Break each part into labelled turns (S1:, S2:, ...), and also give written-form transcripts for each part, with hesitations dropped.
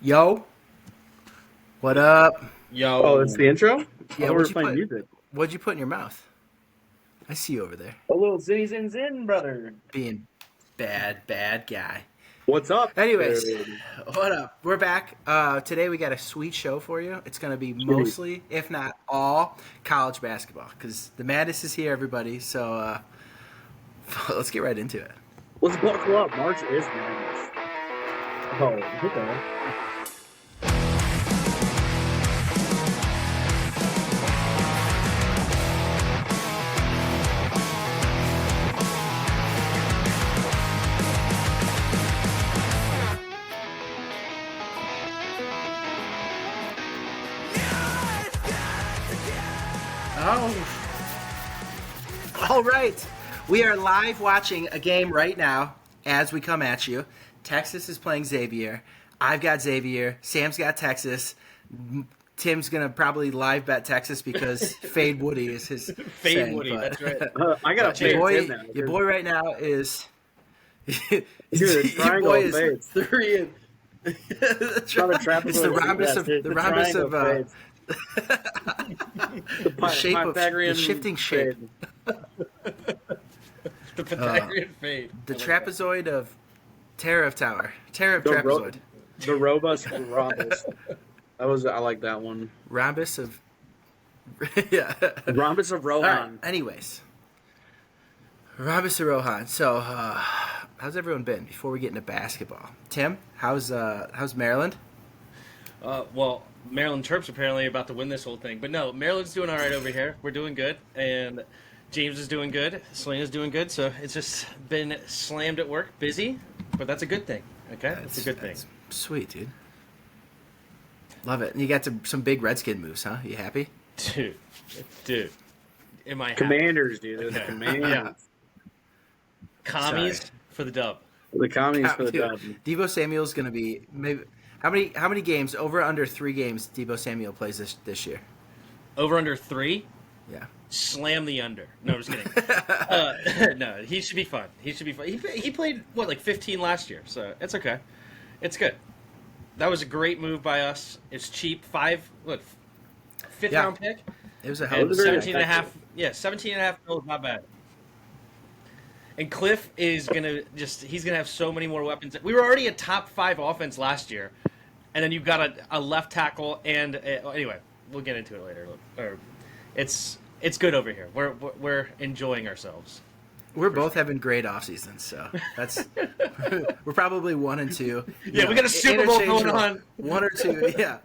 S1: Yo, what up?
S2: Oh,
S3: Yo,
S2: it's the intro? I
S1: Yeah,
S2: thought we were playing music.
S1: what'd you put in your mouth? I see you over there
S2: A little zinny zin zin, brother.
S1: being bad guy.
S2: What's up,
S1: Anyways,
S2: dude?
S1: what up? We're back. Today we got a sweet show for you. It's gonna be
S2: Sweet.
S1: mostly, if not all, college basketball because the madness is here, everybody. So let's get right into it.
S2: Let's buckle up. March is madness. Oh, okay.
S1: Oh, all right. We are live watching a game right now as we come at you. Texas is playing Xavier. I've got Xavier. Sam's got Texas. Tim's gonna probably live bet Texas because Fade Woody is his
S3: Fade
S1: saying,
S3: Woody,
S1: but-
S3: that's right.
S2: I got to
S1: your
S2: fade
S1: boy,
S2: in now.
S1: your boy right now is
S2: Dude,
S1: your
S2: triangle
S1: boy is
S2: fades.
S1: 3 and
S2: It's not a trapezoid.
S1: it's the rhombus of
S2: It's
S1: the rhombus of
S2: triangle fades.
S1: the shape of the
S2: Pythagorean
S1: shifting shape.
S2: fade.
S3: The Pythagorean fade.
S1: The
S3: I like
S1: trapezoid of Terror of Tower. Terror of
S2: The ro-
S1: trapezoid.
S2: The robust rhombus. I like that one.
S1: Rhombus of yeah.
S2: Rhombus of
S1: All
S2: Rohan.
S1: right. Anyways, Rhombus of Rohan. So, how's everyone been before we get into basketball? Tim, how's Maryland?
S3: Well, Maryland Terps apparently about to win this whole thing. But no, Maryland's doing all right over here. We're doing good. And James is doing good. Selena's doing good. So it's just been slammed at work, busy. But that's a good thing. Okay? It's a good thing.
S1: That's sweet, dude. Love it. And you got some big Redskin moves, huh? You happy?
S3: Dude. Am I happy?
S2: Commanders, dude. They're the
S3: Okay.
S2: Commanders.
S3: Yeah. Commies
S1: Sorry.
S3: for the dub.
S2: The commies for the
S1: Dude,
S2: dub.
S1: Debo Samuel's going to be maybe how many games over under 3 games Debo Samuel plays this year?
S3: Over under 3.
S1: Yeah.
S3: Slam the under. No, I'm just kidding. No, he should be fun. He should be fun. He played, like 15 last year, so it's okay. It's good. That was a great move by us. It's cheap. Fifth
S1: Yeah.
S3: round pick?
S1: It was a hell
S3: And
S1: of a
S3: 17 and a half. Yeah, 17 and a half mil, not bad. And Cliff is going to he's going to have so many more weapons. We were already a top 5 offense last year, and then you've got a left tackle, and anyway, we'll get into it later. It's good over here. We're enjoying ourselves.
S1: We're both having great off seasons, so that's we're probably 1 and 2.
S3: Yeah, we got a Super Bowl going on.
S1: 1 or 2, yeah.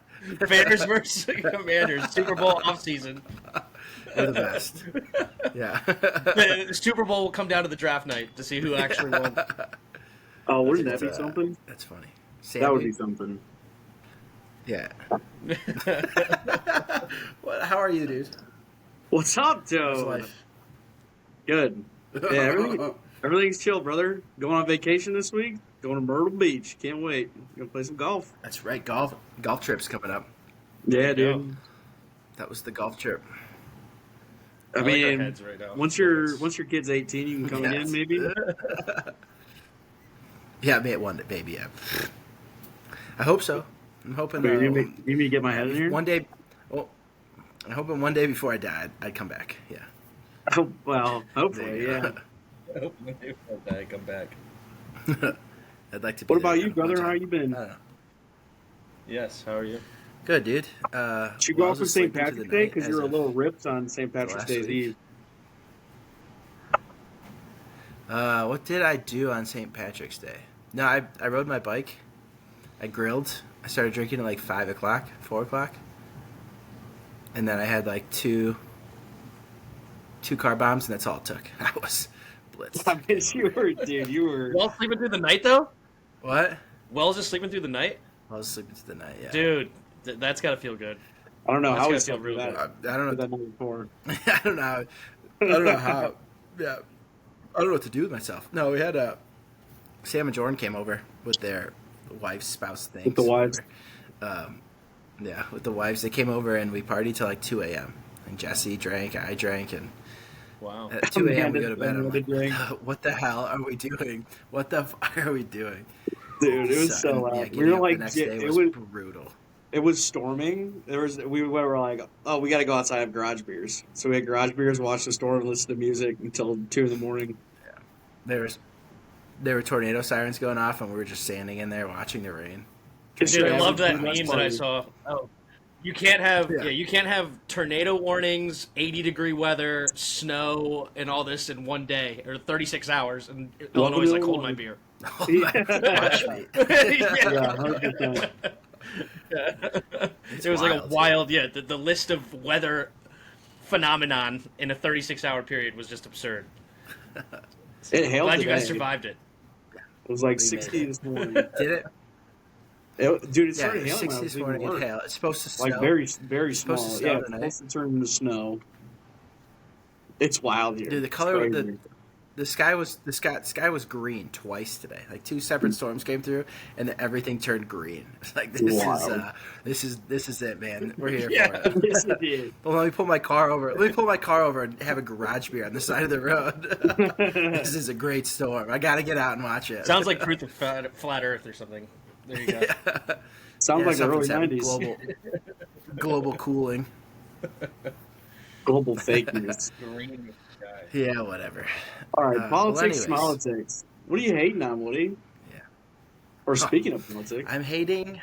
S3: Bears versus Commanders, Super Bowl offseason.
S1: We're the best. Yeah.
S3: The Super Bowl will come down to the draft night to see who actually won.
S2: Oh, wouldn't that be
S1: That's,
S2: something?
S1: That's funny.
S2: That would
S1: Sandy?
S2: be something.
S1: Yeah. How are you, dude?
S2: What's up,
S1: How's
S2: Joe?
S1: life?
S2: Good. Yeah, everything's chill, brother. Going on vacation this week. Going to Myrtle Beach. Can't wait. Gonna play some golf.
S1: That's right. Golf trip's coming up.
S2: Yeah,
S3: There you
S2: dude.
S1: That was the golf trip.
S2: I
S3: like our
S2: mean,
S3: heads right now.
S2: once your kid's 18, you can come
S1: Yes.
S2: again, maybe.
S1: Yeah, maybe, yeah. I hope so. I'm hoping
S2: Wait, you need me to get my head in here?
S1: one day. Well, I'm hoping one day before I die, I'd come back. Yeah.
S2: Oh, well, hopefully,
S1: There you
S2: yeah.
S3: I hope I come back.
S1: I'd like to. Be
S2: What
S1: there
S2: about you,
S1: one
S2: brother?
S1: time.
S2: How you been?
S1: I don't know.
S3: Yes, how are you?
S1: Good, dude.
S2: Did you
S1: well,
S2: go
S1: I
S2: out
S1: was
S2: for
S1: just
S2: St.
S1: sleeping through
S2: Patrick's
S1: the
S2: Day?
S1: night
S2: Because
S1: as
S2: you were a
S1: of
S2: little ripped on St. Patrick's
S1: last
S2: Day's
S1: week.
S2: Eve.
S1: What did I do on St. Patrick's Day? No, I rode my bike. I grilled. I started drinking at like 5 o'clock, 4 o'clock. And then I had like two car bombs, and that's all it took. I was blitzed.
S2: I guess you were, dude. You were.
S3: Well, sleeping through the night, though?
S1: What?
S3: Wells just sleeping through the night?
S1: I was sleeping through the night, yeah.
S3: Dude, that's got to feel good.
S2: I don't know
S3: That's
S2: how
S3: gotta
S2: we
S3: feel
S2: slept
S3: real
S2: through
S3: good.
S2: that.
S1: I don't know.
S2: That night before.
S1: I don't know. I don't know how. Yeah. I don't know what to do with myself. No, we had Sam and Jordan came over with their wife's spouse things.
S2: With the wives.
S1: Yeah, with the wives. They came over and we partied till like 2 a.m. And Jesse drank, I drank, and
S3: Wow.
S1: at 2 a.m. we go to bed.
S2: Amanda
S1: I'm like,
S2: drank.
S1: what the hell are we doing? What the fuck are we doing?
S2: Dude, it was so
S1: and,
S2: loud. We
S1: getting
S2: were
S1: up
S2: like,
S1: the next day
S2: it
S1: was
S2: was
S1: brutal.
S2: it was storming. We were like, oh, we got to go outside and have garage beers. So we had garage beers, watch the storm, and listen to music until 2 in the morning.
S1: There were tornado sirens going off, and we were just standing in there watching the rain.
S3: Dude, I loved that
S2: That's
S3: meme that I
S2: funny.
S3: saw. Oh, you can't have
S1: Yeah.
S3: you can't have tornado warnings, 80-degree weather, snow, and all this in one day or 36 hours. And Illinois is like, hold my beer.
S1: Oh my gosh, mate.
S2: Yeah, 100%.
S3: It was like a wild, the list of weather phenomenon in a 36-hour period was just absurd.
S2: It hailed
S3: Glad you guys
S2: today.
S3: survived it.
S2: It was like
S1: We
S2: 60
S1: made
S2: this morning.
S1: Did it?
S2: Dude, it
S1: Yeah,
S2: started hailing when I
S1: 60
S2: was
S1: this
S2: leaving
S1: morning.
S2: work.
S1: It hailed. It's supposed to snow.
S2: Like very, very
S1: It's
S2: small.
S1: supposed to snow
S2: Yeah, it's
S1: tonight.
S2: supposed to turn into snow. It's wild here.
S1: Dude, the
S2: It's
S1: color of
S2: crazy.
S1: the sky was green twice today. Like 2 separate storms came through, and then everything turned green. It's like
S2: Wild.
S1: this is it, man. We're here
S3: Yeah.
S1: for it.
S2: Yes, it did.
S1: Well, let me pull my car over. And have a garage beer on the side of the road. This is a great storm. I got to get out and watch it.
S3: Sounds like Truth of Flat Earth or something. There you go.
S2: Sounds like the early
S1: something's happening.
S2: 90s.
S1: Global cooling.
S2: Global fake news.
S3: Green sky.
S1: Yeah, whatever.
S2: All right,
S1: Well,
S2: politics,
S1: anyways.
S2: politics. What are you hating on, Woody?
S1: Yeah.
S2: Or speaking of politics.
S1: I'm hating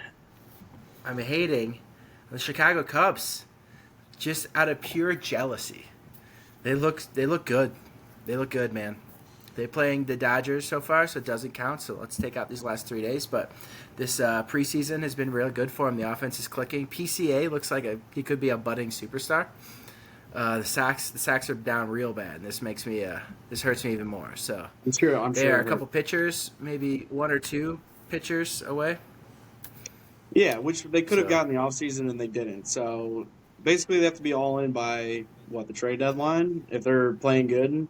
S1: the Chicago Cubs, just out of pure jealousy. They look good. They look good, man. They're playing the Dodgers so far, so it doesn't count. So let's take out these last 3 days. But this preseason has been real good for him. The offense is clicking. PCA looks like he could be a budding superstar. The Sox are down real bad. And this hurts me even more. So
S2: I'm sure.
S1: they are a couple pitchers, maybe 1 or 2 pitchers away.
S2: Yeah, which they could have
S1: So-
S2: gotten in the offseason and they didn't. So basically, they have to be all in by the trade deadline if they're playing good.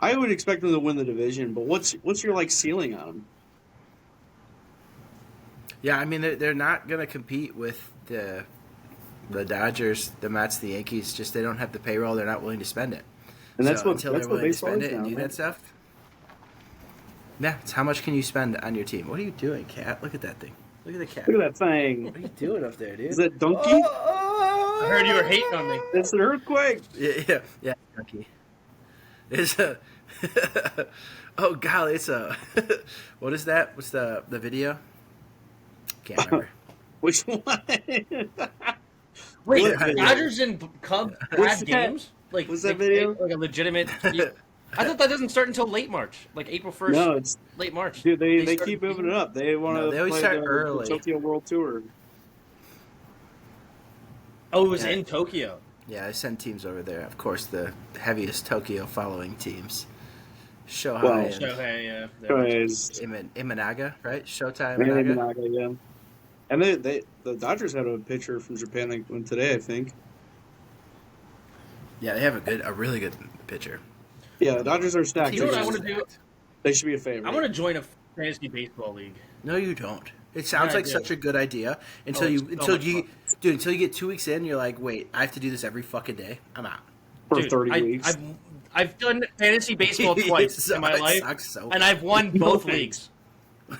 S2: I would expect them to win the division, but what's your ceiling on them?
S1: Yeah, I mean they're not going to compete with the Dodgers, the Mets, the Yankees. Just they don't have the payroll. They're not willing to spend it.
S2: And that's what
S1: until
S2: that's
S1: they're
S2: what
S1: willing to
S2: baseball
S1: spend
S2: is
S1: it and
S2: now.
S1: do
S2: Right?
S1: that stuff. Yeah, it's how much can you spend on your team? What are you doing, cat? Look at that thing. Look at the cat.
S2: Look at that thing.
S1: What are you doing up there, dude?
S2: Is that donkey?
S3: I heard you were hating on me.
S2: It's an earthquake.
S1: Yeah, donkey. It's a. Oh golly, it's a. What is that? What's the video? Can't remember.
S2: Which one?
S3: Wait,
S2: What video?
S3: Dodgers and Cubs
S2: What's
S3: had
S2: that?
S3: games?
S2: What's that video?
S3: Like a legitimate. I thought that doesn't start until late March, like April 1st.
S2: No, it's
S3: late March.
S2: dude. They
S3: start-
S2: keep moving it up. They want
S1: No,
S2: to
S1: they always
S2: play
S1: start
S2: the
S1: early.
S2: Tokyo World Tour.
S3: Oh, it was
S1: Yeah.
S3: in Tokyo.
S1: Yeah, I send teams over there. Of course, the heaviest Tokyo following teams. Shohei
S2: Well,
S1: and
S3: Shohei, yeah.
S2: Because
S1: Imanaga, right? Shota
S2: Manny
S1: Imanaga.
S2: Managa, yeah. And the Dodgers had a pitcher from Japan that went today, I think.
S1: Yeah, they have a really good pitcher.
S2: Yeah, the Dodgers are stacked.
S3: You know what I
S2: They
S3: want
S2: should-
S3: to do?
S2: They should be a favorite.
S3: I want to join a fantasy baseball league.
S1: No, you don't. It sounds
S3: Yeah, I
S1: like
S3: do.
S1: such a good idea until
S3: Oh,
S1: you
S3: it's so much
S1: until you get 2 weeks in. You're like, wait, I have to do this every fucking day. I'm out.
S2: for
S3: Dude,
S2: 30 weeks.
S3: I've done fantasy baseball twice
S1: So
S3: in my
S1: it
S3: life,
S1: sucks so
S3: and I've won both
S2: No
S3: leagues.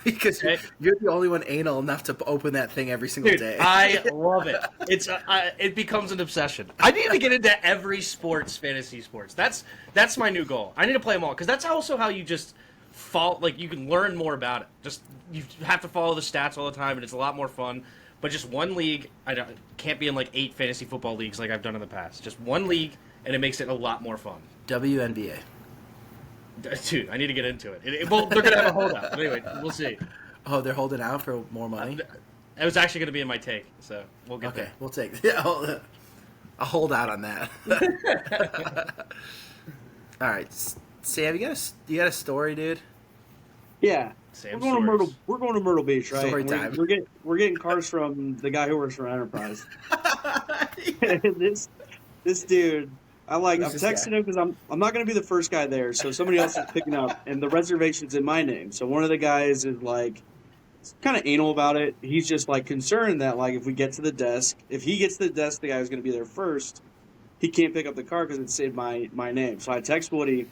S1: because
S3: Okay.
S1: you're the only one anal enough to open that thing every single
S3: Dude,
S1: day.
S3: I love it. It becomes an obsession. I need to get into every fantasy sports. That's my new goal. I need to play them all because that's also how you just fall. Like you can learn more about it. Just you have to follow the stats all the time, and it's a lot more fun. But just one league, can't be in like 8 fantasy football leagues like I've done in the past. Just one league, and it makes it a lot more fun.
S1: WNBA.
S3: Dude, I need to get into it. Well, they're gonna have a holdout. But anyway, we'll see.
S1: Oh, they're holding out for more money.
S3: It was actually gonna be in my take, so we'll get
S1: Okay,
S3: there.
S1: we'll take. Yeah, I'll hold out on that. All right, Sam, you got a story, dude?
S2: yeah.
S3: Sam
S2: We're going
S3: Stories.
S2: to Myrtle Beach, right?
S1: Story
S2: And
S1: time.
S2: We're getting cars from the guy who works for Enterprise. And this dude, I'm
S1: Who's this
S2: texting
S1: guy?
S2: him because I'm not going to be the first guy there, so somebody else is picking up, and the reservation's in my name. So one of the guys is like, kind of anal about it. He's just like concerned that like if he gets to the desk, the guy who's going to be there first, he can't pick up the car because it saved my name. So I text Woody,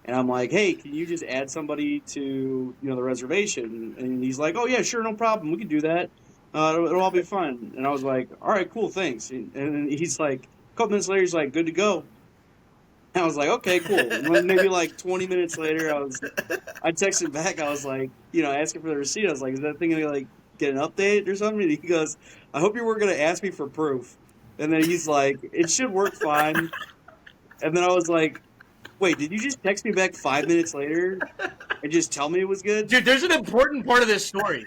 S2: And I'm like, hey, can you just add somebody to the reservation? And he's like, oh yeah, sure, no problem, we can do that. It'll all be fun. And I was like, all right, cool, thanks. And then he's like, a couple minutes later, he's like, good to go. And I was like, okay, cool. And then maybe like 20 minutes later, I texted back. I was like, asking for the receipt. I was like, is that thing gonna like get an update or something? And he goes, I hope you weren't gonna ask me for proof. And then he's like, it should work fine. And then I was like, wait, did you just text me back 5 minutes later and just tell me it was good?
S3: Dude, there's an important part of this story.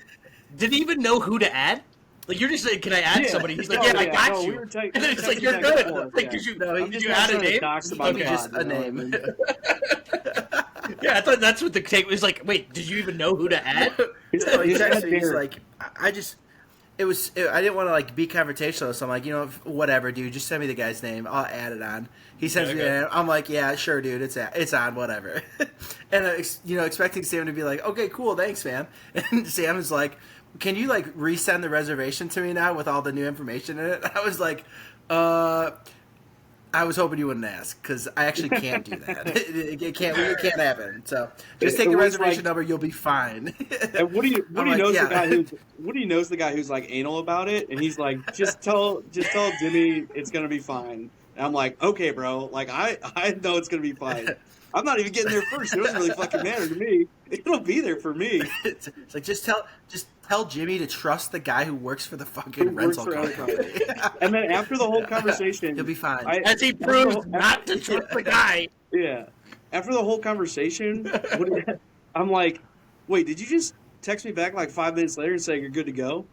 S3: Did he even know who to add? Like, you're just saying, can I add somebody? He's like, I got you. And then it's like, you're good. Like, did you add a name?
S1: Okay, just a name.
S3: Yeah, I thought that's what the take was like. Wait, did you even know who to add?
S1: He's like, I didn't want to like be confrontational, so I'm like, whatever, dude, just send me the guy's name, I'll add it on. He sends me the name. I'm like, yeah, sure, dude, it's on, whatever. And expecting Sam to be like, okay, cool, thanks, man. And Sam is like, can you like resend the reservation to me now with all the new information in it? I was like, I was hoping you wouldn't ask, because I actually can't do that. It can't happen. So just take the reservation number, you'll be fine.
S2: And Woody knows the guy who's like anal about it, and he's like, just tell Jimmy it's gonna be fine. And I'm like, okay, bro. Like I know it's gonna be fine. I'm not even getting there first. It doesn't really fucking matter to me. It'll be there for me.
S1: It's like just tell Jimmy to trust the guy who works for the fucking rental company.
S2: And then after the whole conversation,
S1: he'll be fine.
S3: As he proves not to trust the guy.
S2: Yeah. After the whole conversation, I'm like, wait, did you just text me back like 5 minutes later and say you're good to go?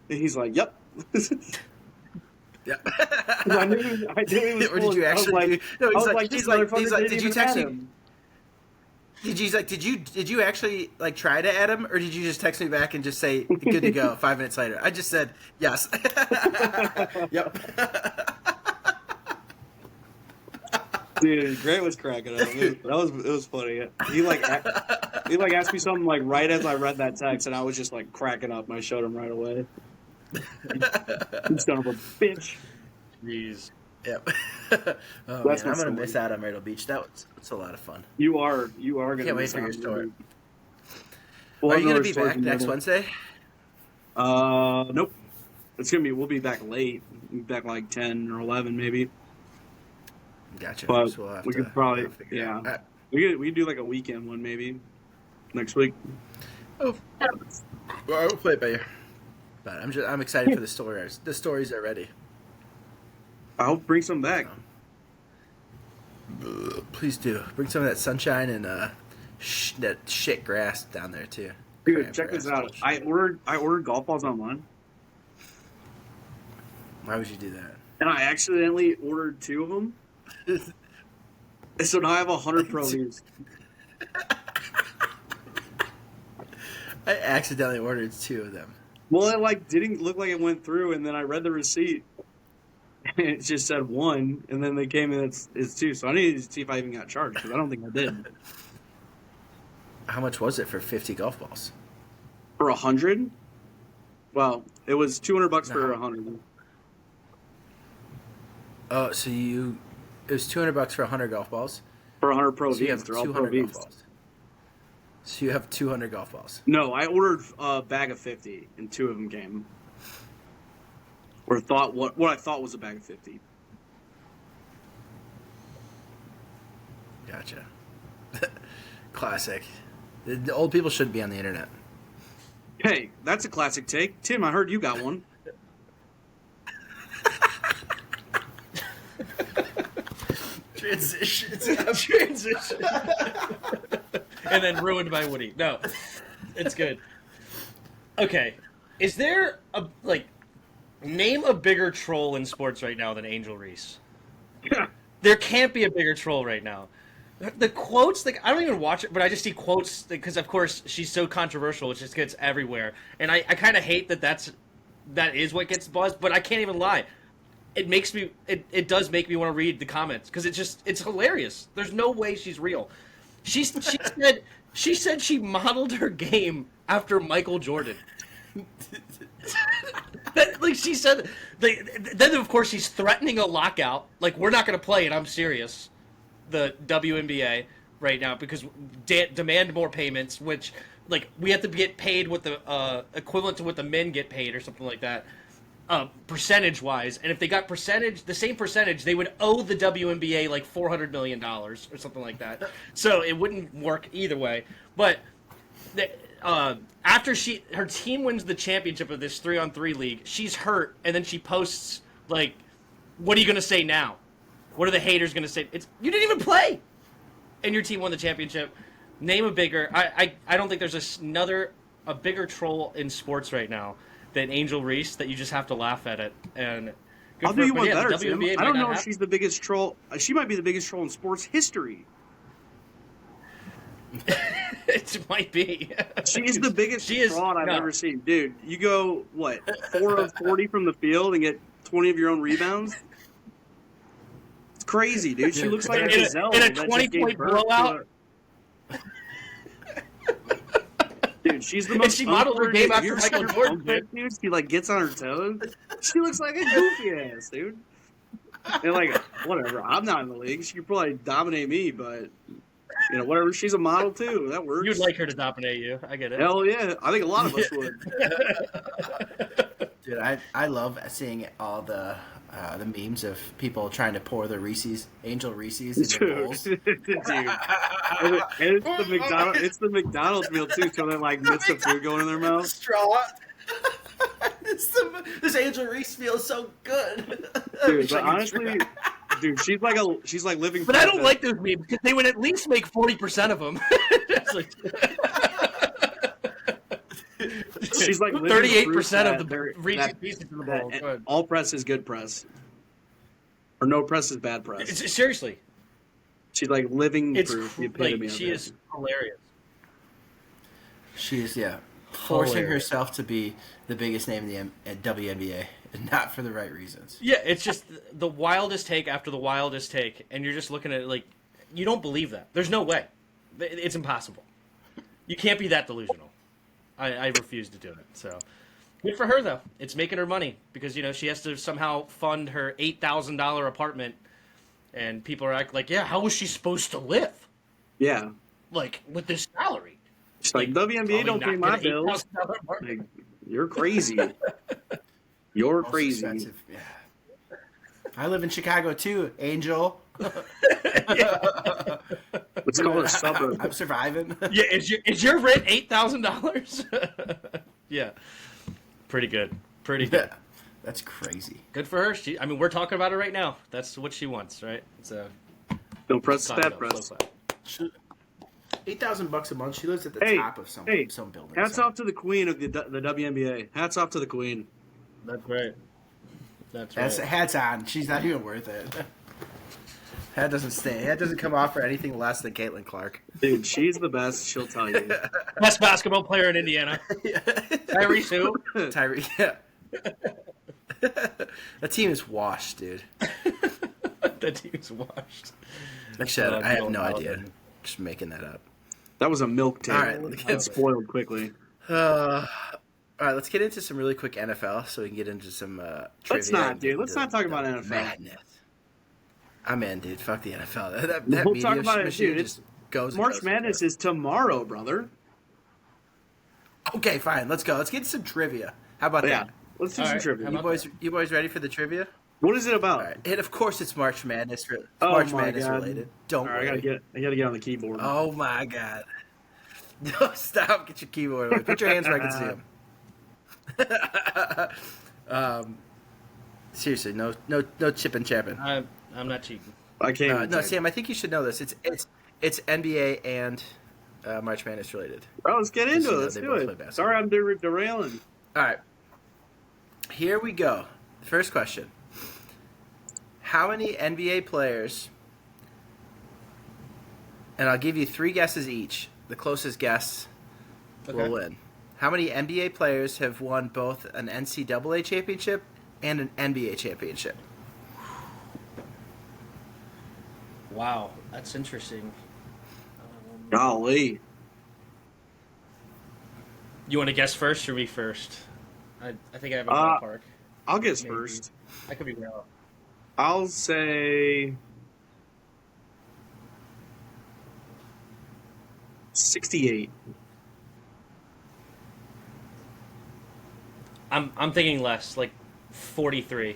S2: And he's like, yep.
S1: Yeah.
S2: I knew he was
S1: or did you actually? He's like, did you text me? Did you actually like try to add him, or did you just text me back and just say good to go 5 minutes later? I just said yes. Yep.
S2: Dude, Grant was cracking up. It was funny. He asked me something like right as I read that text, and I was just like cracking up. And I showed him right away. Son of a bitch.
S3: Jeez.
S1: Yep. Oh, man, I'm gonna miss out on Myrtle Beach. That's a lot of fun.
S2: You are gonna.
S1: Can't wait for your story.
S2: Are
S1: you gonna be back next Wednesday?
S2: Nope. We'll be back late. We'll be back like 10 or 11 maybe.
S1: Gotcha.
S2: But
S1: So
S2: we could probably we could do like a weekend one maybe next week.
S1: Oh, well, I'll play it by ear. But I'm excited for the story. The stories are ready.
S2: I hope bring some back.
S1: Please do. Bring some of that sunshine and that shit grass down there too.
S2: Dude, check this out. I ordered golf balls online.
S1: Why would you do that?
S2: And I accidentally ordered 2 of them. So now I have 100 Pro Vs.
S1: I accidentally ordered 2 of them.
S2: Well, it like didn't look like it went through, and then I read the receipt, and it just said 1, and then they came in it's 2. So I needed to see if I even got charged, because I don't think I did.
S1: How much was it for 50 golf balls?
S2: For 100? Well, it was $200 for 100.
S1: Oh, so it was $200 for 100 golf balls?
S2: For 100 Pro
S1: So you
S2: Vs.
S1: have
S2: They're all
S1: 200
S2: Pro
S1: golf
S2: Vs.
S1: balls. So you have 200 golf balls.
S2: No, I ordered a bag of 50, and 2 of them came. Or what I thought was a bag of 50.
S1: Gotcha. Classic. The old people shouldn't be on the internet.
S2: Hey, that's a classic take. Tim, I heard you got one.
S1: Transition.
S3: And then ruined by Woody. No, it's good. Okay, is there name a bigger troll in sports right now than Angel Reese? There can't be a bigger troll right now. The quotes, I don't even watch it, but I just see quotes because, of course, she's so controversial. It just gets everywhere, and I kind of hate that is what gets buzzed. But I can't even lie. It makes me. It does make me want to read the comments because it's hilarious. There's no way she's real. She said she modeled her game after Michael Jordan. She said. Then of course she's threatening a lockout. Like, we're not going to play, and I'm serious. The WNBA, right now because demand more payments, which like we have to get paid what the equivalent to what the men get paid or something like that, percentage wise. And if they got the same percentage, they would owe the WNBA like $400 million or something like that. So it wouldn't work either way. But after her team wins the championship of this 3-on-3 league, she's hurt, and then she posts like, "What are you gonna say now? What are the haters gonna say? You didn't even play, and your team won the championship." Name a bigger. I don't think there's a bigger troll in sports right now than Angel Reese that you just have to laugh at it. And
S2: I'll do you one better,
S3: the
S2: Tim.
S3: WNBA
S2: I don't know if
S3: have...
S2: she's the biggest troll. She might be the biggest troll in sports history.
S3: It might be.
S2: She's the biggest fraud I've ever seen. Dude, you go, 4 of 40 from the field and get 20 of your own rebounds? It's crazy, dude. She looks like a gazelle.
S3: In a 20-point blowout?
S2: Dude, she's the most.
S3: And she modeled her game after Michael Jordan.
S2: Dude, she gets on her toes. She looks like a goofy ass, dude. And whatever. I'm not in the league. She could probably dominate me, but whatever. She's a model too. That works.
S3: You'd like her to dominate you. I get it.
S2: Hell yeah. I think a lot of us would.
S1: Dude, I love seeing all the memes of people trying to pour the Angel Reese's in the bowls.
S2: Dude. And it's the McDonald's meal too, so they mix the food going in their mouth.
S1: Straw. This Angel Reese feels so good.
S2: Dude, but honestly, dude, she's like living.
S3: But I don't like those memes because they would at least make 40% of them.
S2: She's like
S3: 38% of the Reese's Pieces in the bowl.
S2: All press is good press, or no press is bad press.
S3: Seriously,
S2: she's like living proof. The epitome
S3: she is hilarious.
S1: She is forcing herself to be the biggest name in the WNBA, and not for the right reasons.
S3: Yeah, it's just the wildest take after the wildest take, and you're just looking at it like you don't believe that. There's no way. It's impossible. You can't be that delusional. I refuse to do it. So good for her though. It's making her money because she has to somehow fund her $8,000 apartment, and people are acting like, yeah, how was she supposed to live?
S2: Yeah,
S3: like with this salary.
S2: She's like WNBA don't pay my bills. Like, you're crazy. You're most crazy. Expensive.
S1: Yeah. I live in Chicago too, Angel.
S2: Let's call it a suburb.
S1: I'm surviving.
S3: Yeah, is your rent $8,000? Yeah, pretty good. Pretty good.
S1: Yeah, that's crazy.
S3: Good for her. We're talking about it right now. That's what she wants, right? So
S2: don't press that press.
S1: $8,000 a month. She lives at the top of some building.
S2: Hats off to the queen of the WNBA. Hats off to the queen.
S3: That's right. That's right.
S1: Hats on. She's not even worth it. That doesn't stay. That doesn't come off for anything less than Caitlin Clark.
S2: Dude, she's the best. She'll tell you.
S3: Best basketball player in Indiana. Tyrese who?
S1: Tyrese, yeah. That team is washed, dude.
S3: That team's washed.
S1: Actually, I have no idea. Just making that up.
S2: That was a milk tape.
S1: All right,
S2: It spoiled quickly.
S1: All right, let's get into some really quick NFL so we can get into some trivia.
S2: Let's not, dude. Let's not talk about NFL.
S1: Madness. I'm in, dude. Fuck the NFL. That
S2: we'll talk about it, dude.
S1: Just goes.
S2: March Madness is tomorrow, brother.
S1: Okay, fine. Let's go. Let's get some trivia. How about that?
S2: Let's do some trivia.
S1: You boys ready for the trivia?
S2: What is it about?
S1: All right. And of course, it's March Madness. March Madness related. Don't worry.
S2: I gotta get on the keyboard.
S1: Oh my god! No, stop! Get your keyboard away. Put your hands where I can see them. Seriously, no chip and chapping.
S3: I'm not cheating.
S2: I can't.
S1: No, Sam. I think you should know this. It's NBA and March Madness related.
S2: Well, let's get into it. Let's do it. Sorry, I'm derailing.
S1: All right. Here we go. First question. How many NBA players, and I'll give you 3 guesses each. The closest guess will win. How many NBA players have won both an NCAA championship and an NBA championship?
S3: Wow, that's interesting.
S2: Golly.
S3: You want to guess first or me first? I think I have a ballpark.
S2: I'll guess first.
S3: I could be wrong.
S2: I'll say 68.
S3: I'm thinking less, like 43.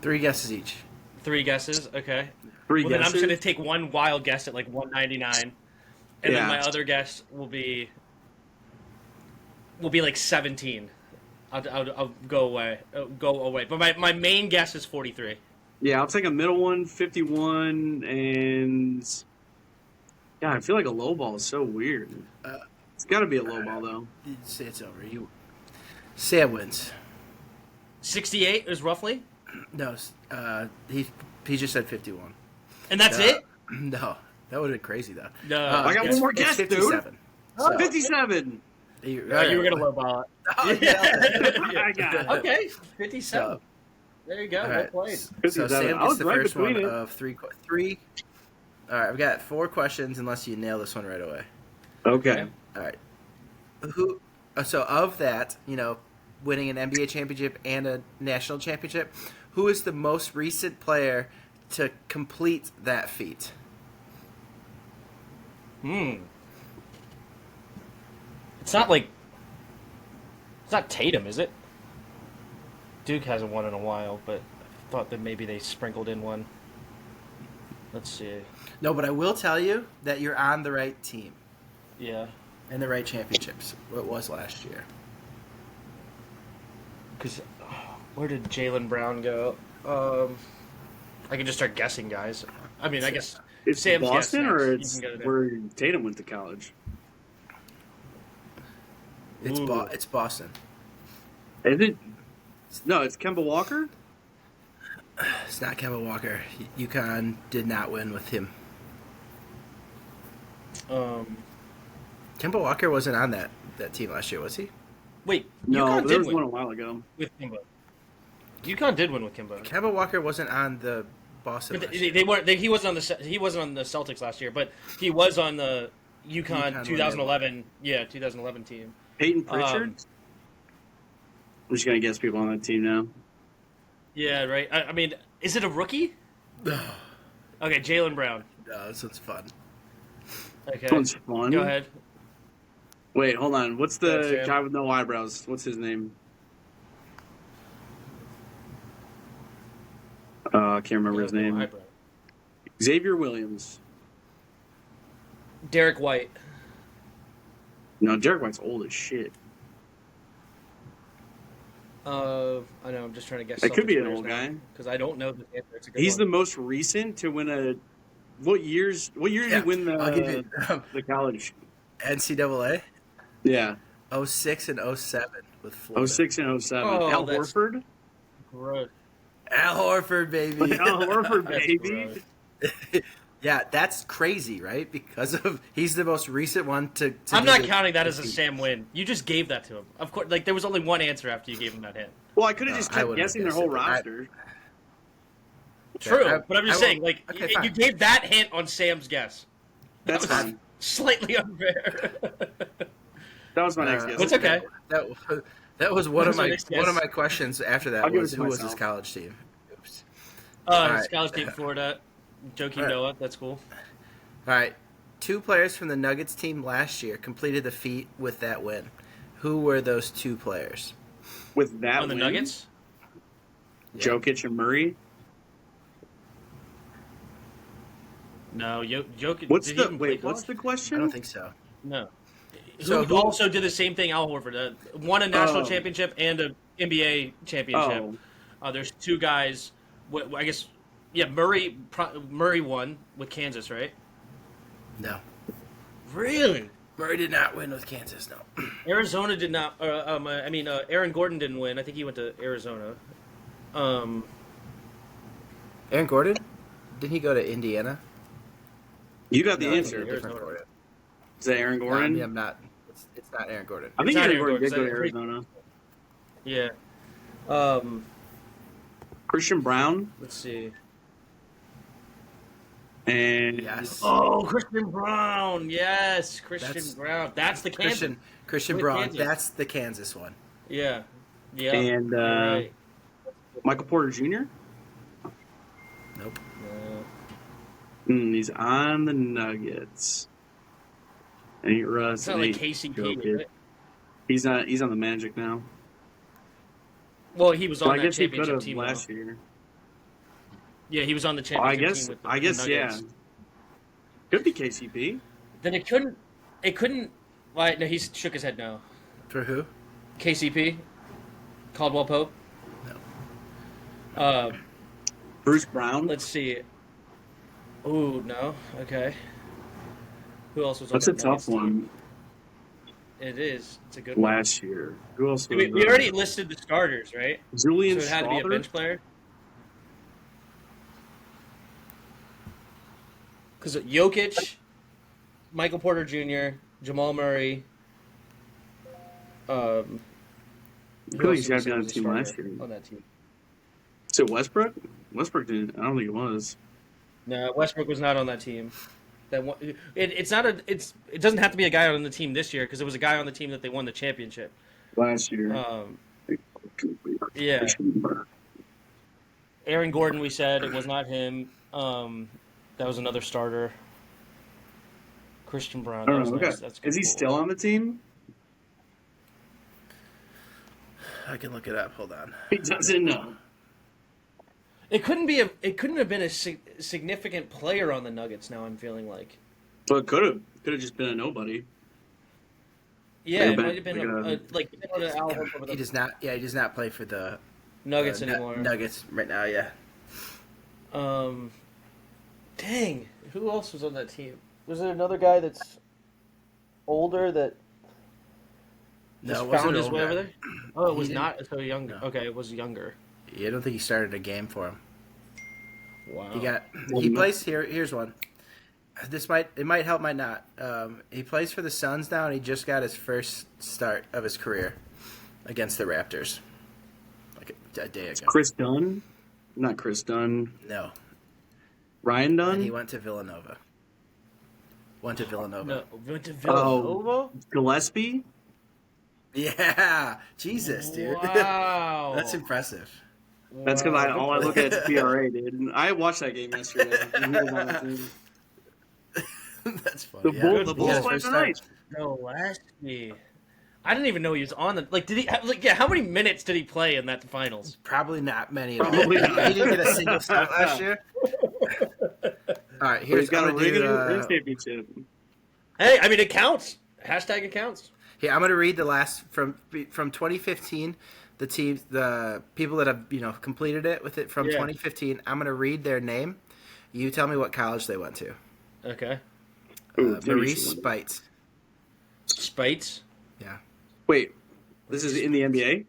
S1: 3 guesses each.
S3: 3 guesses, okay.
S2: Three
S3: Well, then I'm
S2: guesses.
S3: just gonna take one wild guess at like 199, and
S2: Yeah.
S3: then my other guess will be like 17. I'll go away, But my main guess is 43.
S2: Yeah, I'll take a middle one, 51, and God, I feel like a low ball is so weird. It's got to be a low ball though.
S1: You'd say it's over. Sam wins.
S3: 68 is roughly,
S1: No, he just said 51.
S3: and that's
S1: Uh,
S3: it.
S1: No, that would have been crazy though.
S3: No,
S2: I got one more
S1: It's
S2: guess, dude.
S1: 57. So,
S2: 57.
S1: you
S3: you were gonna lowball it.
S1: Oh, yeah.
S2: I got it.
S3: Okay, 57.
S1: So,
S3: There you go.
S1: all
S3: Well
S1: right.
S3: played.
S1: So
S2: 57.
S1: Sam
S2: I
S1: gets
S2: was
S1: the
S2: right
S1: first one
S2: between it.
S1: of three. All right, I've got 4 questions unless you nail this one right away.
S2: Okay.
S1: All right. So of that, winning an NBA championship and a national championship, who is the most recent player to complete that feat?
S3: It's not Tatum, is it? Duke hasn't won in a while, but I thought that maybe they sprinkled in one. Let's see.
S1: No, but I will tell you that you're on the right team
S3: Yeah.
S1: and the right championships. What it was last year.
S3: Because where did Jaylen Brown go? I can just start guessing, guys. I mean, I guess
S2: It's
S3: Sam's guess
S2: Boston
S3: next.
S2: or
S3: You
S2: it's
S3: can go there.
S2: where Tatum went to college?
S3: Ooh.
S1: It's Boston.
S2: Is it? No, it's Kemba Walker.
S1: It's not Kemba Walker. UConn did not win with him. Kemba Walker wasn't on that team last year, was he?
S3: Wait,
S2: No,
S3: UConn
S2: there
S3: did
S2: was
S3: win
S2: one a while ago.
S3: with Kimba. UConn did win with Kimba.
S1: Kemba Walker wasn't on the Boston.
S3: But
S1: last year.
S3: they weren't. He wasn't on the Celtics last year, but he was on the UConn 2011. Yeah, 2011 team.
S2: Peyton Pritchard. I'm just gonna guess people on that team now.
S3: Yeah, right. I mean, is it a rookie? Okay, Jaylen Brown.
S1: No, this one's fun.
S3: Okay,
S2: This one's fun.
S3: go ahead.
S2: Wait, hold on. What's
S3: Go ahead,
S2: the
S3: Sam.
S2: guy with no eyebrows? What's his name? I can't remember his name.
S3: Eyebrow.
S2: Xavier Williams.
S3: Derek White.
S2: No, Derek White's old as shit.
S3: I know. I'm just trying to guess.
S2: That could be an old guy.
S3: because I don't know the answer. It's a good
S2: He's the
S3: one.
S2: most recent to win a. What year did he win
S1: I'll give you
S2: the college?
S1: NCAA
S2: Yeah,
S1: 06 and 07 with Florida.
S2: 06 and 07.
S3: Oh,
S2: Al
S3: that's-
S2: Horford.
S3: Gross.
S1: Al Horford, baby.
S2: Al Horford,
S3: That's
S2: baby.
S3: gross.
S1: Yeah, that's crazy, right? Because he's the most recent one to
S3: I'm
S1: do
S3: not
S1: the-
S3: counting that as a Sam win. You just gave that to him. Of course, like there was only one answer after you gave him that hint.
S2: Well, I could have
S1: No,
S2: just
S1: I
S2: kept
S1: wouldn't
S2: guessing
S1: have
S2: their whole
S1: guessed it.
S2: roster.
S3: True,
S1: I-
S3: but I'm just
S1: I
S3: saying,
S1: won't-
S3: like
S1: okay,
S3: you
S1: fine.
S3: gave that hint on Sam's guess.
S2: That's
S3: That was
S2: fine.
S3: Slightly unfair.
S2: That was my next guess.
S3: It's okay.
S1: That was one of
S3: That's my
S1: my
S3: next
S1: one of
S3: guess.
S1: my questions after that
S2: I'll give
S1: was
S2: it to
S1: who was his
S2: myself.
S1: college team. Oops.
S3: His college team, Florida. Joakim
S1: Right.
S3: Noah. That's cool.
S1: All right, 2 players from the Nuggets team last year completed the feat with that win. Who were those 2 players?
S2: With that
S3: On the
S2: win,
S3: Nuggets.
S2: Jokic and Murray.
S3: No, Jokic.
S2: What's
S3: did he
S2: the
S3: even play
S2: wait? What's
S3: college?
S2: the
S1: I
S2: question?
S1: don't think so.
S3: No.
S1: So
S3: who
S1: who-
S3: also did the same thing? Al Horford won a national
S2: Oh.
S3: championship and an NBA championship.
S2: Oh,
S3: There's 2 guys. I guess. Yeah, Murray won with Kansas, right?
S1: No,
S3: Really?
S1: Murray did not win with Kansas. No.
S3: Arizona did not. Aaron Gordon didn't win. I think he went to Arizona.
S1: Aaron Gordon? Didn't he go to Indiana?
S2: you got the
S1: No, I think
S2: answer.
S1: a different
S3: Arizona.
S1: Gordon.
S2: Is that Aaron
S1: No,
S2: Gordon?
S1: I'm not. It's not Aaron Gordon.
S2: I think
S3: It's not
S2: Aaron
S3: Aaron
S2: Gordon did
S3: Gordon,
S2: go to
S3: so-
S2: Arizona.
S3: Yeah.
S2: Christian Brown
S3: Let's see.
S2: and
S1: Yes.
S3: Oh, Christian Brown. Yes, Christian
S1: That's-
S3: Brown. That's the Kansas.
S1: Christian
S3: With
S1: Braun.
S3: Kansas.
S1: That's the Kansas one.
S3: Yeah. Yeah.
S2: and
S3: you're right.
S2: Michael Porter Jr.
S1: Nope.
S2: He's on the Nuggets. Ain't Russ.
S3: It's not like
S2: Ain't
S3: KCP, is
S2: Jokic.
S3: it?
S2: He's not. He's on the Magic now.
S3: Well, he was
S2: Well,
S3: on
S2: I
S3: that
S2: guess he could
S3: championship
S2: have
S3: team
S2: last
S3: though.
S2: year.
S3: Yeah, he was on the
S2: Well, I
S3: championship
S2: guess.
S3: team with
S2: I
S3: the
S2: guess. Yeah.
S3: Nuggets.
S2: Could be KCP.
S3: Then it couldn't. It couldn't. Why? No, he shook his head. No.
S1: For who?
S3: KCP, Caldwell Pope.
S1: No.
S2: Bruce Brown.
S3: Let's see. Ooh, no. Okay. Who else was on
S2: That's a
S3: that
S2: tough
S3: Nuggets team?
S2: one.
S3: It is. It's a good one.
S2: Last year. Who else was
S3: We already listed the starters, right?
S2: Julian
S3: So it had to be a
S2: Strawther?
S3: bench player. Because Jokic, Michael Porter Jr., Jamal Murray.
S2: I
S3: Who
S2: feel like
S3: else
S2: he's got to
S3: did
S2: be
S3: we
S2: on
S3: say
S2: the team
S3: was a
S2: last
S3: starter
S2: year.
S3: on that team?
S2: Is it Westbrook? Westbrook didn't. I don't think it was.
S3: No, Westbrook was not on that team. It's not a. It doesn't have to be a guy on the team this year because it was a guy on the team that they won the championship.
S2: Last year.
S3: Yeah. Aaron Gordon, we said it was not him. That was another starter. Christian Brown.
S2: I
S3: That
S2: don't
S3: was
S2: know.
S3: nice.
S2: Okay.
S3: That's
S2: Is he
S3: cool.
S2: still on the team?
S1: I can look it up. Hold on.
S2: He doesn't know.
S3: It couldn't be a. It couldn't have been a significant player on the Nuggets. Now I'm feeling like.
S2: Well, it could have. Could have just been a nobody.
S3: Yeah, it
S2: Like
S3: might have been like
S1: He does not. Yeah, he does not play for the
S3: Nuggets anymore.
S1: Nuggets right now. Yeah.
S3: Dang, who else was on that team? Was there another guy that's older that
S1: No,
S3: just
S1: it wasn't
S3: found his way
S1: older.
S3: over there? Oh, it
S1: He
S3: was
S1: didn't-
S3: not so young.
S1: No.
S3: Okay, it was younger.
S1: Yeah, I don't think he started a game for him.
S3: Wow.
S1: He got. He plays here. Here's one. It might help, might not. He plays for the Suns now, and he just got his first start of his career against the Raptors, like a day ago.
S2: Chris Dunn? Not Chris Dunn.
S1: No,
S2: Ryan Dunn?
S1: and he went to Villanova. Went to Villanova.
S3: No, went to Villanova.
S2: Gillespie?
S1: Yeah, Jesus, dude.
S3: Wow.
S1: That's impressive.
S2: That's because all I look at is PRA, dude. And I watched that game yesterday. He was on the team.
S1: That's funny.
S2: The
S1: yeah.
S2: Bulls
S1: He got
S2: played
S1: his first start.
S2: tonight.
S3: Gillespie. I didn't even know he was on the. Like, did he? Like, yeah. How many minutes did he play in that finals?
S1: Probably not many. At all.
S2: Probably
S1: He
S2: not.
S1: didn't get a single start last year. All right,
S2: But
S1: here's
S2: he's got a
S1: I'm gonna
S2: ring
S1: do,
S2: in his championship.
S3: Hey, I mean, it counts. Hashtag it counts.
S1: Here, I'm gonna read the last from 2015. The teams, the people that have completed it with it from
S3: Yeah.
S1: 2015. I'm gonna read their name. You tell me what college they went to.
S3: Okay.
S2: Ooh,
S1: Maurice
S2: finish.
S1: Spites.
S3: Spites.
S1: Yeah.
S2: Wait, this is in the NBA?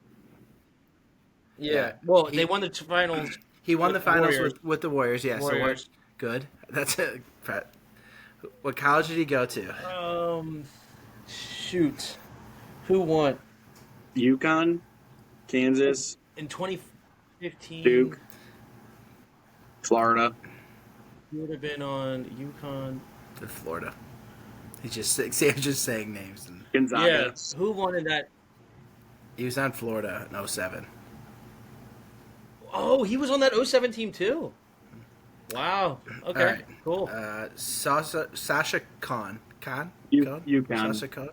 S3: Yeah. Well, they won the finals.
S1: He won
S3: With
S1: the finals
S3: Warriors.
S1: with the Warriors. Yeah.
S3: Warriors.
S1: So good. That's it. What college did he go to?
S3: Shoot. Who won
S2: UConn? Kansas?
S3: in 2015?
S2: Duke? Florida?
S3: He would have been on UConn.
S1: To Florida. He's just saying names. And
S2: Gonzaga?
S3: Yeah. Who won in that?
S1: he was on Florida in 07.
S3: Oh, he was on that 07 team too. Wow. Okay.
S1: All right.
S3: Cool.
S1: Sasha Khan.
S2: UConn.
S1: Sasha Khan.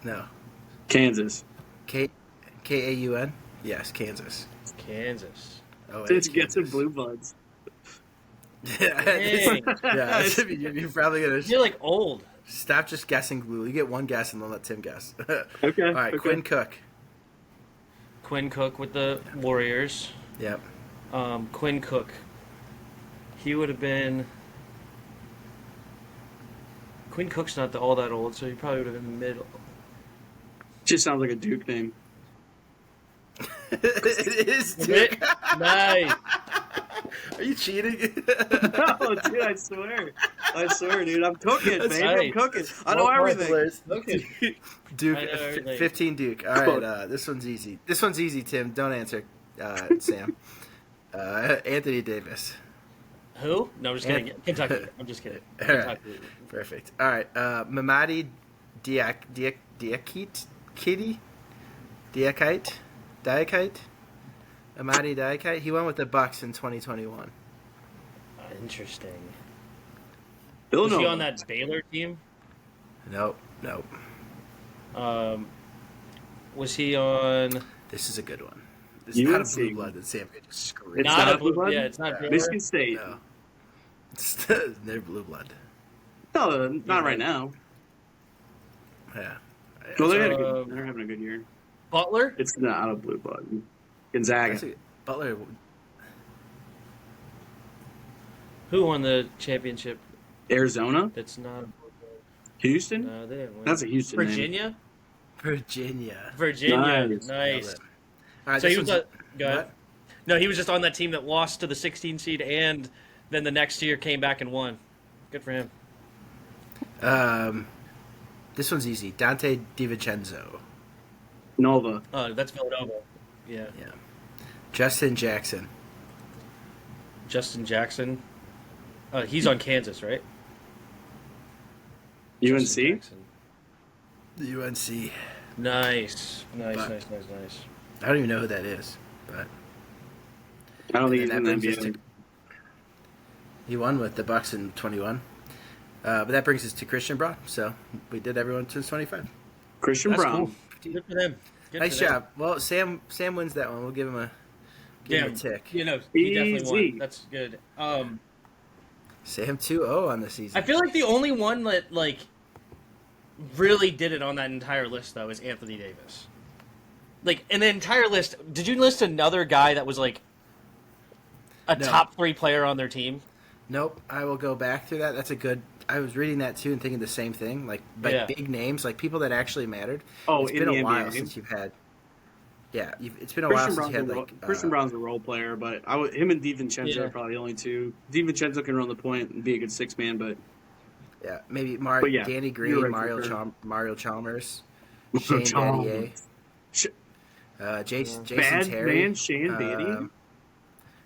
S1: No.
S2: Kansas.
S1: Kaun. Yes, Kansas.
S3: Kansas.
S1: Oh,
S2: It's get some blue bloods.
S3: Dang.
S1: Yeah, you're probably gonna
S3: You're like old.
S1: stop just guessing blue. You get one guess and then let Tim guess.
S2: Okay.
S1: All right,
S2: okay.
S1: Quinn Cook.
S3: Quinn Cook with the Warriors.
S1: Yep.
S3: Quinn Cook. He would have been. Quinn Cook's not all that old, so he probably would have been middle.
S2: Just sounds like a Duke name.
S1: It is, dude.
S3: Nice.
S1: Are you cheating?
S2: No, dude, I swear, dude. I'm cooking,
S1: That's
S2: baby.
S3: right.
S2: I'm cooking. I know everything.
S3: Okay.
S1: Duke,
S3: I know everything.
S1: 15 Duke. All right, this one's easy. This one's easy, Tim. Don't answer, Sam. Anthony Davis.
S3: Who? No, I'm just kidding. Kentucky. I'm just kidding.
S1: All right.
S3: Kentucky.
S1: Perfect. All right, Mamadi Diakite? Amadi Diakite. He went with the Bucks in 2021.
S3: Interesting.
S2: Villanova.
S3: Was he on that Baylor team?
S1: Nope.
S3: Was he on?
S1: This is a good one. This is not a
S2: UNC.
S1: blue blood that Sam could just screw.
S2: It's
S3: Not
S2: not
S3: a blue.
S2: blood?
S3: Yeah, it's not.
S1: Yeah.
S3: Baylor.
S2: Michigan State.
S1: No. They're blue blood.
S2: No, not right now.
S1: Yeah.
S2: Well, they're having a good year.
S3: Butler.
S2: It's not a blue blood. Gonzaga.
S1: Butler.
S3: Who won the championship?
S2: Arizona.
S3: That's not.
S2: Houston.
S3: No, they didn't win.
S2: That's a Houston name.
S3: Virginia.
S1: Virginia.
S2: Nice.
S1: All right,
S3: So
S1: this
S3: he was.
S1: one's-
S3: Go ahead.
S1: what?
S3: No, he was just on that team that lost to the 16 seed, and then the next year came back and won. Good for him.
S1: This one's easy. Dante DiVincenzo.
S2: Nova.
S3: That's Villanova. Yeah.
S1: Yeah. Justin Jackson.
S3: Justin Jackson. He's on Kansas, right?
S2: UNC.
S3: Justin Jackson.
S1: The UNC.
S3: Nice.
S1: But-
S3: Nice.
S1: I don't even know who that is, but
S2: I don't think
S1: and
S2: he's
S1: then
S2: in
S1: that
S2: the
S1: brings us
S2: NBA.
S1: to- he won with the Bucks in 21. But that brings us to Christian Braun. So we did everyone since 25.
S2: Christian
S3: That's
S2: Brown.
S3: cool. Good for them. Good
S1: Nice
S3: for them.
S1: job. Well, Sam wins that one. We'll give him a tick.
S3: You know, he definitely
S2: Easy.
S3: won. That's good.
S1: Sam 2-0 on the season.
S3: I feel like the only one that really did it on that entire list though is Anthony Davis. In the entire list, did you list another guy that was a
S1: No.
S3: top 3 player on their team?
S1: Nope. I will go back through that. That's a good. I was reading that too and thinking the same thing.
S3: Yeah.
S1: Big names, people that actually mattered.
S2: Oh,
S1: It's
S2: in
S1: been
S2: the
S1: a while
S2: NBA.
S1: since you've had. Yeah, it's been a while
S2: Christian
S1: since you
S2: Brown's,
S1: had
S2: Christian Brown's a role player, but him and DiVincenzo
S3: Yeah.
S2: are probably the only two. DiVincenzo can run the point and be a good 6-man, but
S1: yeah, maybe
S2: But yeah,
S1: Danny
S2: you're
S1: Green,
S2: right,
S1: Mario
S2: for sure.
S1: Mario Chalmers,
S2: Mario
S1: Shane
S2: Chalmers.
S1: Battier, Jason
S2: bad
S1: Terry,
S2: man Shane Battier.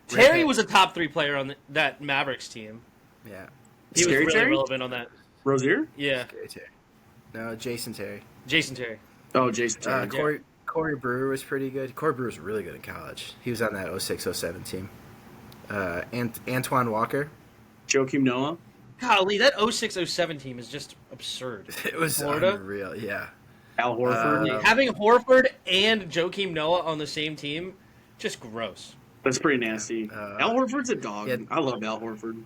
S3: Terry
S1: Rip-
S3: was a top 3 player on that Mavericks team.
S1: yeah,
S3: He was
S2: Scary
S3: really
S2: Terry?
S3: relevant on that.
S2: Rozier?
S3: Yeah,
S1: Scary Terry. No, Jason Terry.
S3: Jason Terry.
S2: Oh, Jason Terry.
S1: Corey Brewer was pretty good. Corey Brewer was really good in college. He was on that 06-07 team. Antoine Walker.
S2: Joakim Noah.
S3: Golly, that 06-07 team is just absurd.
S1: It was
S3: Florida?
S1: unreal. Yeah.
S2: Al Horford.
S3: Having Horford and Joakim Noah on the same team, just gross.
S2: That's pretty nasty. Al Horford's a dog.
S1: yeah.
S2: I love Al Horford.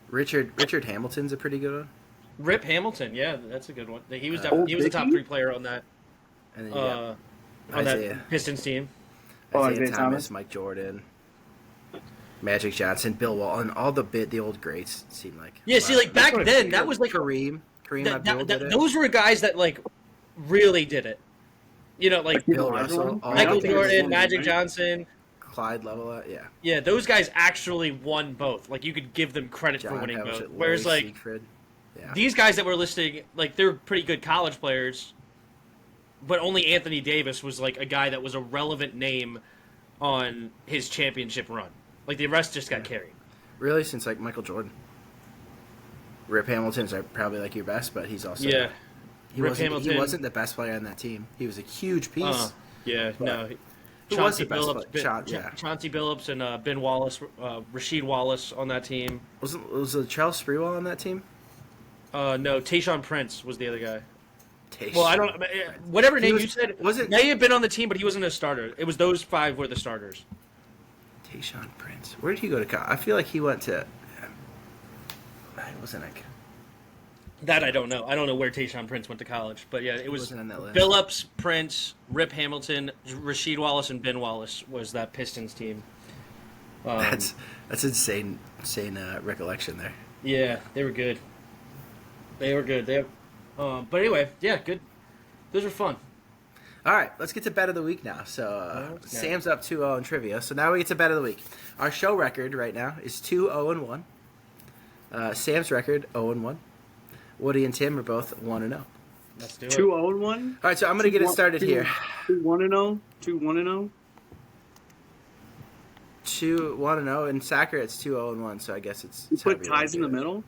S1: Richard Hamilton's a pretty good one.
S3: Rip Hamilton, yeah, that's a good one. He was
S2: Old
S3: he was a top
S2: Vicky?
S3: 3 player on that
S1: And then you got
S3: on
S1: Isaiah.
S3: that Pistons team.
S2: Oh,
S1: Isaiah
S2: Isaiah
S1: Thomas,
S2: Thomas.
S1: Mike Jordan, Magic Johnson, Bill Wall, and all the old greats seem like.
S3: Yeah, see, back
S2: That's what I
S3: then
S2: figured.
S3: that was
S1: Kareem Abdul did it.
S3: those were guys that really did it. You know,
S1: Bill
S2: Michael
S1: Russell,
S2: Jordan?
S1: all
S3: Michael
S1: of them.
S3: Jordan, Magic Johnson.
S1: Clyde Level, yeah.
S3: Yeah, those guys actually won both. You could give them credit for
S1: John
S3: winning
S1: Havlicek,
S3: both.
S1: Larry
S3: Whereas
S1: Siegfried. Yeah.
S3: these guys that we're listing, they're pretty good college players, but only Anthony Davis was a guy that was a relevant name on his championship run. The rest just got carried.
S1: Really, since Michael Jordan. Rip Hamilton's probably your best, but he's also
S3: Yeah.
S1: He
S3: Rip
S1: wasn't.
S3: Hamilton.
S1: He wasn't the best player on that team. He was a huge piece.
S3: Yeah,
S1: But
S3: no.
S1: who was
S3: Chauncey
S1: the best
S3: Billups,
S1: player? Yeah.
S3: Chauncey Billups and Ben Wallace, Rasheed Wallace on that team.
S1: Was Charles Sprewell on that team?
S3: No, Tayshaun Prince was the other guy.
S1: Tayshaun.
S3: Well, I don't. Whatever
S1: He
S3: name
S1: was-
S3: you said,
S1: wasn't-
S3: may have been on the team, but he wasn't a starter. It was those 5 were the starters.
S1: Tayshaun Prince. Where did he go to college? I feel like he went to. It wasn't
S3: That I don't know. I don't know where Tayshaun Prince went to college, but yeah, it was
S1: wasn't on that list.
S3: Billups, Prince, Rip Hamilton, Rasheed Wallace, and Ben Wallace was that Pistons team.
S1: That's insane recollection there.
S3: Yeah, they were good. They were good. But anyway, yeah, good. Those are fun.
S1: All right, let's get to bet of the week now. So
S3: Okay.
S1: Sam's up 2-0 in trivia. So now we get to bet of the week. Our show record right now is 2-0-1. Sam's record 0-1. Woody and Tim are both 1-0.
S3: Let's do it.
S2: 2-0-1.
S1: All right, so I'm going to get it started here.
S2: 2-1-0. 2-1-0.
S1: 2-1-0 in soccer. It's 2-0-1. So I guess it's
S2: You put
S1: however you
S2: ties in
S1: wanna
S2: the
S1: do it.
S2: middle.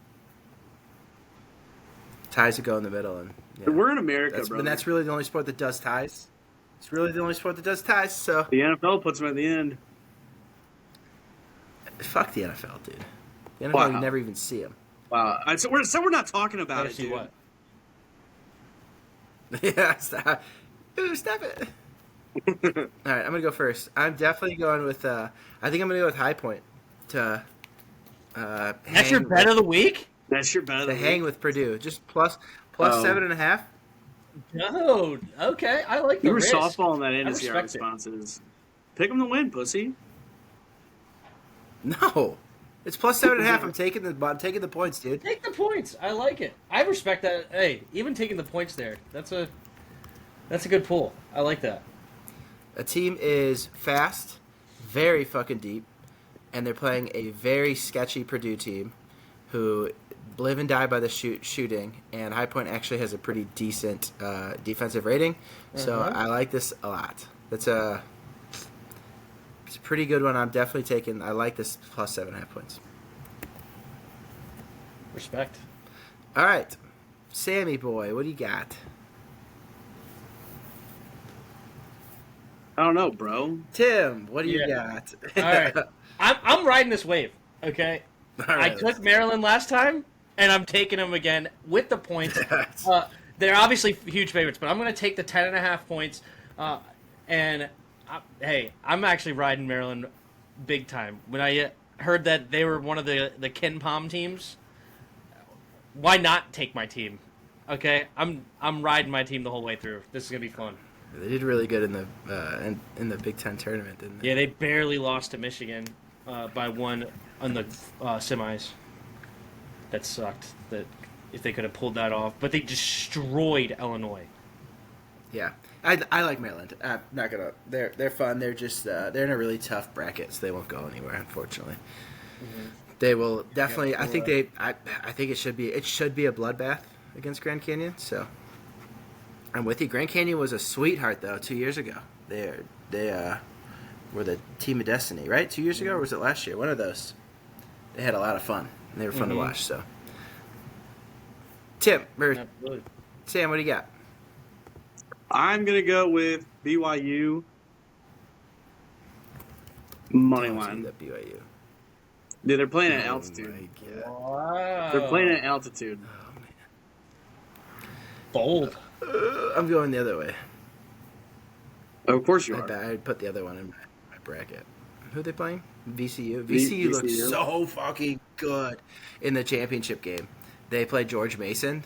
S1: Ties would go in the middle, and yeah.
S2: We're in America,
S1: That's,
S2: bro.
S1: and that's really the only sport that does ties. It's really the only sport that does ties. So
S2: The NFL puts them at the end.
S1: fuck the NFL, dude. The NFL,
S2: Wow.
S1: you never even see them.
S2: Wow. So we're not talking about
S3: Gotta
S2: it,
S3: see
S2: dude.
S3: what.
S1: Yeah, stop. Ooh, stop it. All right, I'm gonna go first. I'm definitely going with. I think I'm gonna go with High Point to.
S3: That's your bet of the week?
S2: That's your bet of
S1: to
S2: the
S1: hang
S2: week?
S1: with Purdue. Just plus
S2: Oh.
S1: 7.5.
S3: No. Okay, I like the
S2: You were
S3: risk.
S2: softballing that in
S3: I
S2: to see our
S3: respect it.
S2: responses. Pick them to win, pussy.
S1: No, it's plus 7.5. I'm taking the points, dude.
S3: Take the points. I like it. I respect that. Hey, even taking the points there, that's a good pull. I like that.
S1: A team is fast, very fucking deep, and they're playing a very sketchy Purdue team who live and die by the shooting, and High Point actually has a pretty decent defensive rating, so I like this a lot. It's a pretty good one. I'm definitely taking. I like this plus 7.5 points.
S3: Respect.
S1: All right, Sammy boy, what do you got?
S2: I don't know, bro.
S1: Tim, what do you
S3: Yeah.
S1: got?
S3: All right, I'm riding this wave. Okay,
S1: All right,
S3: I took Maryland last time, and I'm taking them again with the points. They're obviously huge favorites, but I'm going to take the 10.5 points. Hey, I'm actually riding Maryland big time. When I heard that they were one of the Ken Palm teams, why not take my team? Okay, I'm riding my team the whole way through. This is going to be fun.
S1: They did really good in the Big Ten tournament, didn't they?
S3: Yeah, they barely lost to Michigan by one on the semis. That sucked. That if they could have pulled that off, but they destroyed Illinois.
S1: Yeah, I like Maryland. I'm not gonna. They're fun. They're just they're in a really tough bracket, so they won't go anywhere. Unfortunately, they will definitely. I think I think it should be a bloodbath against Grand Canyon. So I'm with you. Grand Canyon was a sweetheart though 2 years ago. They were the team of destiny, right? 2 years ago, or was it last year? One of those. They had a lot of fun. And they were fun to watch. So, Tim or
S3: Absolutely.
S1: Sam, what do you got?
S2: I'm gonna go with BYU money
S1: Don't
S2: line.
S1: do that BYU.
S2: Dude, they're playing at
S1: Oh
S2: altitude.
S1: my God.
S3: Wow.
S2: They're playing at altitude.
S1: Oh man.
S3: Bold.
S1: I'm going the other way.
S2: Of course you are.
S1: I put the other one in my bracket. Who are they playing? VCU. VCU looked so fucking good in the championship game. They played George Mason.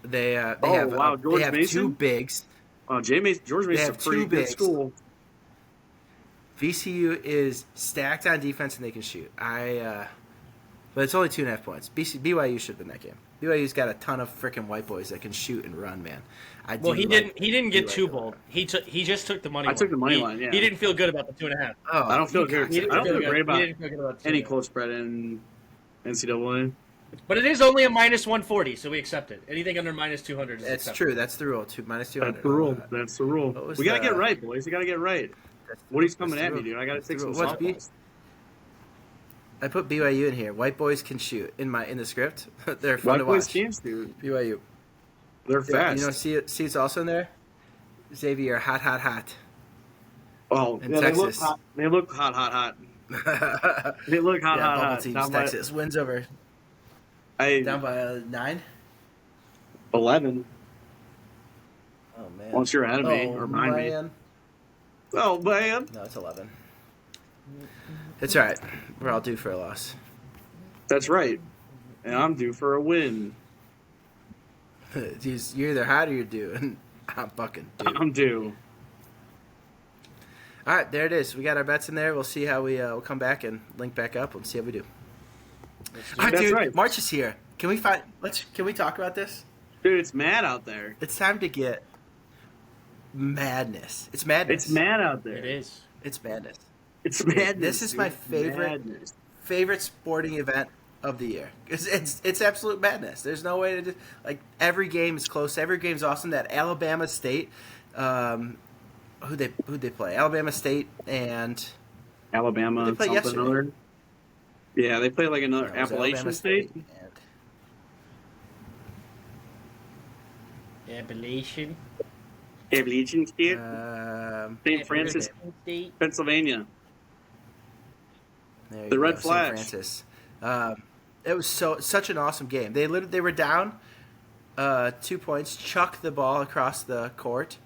S1: They have
S2: George Mason?
S1: two bigs.
S2: George Mason's a
S1: have
S2: pretty
S1: two
S2: good
S1: bigs.
S2: school.
S1: VCU is stacked on defense and they can shoot. But it's only 2.5 points. BYU should win that game. BYU's got a ton of freaking white boys that can shoot and run, man.
S3: He didn't get too bold. He just took the money line.
S2: I took the money line, yeah.
S3: He didn't feel good about the 2.5.
S1: Oh,
S2: I don't feel good. I don't feel great about
S3: He didn't feel good about the
S2: any
S3: 2.5.
S2: close spread in NCAA.
S3: But it is only a minus 140, so we accept it. Anything under minus 200 is
S1: That's
S3: accepted.
S1: true. That's the rule. Minus 200.
S2: That's the rule. That's the rule.
S1: What was
S2: We gotta
S1: the-
S2: get right, boys. We gotta get right. Woody's coming
S1: that's
S2: at
S1: the
S2: me,
S1: rule.
S2: dude. I gotta
S1: That's the
S2: take some
S1: rule. What's B?
S2: softballs.
S1: I put BYU in here. White boys can shoot in the script. They're fun
S2: White
S1: to
S2: boys
S1: watch.
S2: teams, dude.
S1: BYU.
S2: They're fast.
S1: You know, see it's also in there. Xavier, hot.
S2: Oh,
S1: in
S2: yeah,
S1: Texas.
S2: They look hot. They look hot.
S1: Bubble teams,
S2: Down by-
S1: Texas wins over
S2: Hey,
S1: down by 9.
S2: 11.
S1: Oh man.
S2: Once you're ahead of me or behind me.
S1: man.
S2: Oh man.
S1: No, it's 11. It's all right. We're all due for a loss.
S2: That's right. And I'm due for a win.
S1: You're either hot or you're due, and I'm fucking due.
S2: I'm due.
S1: All right, there it is. We got our bets in there. We'll see how we'll come back and link back up and see how we do. All right,
S2: That's
S1: dude.
S2: right.
S1: March is here. Can we talk about this?
S2: Dude, it's mad out there.
S1: It's time to get madness. It's madness.
S2: It's mad out there.
S3: It is.
S1: It's madness.
S2: It's madness.
S1: This is
S2: dude.
S1: my favorite sporting event of the year. It's absolute madness. There's no way to do, every game is close. Every game's awesome. That Alabama State, who they play? Alabama State and
S2: Alabama.
S1: They played
S2: something
S1: yesterday.
S2: other. Yeah, they play like another
S1: it was
S2: Appalachian
S1: Alabama
S2: State.
S1: and-
S3: Appalachian.
S2: Appalachian State. St. Francis,
S3: State.
S2: Pennsylvania.
S1: There you
S2: The
S1: go,
S2: Red
S1: St.
S2: Flash.
S1: Francis. It was such an awesome game. They were down 2 points, chucked the ball across the court.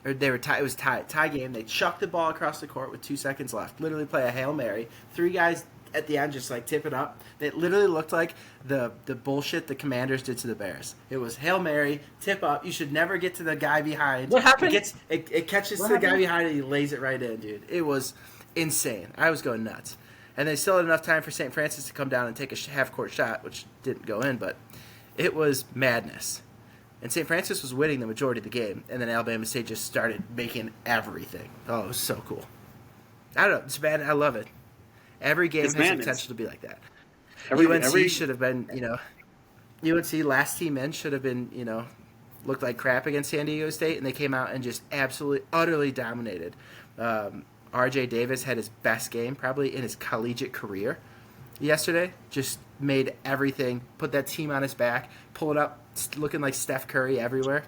S1: Or they were tie. It was tie game. They chucked the ball across the court with 2 seconds left. Literally play a Hail Mary. 3 guys at the end just like tip it up. It literally looked like the bullshit the Commanders did to the Bears. It was Hail Mary, tip up. You should never get to the guy behind.
S3: What happened?
S1: It catches to the guy behind and he lays it right in, dude. It was insane. I was going nuts. And they still had enough time for St. Francis to come down and take a half-court shot, which didn't go in, but it was madness. And St. Francis was winning the majority of the game, and then Alabama State just started making everything. Oh, it was so cool. I don't know. It's bad. I love it. Every game has the potential to be like that. UNC should have been, UNC last team in should have been, looked like crap against San Diego State, and they came out and just absolutely, utterly dominated. R.J. Davis had his best game probably in his collegiate career yesterday. Just made everything, put that team on his back, pull it up, looking like Steph Curry everywhere.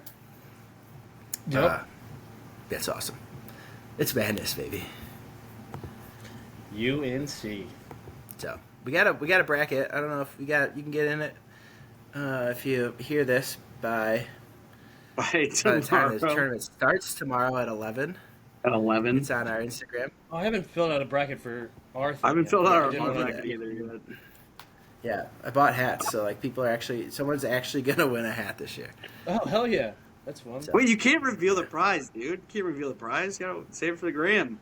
S3: Yep.
S1: That's awesome. It's madness, baby.
S3: UNC.
S1: So we got a bracket. I don't know if you can get in it. If you hear this by the time this tournament starts tomorrow at 11.
S2: At 11.
S1: It's on our Instagram.
S3: Oh, I haven't filled out a bracket for our thing.
S2: I haven't filled out
S1: I
S2: our
S1: didn't
S2: bracket either yet.
S1: Yeah, I bought hats, so like someone's actually gonna win a hat this year.
S3: Oh, hell yeah. That's fun.
S1: So-
S2: Wait, you can't reveal the prize, dude. You can't reveal the prize. You gotta save it for the gram.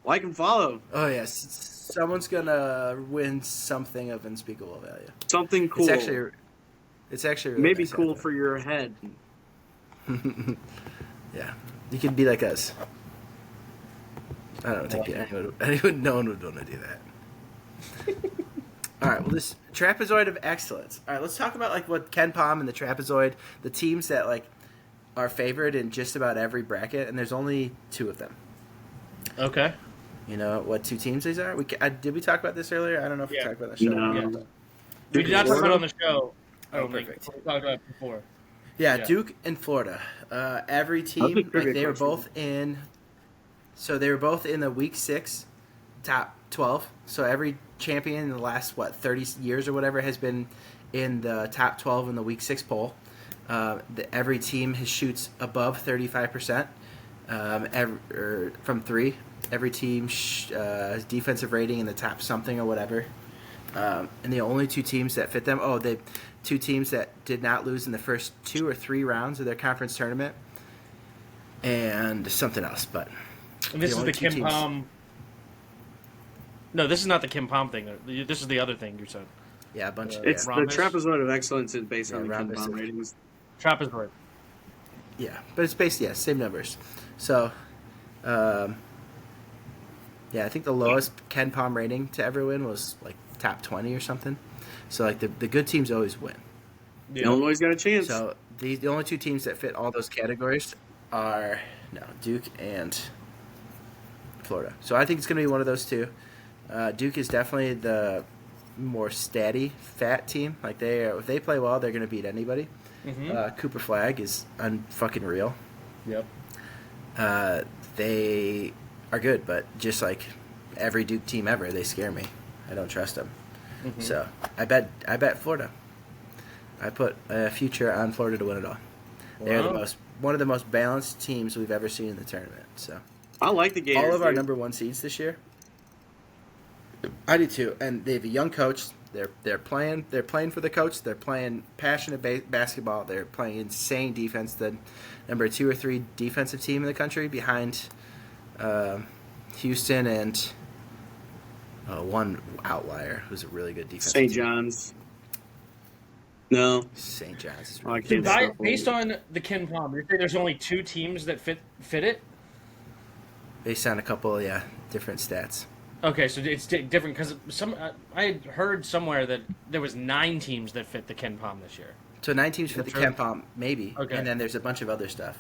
S2: Like and follow.
S1: Oh yes, someone's gonna win something of unspeakable value.
S2: Something cool.
S1: It's actually really
S2: maybe
S1: nice
S2: cool
S1: hat,
S2: for your head.
S1: Yeah, you can be like us. I don't think no one would want to do that. All right, well, this trapezoid of excellence. All right, let's talk about like what Ken Pom and the trapezoid, the teams that like are favored in just about every bracket, and there's only 2 of them.
S3: Okay.
S1: You know what 2 teams these are? Did we talk about this earlier? I don't know if we talked about that show.
S2: No.
S3: Yeah. We did not talk about it on the show.
S1: Oh, perfect.
S3: We talked about it before.
S1: Yeah,
S3: Yeah.
S1: Duke and Florida. Every team, like, they were both in. So they were both in the Week 6 top 12. So every champion in the last 30 years or whatever has been in the top 12 in the Week 6 poll. Every team shoots above 35% from 3. Every team has defensive rating in the top something or whatever. And the only 2 teams that fit them. The 2 teams that did not lose in the first 2 or 3 rounds of their conference tournament, and something else. But
S3: And this is the Kim Pom. No, this is not the Kim Pom thing. This is the other thing you said.
S1: Yeah, a bunch of
S2: It's
S1: yeah.
S2: the trapezoid of excellence is based on the Ken
S1: rhombus
S2: Pom
S1: of-
S2: ratings.
S3: Trapezoid.
S1: Yeah, but it's based same numbers. So, I think the lowest Ken Pom rating to ever win was like top 20 or something. So like the good teams always win.
S3: Yeah.
S2: Illinois got a chance.
S1: So the only 2 teams that fit all those categories are Duke and Florida. So I think it's going to be one of those 2. Duke is definitely the more statty, fat team. Like if they play well, they're going to beat anybody.
S3: Mm-hmm.
S1: Cooper Flag is unfucking real.
S3: Yep.
S1: They are good, but just like every Duke team ever, they scare me. I don't trust them.
S3: Mm-hmm.
S1: So I bet Florida. I put a future on Florida to win it all. They're one of the most balanced teams we've ever seen in the tournament. So
S2: I like the Gators.
S1: all of our
S2: dude.
S1: number 1 seeds this year. I do too, and they have a young coach. They're playing for the coach. They're playing passionate basketball. They're playing insane defense. The number 2 or 3 defensive team in the country behind Houston and one outlier who's a really good defensive
S2: St.
S1: team.
S2: John's. No.
S1: St. John's is
S2: Oh, I
S1: really
S2: can't
S1: good.
S2: stop
S3: Based on the Ken Pom, you're saying there's only 2 teams that fit it?
S1: Based on a couple different stats.
S3: Okay, so it's different because I had heard somewhere that there was 9 teams that fit the Ken Pom this year.
S1: So 9 teams fit the
S3: True.
S1: Ken Pom, maybe,
S3: Okay.
S1: and then there's a bunch of other stuff.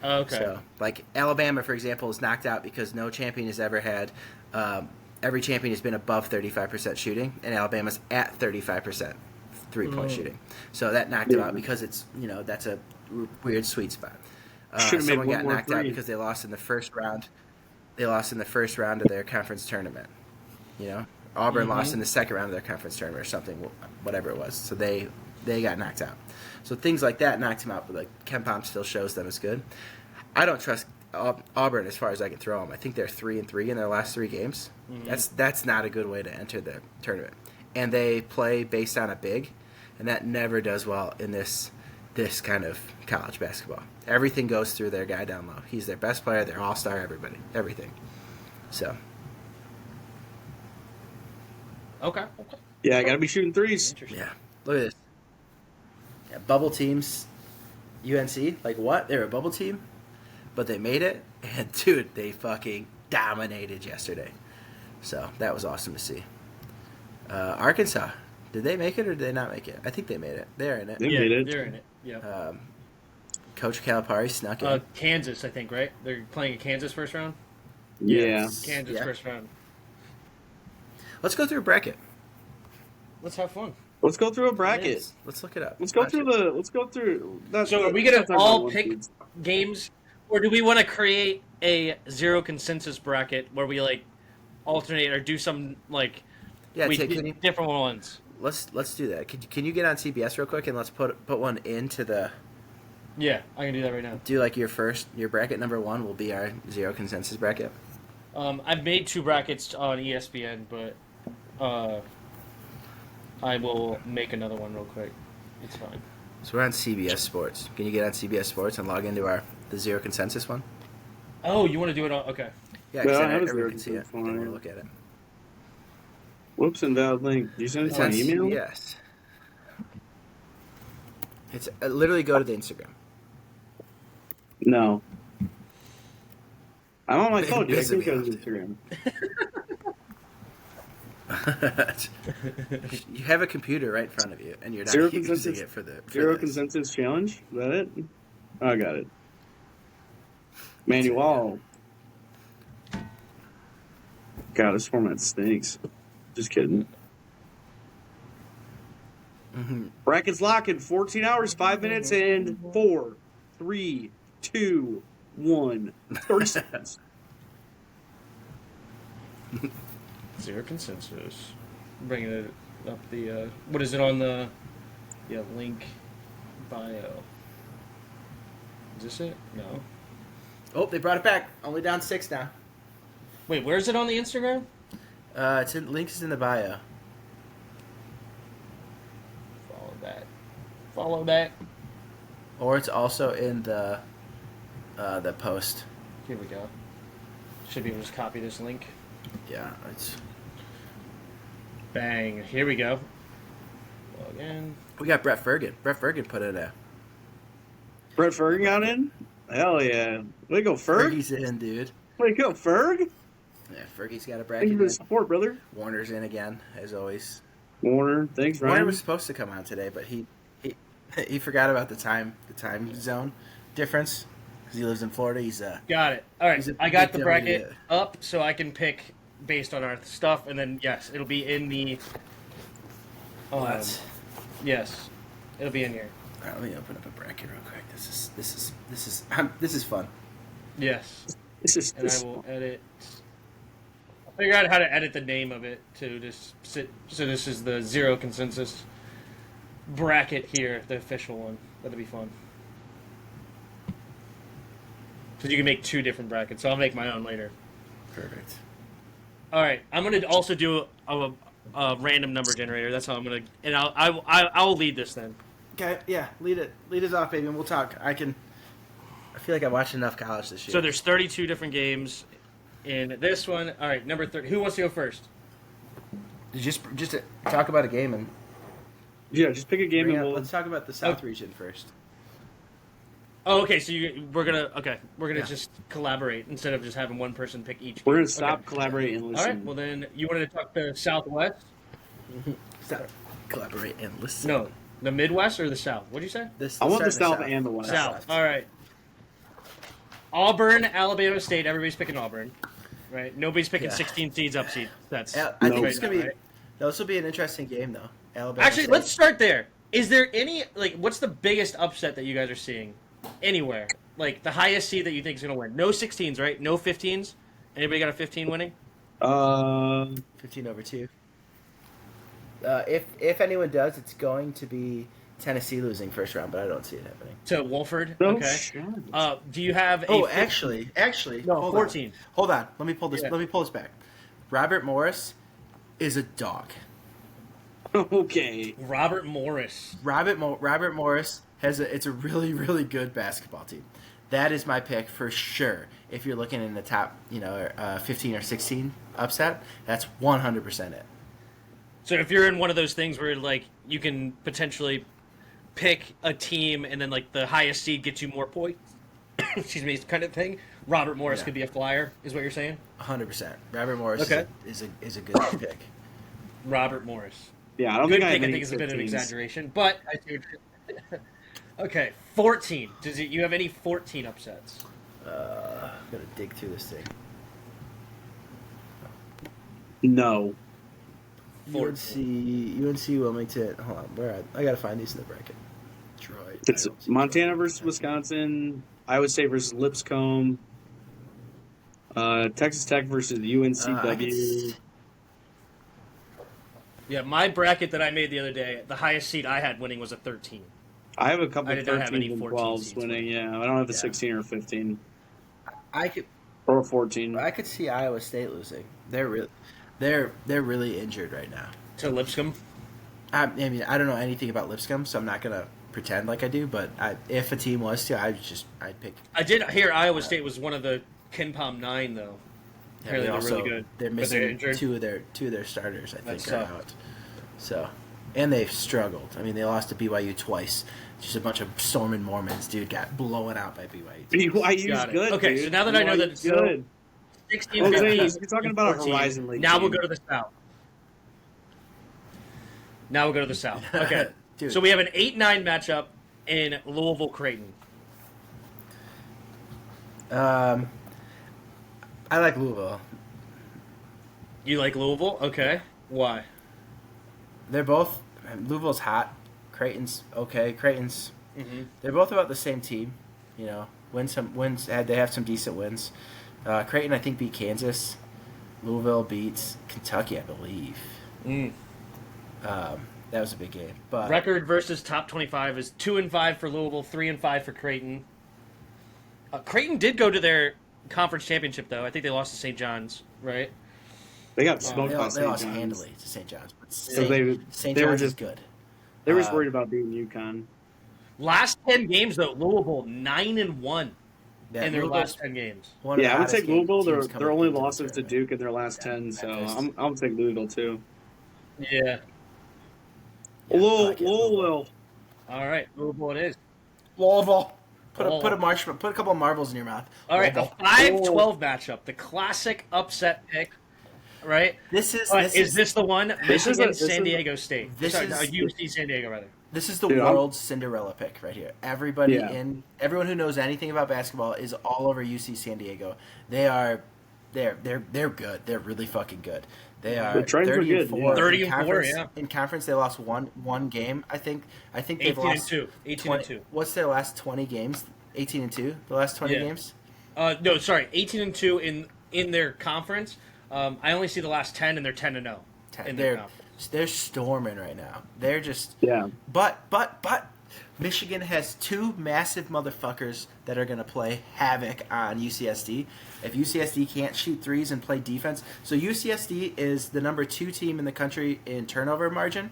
S3: Okay.
S1: So, like Alabama, for example, is knocked out because no champion has ever had. Every champion has been above 35% shooting, and Alabama's at 35% 3-point shooting. So that knocked them out because it's that's a weird sweet spot.
S2: Should've made
S1: Someone
S2: one
S1: got
S2: more
S1: knocked out
S2: three.
S1: because they lost in the first round. They lost in the first round of their conference tournament. Auburn lost in the second round of their conference tournament or something, whatever it was. So they got knocked out. So things like that knocked him out, but like Ken Pom still shows them as good. I don't trust Auburn as far as I can throw them. I think they're 3-3 in their last 3 games. That's not a good way to enter the tournament. And they play based on a big, and that never does well in this kind of college basketball. Everything goes through their guy down low. He's their best player, their all-star, everything. So.
S3: Okay.
S2: Yeah, I got to be shooting threes.
S1: Yeah. Look at this. Yeah, bubble teams, UNC, like what? They were a bubble team, but they made it, and dude, they fucking dominated yesterday. So that was awesome to see. Arkansas, did they make it or did they not make it? I think they made it. They're in it.
S2: They made it.
S3: They're in it. Yeah.
S1: Coach Calipari snuck in.
S3: Kansas, I think, right? They're playing at Kansas first round.
S2: Yeah.
S3: Kansas first round.
S1: Let's go through a bracket.
S3: Let's have fun.
S2: Let's go through a bracket.
S1: Let's look it up.
S2: Let's go through.
S3: So are we gonna all pick games, or do we want to create a zero consensus bracket where we like alternate or do some like different ones?
S1: Let's do that. Can you get on CBS real quick and let's put one into the.
S3: Yeah, I can do that right now.
S1: Do like your bracket number 1 will be our zero consensus bracket.
S3: I've made 2 brackets on ESPN, but I will make another one real quick. It's fine.
S1: So we're on CBS Sports. Can you get on CBS Sports and log into the zero consensus one?
S3: Oh, you want to do it on? Okay.
S1: Yeah, because
S2: Yeah,
S1: everyone can see it. And we'll look at it.
S2: Whoops, invalid link. Did you send it to my email?
S1: Yes. It's literally go to the Instagram.
S2: No. I'm on my phone, dude. I can go to Instagram.
S1: You have a computer right in front of you, and you're not using it for the
S2: Zero consensus challenge? Is that it? Oh, I got it. Manuel. God, this format stinks. Just kidding. Brackets lock in 14 hours, 5 minutes, and 4, 3, 2, 1. 30 seconds.
S3: Zero consensus. Bringing it up the what is it on the link bio? Is this it? No.
S1: Oh, they brought it back. Only down 6 now.
S3: Wait, where is it on the Instagram?
S1: Links is in the bio.
S3: Follow that.
S1: Or it's also in the post.
S3: Here we go. Should be able to just copy this link.
S1: Yeah, it's.
S3: Bang. Here we go. Log in.
S1: We got Brett Fergen. Brett Fergen put in a.
S2: Brett Ferg got in? Hell yeah. Way to go, Ferg.
S1: Fergie's in, dude.
S2: Way to go, Ferg.
S1: Yeah, Fergie's got a
S2: Thank
S1: bracket.
S2: you for the support, brother.
S1: Warner's in again, as always.
S2: Warner, thanks, Ryan.
S1: Warner was supposed to come on today, but he forgot about the time zone difference because he lives in Florida. He's
S3: got it. All right, I got the bracket
S1: idiot.
S3: up, so I can pick based on our stuff, and then yes, it'll be in the. Yes, it'll be in here.
S1: All right, let me open up a bracket real quick. This is fun.
S3: Yes,
S2: This
S3: and I will edit. I'll figure out how to edit the name of it to just sit. So this is the zero consensus bracket here, the official one. That'll be fun. Because you can make 2 different brackets, so I'll make my own later.
S1: Perfect.
S3: All right, I'm gonna also do a random number generator. That's how I'm gonna, and I'll lead this then.
S1: Okay, yeah, lead it off, baby, and we'll talk. I feel like I watched enough college this year.
S3: So there's 32 different games in this one. All right, number 30. Who wants to go first?
S1: Just talk about a game and.
S2: Yeah, just pick a game and
S1: Let's talk about the South region first.
S3: Oh, okay. So we're gonna just collaborate instead of just having one person pick each.
S2: We're gonna stop, collaborate, and listen.
S3: All right. Well, then you wanted to talk the Southwest?
S1: Stop, collaborate, and listen.
S3: No, the Midwest or the South? What'd you say?
S2: I want the South and the West.
S3: South. All right. Auburn, Alabama State. Everybody's picking Auburn, right? Nobody's picking 16 seeds up seed. That's.
S1: I think
S3: right
S1: it's gonna
S3: now,
S1: be.
S3: right?
S1: No, this will be an interesting game though. Alabama.
S3: Actually,
S1: State.
S3: let's start there. Is there any what's the biggest upset that you guys are seeing anywhere? Like the highest seed that you think is going to win? No 16s, right? No 15s. Anybody got a 15 winning?
S1: 15 over 2. If anyone does, it's going to be Tennessee losing first round, but I don't see it happening.
S3: To Wolford.
S2: No
S3: Okay.
S2: shit.
S3: Do you have a?
S1: Oh,
S3: 15?
S1: actually,
S3: No,
S1: hold
S3: 14.
S1: on. Hold on. Let me pull this.
S3: Yeah.
S1: Let me pull this back. Robert Morris is a dog.
S2: Okay.
S3: Robert Morris.
S1: Robert Morris it's a really really good basketball team. That is my pick for sure. If you're looking in the top, 15 or 16 upset, that's 100% it.
S3: So if you're in one of those things where like you can potentially pick a team and then like the highest seed gets you more points, excuse me, kind of thing, Robert Morris
S1: Yeah.
S3: could be a flyer, is what you're saying?
S1: 100%. Robert Morris
S3: Okay.
S1: is a good pick.
S3: Robert Morris.
S2: Yeah, I don't
S3: Good
S2: think I
S3: pick,
S2: have
S3: I
S2: any
S3: think it's a bit of an
S2: 15s.
S3: exaggeration, but I see what you're Okay, 14. You have any 14 upsets?
S1: I'm gonna dig through this thing.
S2: No.
S3: 14.
S1: UNC Wilmington. Hold on, where I gotta find these in the bracket. Detroit.
S2: It's
S1: I don't see
S2: Montana
S1: Detroit.
S2: versus Wisconsin, Iowa State versus Lipscomb, Texas Tech versus
S1: I
S2: UNCW.
S1: could s-
S3: Yeah, my bracket that I made the other day, the highest seed I had winning was a 13.
S2: I have a couple
S3: I
S2: of
S3: did not have
S2: 13s
S3: any
S2: and
S3: 14
S2: 12s
S3: seeds
S2: winning.
S3: winning.
S2: Yeah, I don't have a
S1: Yeah.
S2: 16 or 15
S1: I could
S2: or a 14.
S1: I could see Iowa State losing. They're really injured right now.
S3: To Lipscomb?
S1: I mean, I don't know anything about Lipscomb, so I'm not gonna pretend like I do. But if a team was to, I'd pick.
S3: I did hear Iowa State was one of the Ken Palm 9, though.
S1: Yeah,
S3: Apparently they're really good.
S1: They're
S3: But
S1: missing
S3: injured.
S1: two of their starters. I think
S3: That's
S1: are
S3: tough.
S1: out. So, and they've struggled. I mean, they lost to BYU twice. Just a bunch of storming Mormons, dude, got blown out by BYU.
S2: BYU's
S3: Got it.
S2: good.
S3: Okay,
S2: dude.
S3: so now that I know that
S2: BYU's
S3: it's
S2: good.
S3: 16,
S2: Well,
S3: 15,
S2: you're talking about a
S3: 14.
S2: Horizon League
S3: Now we'll
S2: team.
S3: go to the South. Now we'll go to the South. Okay.
S1: Dude.
S3: So we have an 8-9 matchup in Louisville Creighton.
S1: I like Louisville.
S3: You like Louisville? Okay. Why?
S1: They're both Louisville's hot. Creighton's okay. Creighton's
S3: Mm-hmm.
S1: they're both about the same team. Wins. They have some decent wins. Creighton, I think, beat Kansas. Louisville beats Kentucky, I believe. That was a big game. But
S3: Record versus top 25 is 2-5 for Louisville, 3-5 for Creighton. Creighton did go to their conference championship, though. I think they lost to St. John's, right?
S2: They got
S1: they
S2: smoked by
S1: lost
S2: St. John's.
S1: handily to St. John's. But
S2: So
S1: St.
S2: they were
S1: John's is
S2: just-
S1: good.
S2: They were just worried about beating UConn.
S3: Last 10 games, though, Louisville 9-1
S1: Yeah,
S3: in their
S1: Louisville's
S3: last 10 games.
S1: one of
S2: Yeah,
S1: the
S2: I would
S1: hottest
S2: take Louisville.
S1: teams
S2: Their
S1: coming
S2: only
S1: into the
S2: losses to
S1: tournament.
S2: Duke in their last 10, so
S1: Memphis.
S2: I'll take Louisville too.
S3: Yeah.
S1: Yeah, I like it.
S2: Louisville.
S3: All right, Louisville it is.
S1: Louisville. Put a
S3: Louisville.
S1: couple of marbles in your mouth.
S3: All right, the
S1: Louisville.
S3: 5-12 matchup, the classic upset pick, right?
S1: This is
S3: Is this the one?
S2: This is
S3: Michigan,
S2: a- this
S3: San
S2: is-
S3: Diego State.
S1: this
S3: Sorry,
S1: is-
S3: no, UC San Diego, rather.
S1: This is the
S2: Dude,
S1: world's Cinderella pick right here. Everybody
S2: Yeah.
S1: everyone who knows anything about basketball is all over UC San Diego. They're good. They're really fucking good. They are
S2: The Trojans are
S1: 30
S2: good,
S1: and 4.
S2: yeah.
S3: 30
S1: In
S3: and 4,
S1: conference-
S3: yeah.
S1: In conference, they lost one game. I think they've
S3: 18 and
S1: lost
S3: 2. 18 and 2.
S1: What's their last 20 games? 18 and 2. The last 20
S3: Yeah.
S1: games.
S3: No, sorry, 18 and 2 in their conference. I only see the last 10, and they're 10-0 in their
S1: They're
S3: conference.
S1: they're storming right now. They're just
S2: Yeah.
S1: But Michigan has two massive motherfuckers that are going to play havoc on UCSD. If UCSD can't shoot threes and play defense, so UCSD is the number 2 team in the country in turnover margin,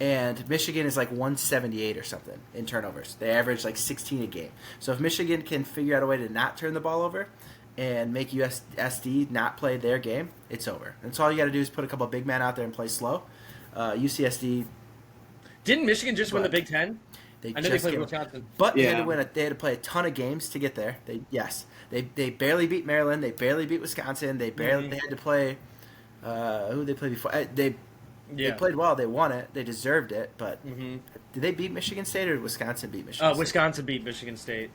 S1: and Michigan is like 178 or something in turnovers. They average like 16 a game. So if Michigan can figure out a way to not turn the ball over and make USD not play their game, it's over. That's all you got to do is put a couple of big men out there and play slow. UCSD,
S3: Didn't Michigan just win the
S1: But-
S3: Big Ten?
S1: they
S3: I know they
S1: just
S3: played
S1: get-
S3: Wisconsin.
S1: But they had
S2: Yeah.
S1: to win. They had to play a ton of games to get there. They barely beat Maryland. They barely beat Wisconsin. They had to play. Who they played before? They played well. They won it. They deserved it. But
S3: Mm-hmm.
S1: did they beat Michigan State or did Wisconsin beat Michigan State?
S3: Wisconsin beat Michigan State.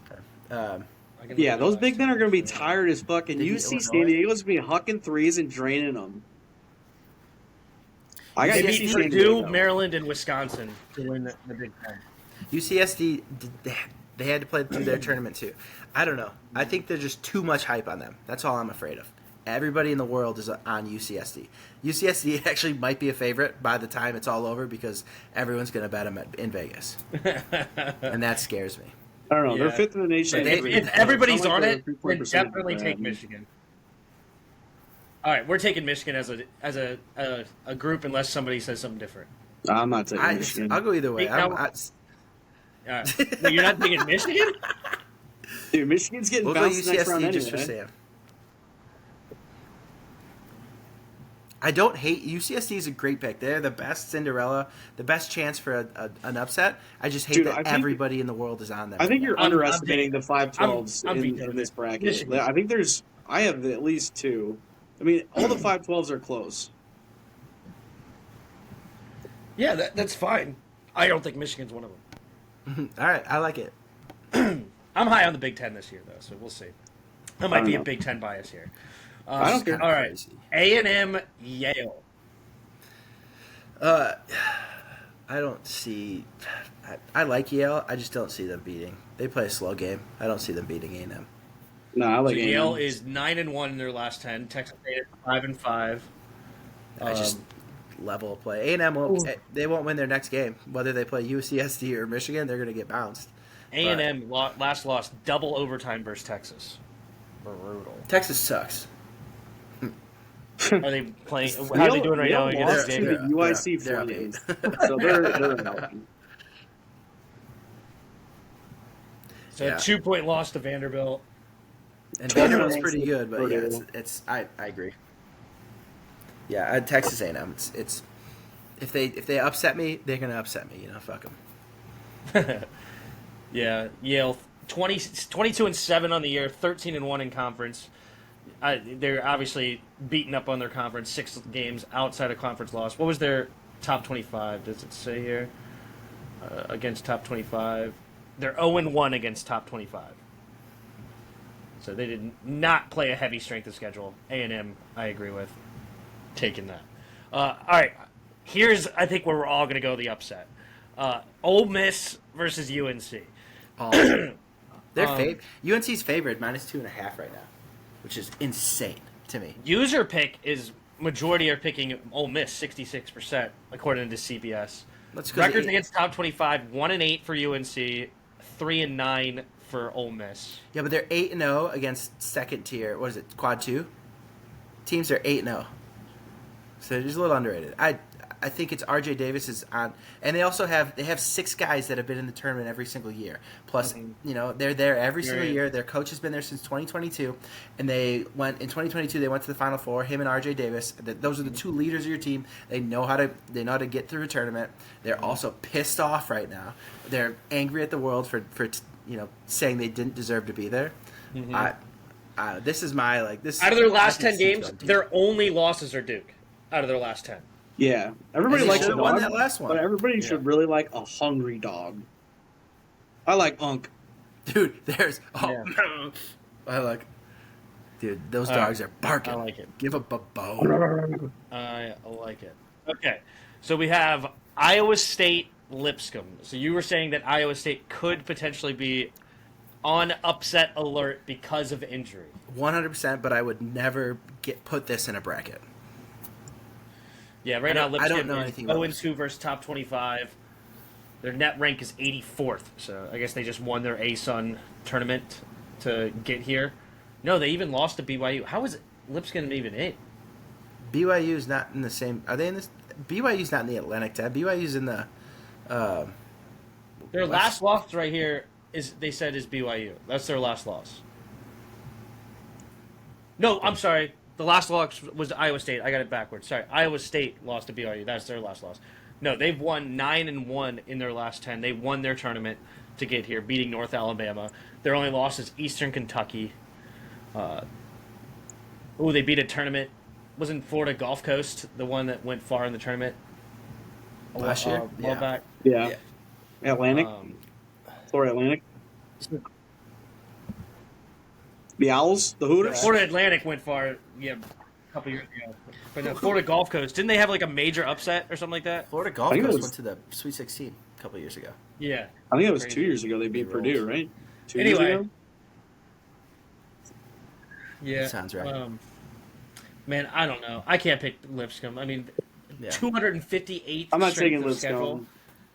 S1: Um,
S3: I can
S2: Yeah,
S3: look
S2: those
S3: at
S2: big
S3: that.
S2: men are going to be tired as fucking.
S1: They beat
S2: UC San
S1: Illinois.
S2: Diego's going to be hucking threes and draining them. I got
S3: They
S1: UC
S3: beat
S2: UC San
S3: Purdue,
S2: Diego.
S3: Maryland, and Wisconsin to win the Big Ten.
S1: UCSD, they had to play through their tournament too. I don't know. I think there's just too much hype on them. That's all I'm afraid of. everybody in the world is on UCSD. UCSD actually might be a favorite by the time it's all over because everyone's going to bet them in Vegas, and that scares me.
S2: I don't know.
S3: Yeah.
S2: They're fifth in the nation.
S3: If everybody's on it, then definitely take Michigan. All right, we're taking Michigan as a group unless somebody says something different.
S2: I'm not taking Michigan.
S1: I'll go either way.
S3: All right. No, you're not taking Michigan?
S2: Dude, Michigan's getting
S1: We'll go
S2: bounced next round
S1: UCSD
S2: anyway.
S1: just for Sam. I don't hate UCSD is a great pick. They're the best Cinderella, the best chance for an upset. I just hate that everybody in the world is on them.
S2: I think you're underestimating the 5-12s
S3: I'm
S2: in this bracket.
S3: Michigan.
S2: I think I have at least two. I mean, all the 5-12s are close.
S3: Yeah, that's fine. I don't think Michigan's one of them.
S1: All right, I like it.
S3: I'm high on the Big Ten this year, though, so we'll see. There might be a Big Ten bias here.
S2: I don't care.
S3: All right, A&M, Yale.
S1: I don't see. I like Yale. I just don't see them beating. They play a slow game. I don't see them beating A&M.
S2: No, I like
S3: So
S2: A&M.
S3: Yale is 9-1 in their last 10. Texas State is 5-5.
S1: I just level of play. A&M won't. They won't win their next game. Whether they play UCSD or Michigan, they're going to get bounced.
S3: A&M last loss double overtime versus Texas. Brutal.
S1: Texas sucks.
S3: Are they playing? How are they doing right now against
S2: the
S3: Xavier?
S2: UIC
S1: they're
S2: Flames. So they're out.
S3: So a 2-point loss to Vanderbilt.
S1: And Vanderbilt's pretty good, but yeah, it's I agree. Yeah, Texas A&M. It's if they upset me, they're gonna upset me. Fuck them.
S3: Yeah, Yale 22-7 on the year, 13-1 in conference. They're obviously beaten up on their conference, 6 games outside of conference loss. What was their top 25? Does it say here? Against top 25. They're 0-1 against top 25. So they did not play a heavy strength of schedule. A&M, I agree with. Taking that. All right, here's, I think, where we're all going to go the upset. Ole Miss versus UNC.
S1: They're UNC's favored -2.5 right now, which is insane to me.
S3: User pick is majority are picking Ole Miss 66% according to CBS. Records against top 25: 1-8 for UNC, 3-9 for Ole Miss.
S1: Yeah, but they're 8-0 against second tier. What is it? Quad 2 teams are 8-0, so they're just a little underrated. I think it's RJ Davis is on, and they have 6 guys that have been in the tournament every single year. Plus, they're there every single year. Their coach has been there since 2022, and they went in 2022. They went to the Final Four. Him and RJ Davis. Those are the 2 leaders of your team. They know how to get through a tournament. They're also pissed off right now. They're angry at the world for saying they didn't deserve to be there. Mm-hmm. This is my this.
S3: Out of their last 10 games, their only losses are Duke. Out of their last 10.
S2: Yeah, everybody likes a dog,
S1: that last one.
S2: But everybody should really like a hungry dog. I like Unk.
S1: Dude, I like. Dude, those dogs are barking.
S3: I like it.
S1: Give up a bone.
S3: I like it. Okay, so we have Iowa State, Lipscomb. So you were saying that Iowa State could potentially be on upset alert because of injury.
S1: 100%, but I would never put this in a bracket.
S3: Yeah, right now Lipscomb
S1: I don't know anything about
S3: 0-2 versus top 25. Their net rank is 84th, so I guess they just won their ASUN tournament to get here. No, they even lost to BYU. How is Lipscomb even in?
S1: BYU's not in the same. Are they in this? BYU's not in the Atlantic 10. BYU's in the.
S3: Their last loss right here is BYU. That's their last loss. No, I'm sorry. The last loss was Iowa State. I got it backwards. Sorry, Iowa State lost to BYU. That's their last loss. No, they've won 9-1 in their last 10. They won their tournament to get here, beating North Alabama. Their only loss is Eastern Kentucky. They beat a tournament. Wasn't Florida Gulf Coast the one that went far in the tournament
S1: last year?
S3: A while back?
S2: Yeah. Atlantic? Florida Atlantic? The Owls? The Hooters?
S3: Florida Atlantic went far, a couple years ago. But no, Florida Gulf Coast, didn't they have like a major upset or something like that?
S1: Florida Gulf Coast went to the Sweet 16 a couple years ago.
S3: Yeah.
S2: I think it was 2 years ago they beat Purdue, right? 2
S3: years
S2: ago?
S3: Yeah.
S1: Sounds right.
S3: Man, I don't know. I can't pick Lipscomb. I mean,
S1: Yeah.
S3: 258
S2: I'm not
S3: strength
S2: taking
S3: of schedule.
S2: Lipscomb.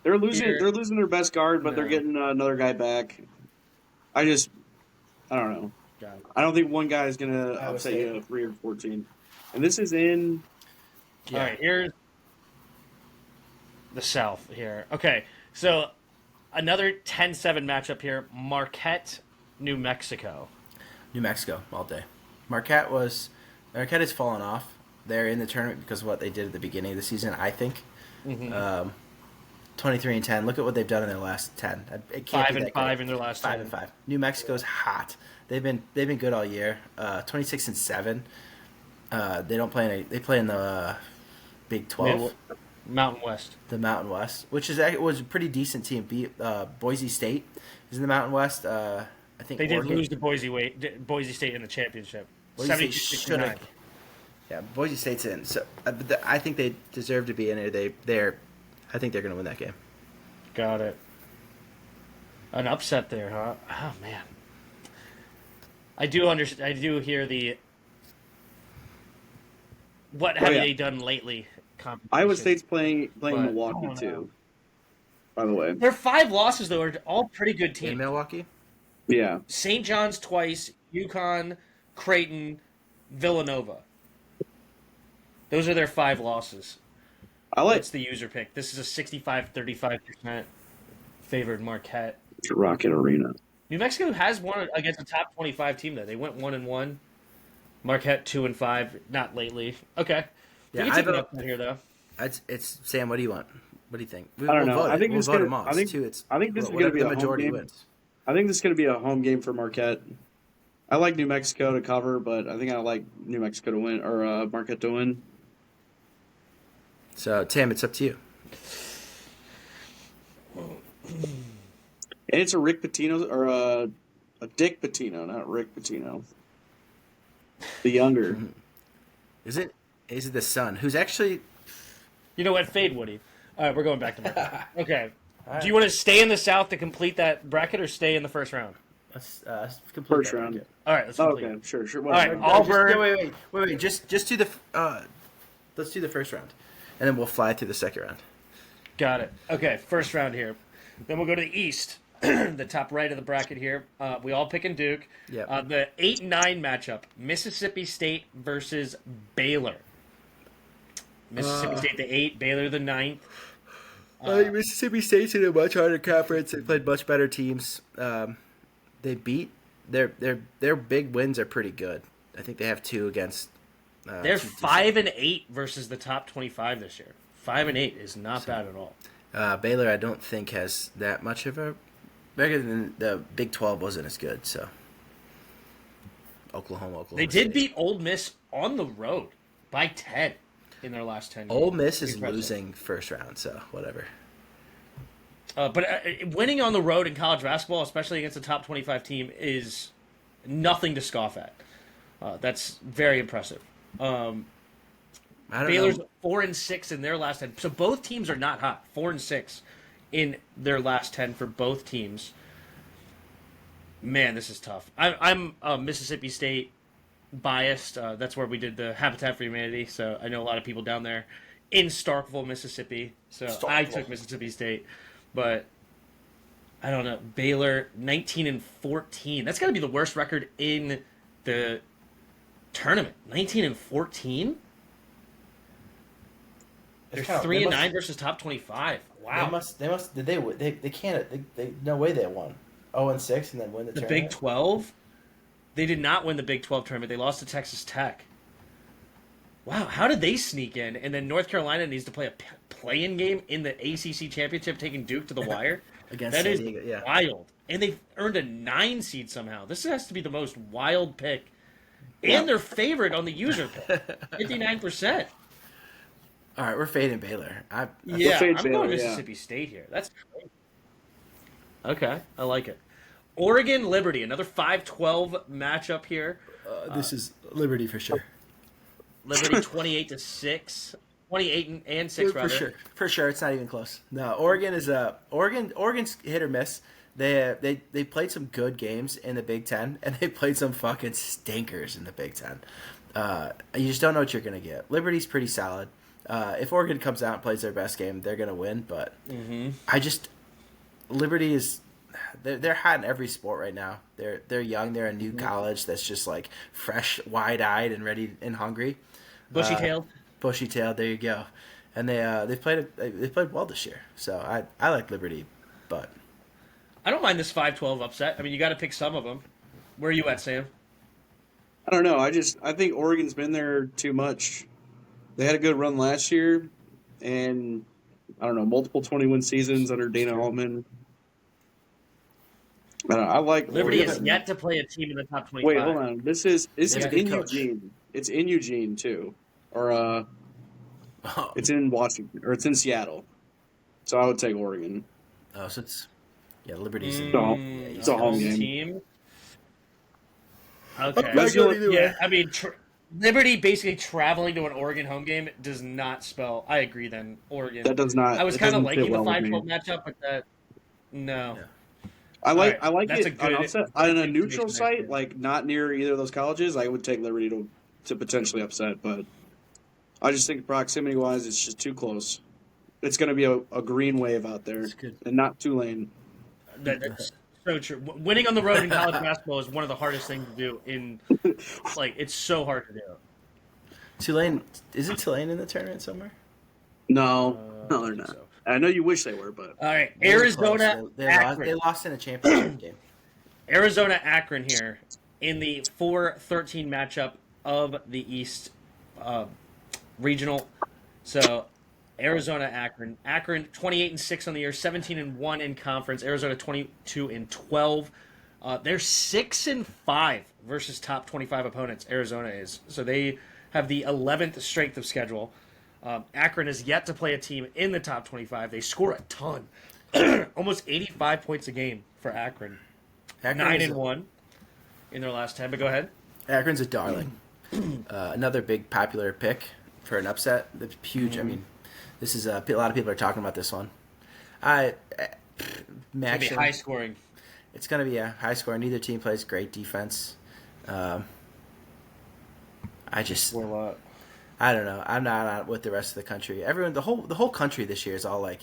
S2: They're losing.
S3: Here.
S2: They're losing their best guard, but they're
S3: No.
S2: getting another guy back. I don't know.
S3: God.
S2: I don't think one guy is gonna
S1: Iowa
S2: upset
S1: State.
S2: you 3 or 14. And this is in.
S1: Yeah.
S3: All right, here's the South here. Okay, so another 10-7 matchup here. Marquette, New Mexico.
S1: New Mexico all day. Marquette has fallen off. They're in the tournament because of what they did at the beginning of the season. I think. 23-10. Look at what they've done in their last 10. It can't be that
S3: 5-5
S1: good.
S3: in their last
S1: 5
S3: 10.
S1: and 5. New Mexico's hot. They've been good all year. 26-7. They don't play they play in the Big 12,
S3: Mountain West.
S1: the Mountain West, which was a pretty decent team. Boise State is in the Mountain West. I think
S3: They did
S1: Oregon,
S3: lose to Boise State in the championship.
S1: Boise State
S3: 72-69.
S1: should've- Yeah, Boise State's in. So I think they deserve to be in there. I think they're going to win that game.
S3: Got it. An upset there, huh? Oh man. I do understand. I do hear the. What have
S2: yeah.
S3: they done lately?
S2: Iowa State's playing
S3: But-
S2: Milwaukee
S3: oh, no.
S2: too. By the way,
S3: Their 5 losses though are all pretty good
S1: In
S3: teams.
S1: Milwaukee?
S2: yeah.
S3: St. John's twice, UConn, Creighton, Villanova. Those are their 5 losses.
S2: I like
S3: That's the user pick. This is a 65-35% favored Marquette.
S2: Rocket Arena.
S3: New Mexico has won against a top 25 team though. They went 1-1. Marquette 2-5. Not lately. Okay.
S1: Yeah,
S3: we
S1: I
S3: can take
S1: vote-
S3: an upset here though.
S1: It's Sam. What do you want? What do you think?
S2: I don't know.
S1: Vote
S2: I think
S1: we'll
S2: this
S1: vote
S2: gonna-
S1: them all.
S2: I think-
S1: It's two. It's
S2: I think this is gonna
S1: whatever
S2: be
S1: the
S2: a home
S1: majority
S2: game.
S1: wins.
S2: I think this is going to be a home game for Marquette. I like New Mexico to cover, but I think I like New Mexico to win or Marquette to win.
S1: So Tam, it's up to you.
S2: And it's a Rick Pitino or a Dick Pitino, not Rick Pitino, the younger.
S1: Is it the son who's actually?
S3: You know what? Fade Woody. All right, we're going back to Marquette. Okay.
S1: right.
S3: Do you want to stay in the South to complete that bracket or stay in the first round?
S1: Let's complete
S2: First
S1: that
S2: round.
S1: bracket.
S3: All right, let's
S2: Oh,
S3: complete.
S2: okay, sure.
S3: All right,
S2: Whatever.
S3: Auburn.
S1: Wait. Just do the. Let's do the first round, and then we'll fly through the second round.
S3: Got it. Okay, first round here. Then we'll go to the East, the top right of the bracket here. We all picking Duke.
S1: Yep.
S3: The 8-9 matchup: Mississippi State versus Baylor. Mississippi State the 8, Baylor the 9.
S1: Mississippi State's in a much harder conference. They played much better teams. They beat their big wins are pretty good. I think they have 2 against.
S3: They're 5-8 versus the top 25 this year. 5-8 is not bad at all.
S1: Baylor, I don't think has that much of a record. Than the Big 12 wasn't as good. So Oklahoma.
S3: They did
S1: State.
S3: beat Ole Miss on the road by 10 in their last 10 games.
S1: Ole Miss is
S3: Impressive.
S1: losing first round, so whatever.
S3: But winning on the road in college basketball, especially against a top 25 team, is nothing to scoff at. That's very impressive.
S1: I don't
S3: Baylor's
S1: know.
S3: 4-6 in their last 10. So both teams are not hot. 4-6 in their last 10 for both teams. Man, this is tough. I'm Mississippi State biased. That's where we did the Habitat for Humanity. So I know a lot of people down there in Starkville, Mississippi. So I took Mississippi State, but I don't know. Baylor 19-14. That's got to be the worst record in the tournament. 19-14. They're 3-9 versus top 25. Wow.
S1: They can't. No way they won. 0-6 and then win the
S3: The
S1: tournament.
S3: Big 12? They did not win the Big 12 tournament. They lost to Texas Tech. Wow, how did they sneak in? And then North Carolina needs to play a play-in game in the ACC championship, taking Duke to the wire.
S1: Against
S3: That
S1: San
S3: is
S1: Diego, yeah.
S3: wild. And they've earned a 9 seed somehow. This has to be the most wild pick. And they're favored on the user pick. 59%.
S1: All right, we're fading Baylor.
S3: Yeah,
S2: fade
S3: I'm
S2: Baylor,
S3: going Mississippi State here. That's great. Okay, I like it. Oregon Liberty, another 5-12 matchup here.
S1: This is Liberty for sure.
S3: Liberty 28-6, 28-6 rather.
S1: For sure. It's not even close. No, Oregon is Oregon's hit or miss. They played some good games in the Big Ten, and they played some fucking stinkers in the Big Ten. You just don't know what you're going to get. Liberty's pretty solid. If Oregon comes out and plays their best game, they're going to win. But Liberty is they're hot in every sport right now. They're young. They're a new college that's just like fresh, wide-eyed, and ready and hungry.
S3: Bushy-tailed.
S1: Bushy-tailed. There you go. And they played well this year. So I like Liberty, but
S3: I don't mind this 5-12 upset. I mean, you got to pick some of them. Where are you at, Sam?
S2: I don't know. I think Oregon's been there too much. They had a good run last year, and I don't know, multiple 20-win seasons under Dana Altman. I don't know. I like
S3: Liberty
S2: Oregon.
S3: is yet to play a team in the top 25.
S2: Wait, hold on. This is
S1: Yeah, good
S2: in
S1: coach.
S2: Eugene. It's in Eugene too, or it's in Washington, or it's in Seattle. So I would take Oregon.
S1: oh, so Liberty's in.
S2: It's a home game.
S3: Team. Okay.
S2: Let's go either
S3: Yeah,
S2: way.
S3: I mean, Liberty basically traveling to an Oregon home game does not spell. I agree. Then Oregon.
S2: That does not.
S3: I was
S2: it
S3: kind of
S2: doesn't fit
S3: liking the
S2: well with
S3: 5-12
S2: me.
S3: matchup, but that no.
S1: Yeah.
S2: I like
S3: Alright, that's
S2: it
S3: a good-
S2: on, upset,
S3: good
S2: on a
S3: information
S2: neutral
S3: there,
S2: site,
S3: too.
S2: like not near either of those colleges. I would take Liberty to potentially upset, but I just think proximity wise, it's just too close. It's going to be a green wave out there,
S1: That's good.
S2: and not Tulane.
S3: That's so true. Winning on the road in college basketball is one of the hardest things to do. It's so hard to do.
S1: Tulane isn't Tulane in the tournament somewhere?
S2: No, no, they're
S3: I think
S2: not.
S3: so.
S2: I know you wish they were, but
S3: All right,
S1: They were
S3: Arizona,
S1: close. They
S3: Akron.
S1: lost in a championship game.
S3: Arizona, Akron here in the 4-13 matchup of the East regional. So Arizona, Akron. Akron 28-6 on the year, 17-1 in conference. Arizona 22-12. They're 6-5 versus top 25 opponents. Arizona is, so they have the 11th strength of schedule. Akron is yet to play a team in the top 25. They score a ton, almost 85 points a game for Akron.
S1: Akron is
S3: 9-1 in their last 10. But go ahead.
S1: Akron's a darling. Another big popular pick for an upset. The huge. I mean, this is a lot of people are talking about this one.
S3: Maybe
S1: Action.
S3: high scoring.
S1: It's going to be a high score. Neither team plays great defense. I don't know. I'm not with the rest of the country. Everyone, the whole country this year is all like,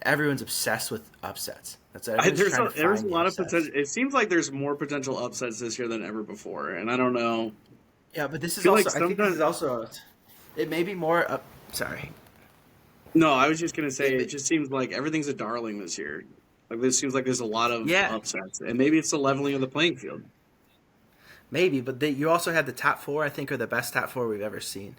S1: everyone's obsessed with upsets. That's
S2: there's a lot of potential. It seems like there's more potential upsets this year than ever before, and I don't know.
S1: Yeah, but this is
S2: feel
S1: also.
S2: like
S1: I think this
S2: sometimes-
S1: is also. It may be more. Sorry.
S2: No, I was just gonna say it just seems like everything's a darling this year. Like this seems like there's a lot of upsets, and maybe it's the leveling of the playing field.
S1: Maybe, but you also have the top four. I think are the best top four we've ever seen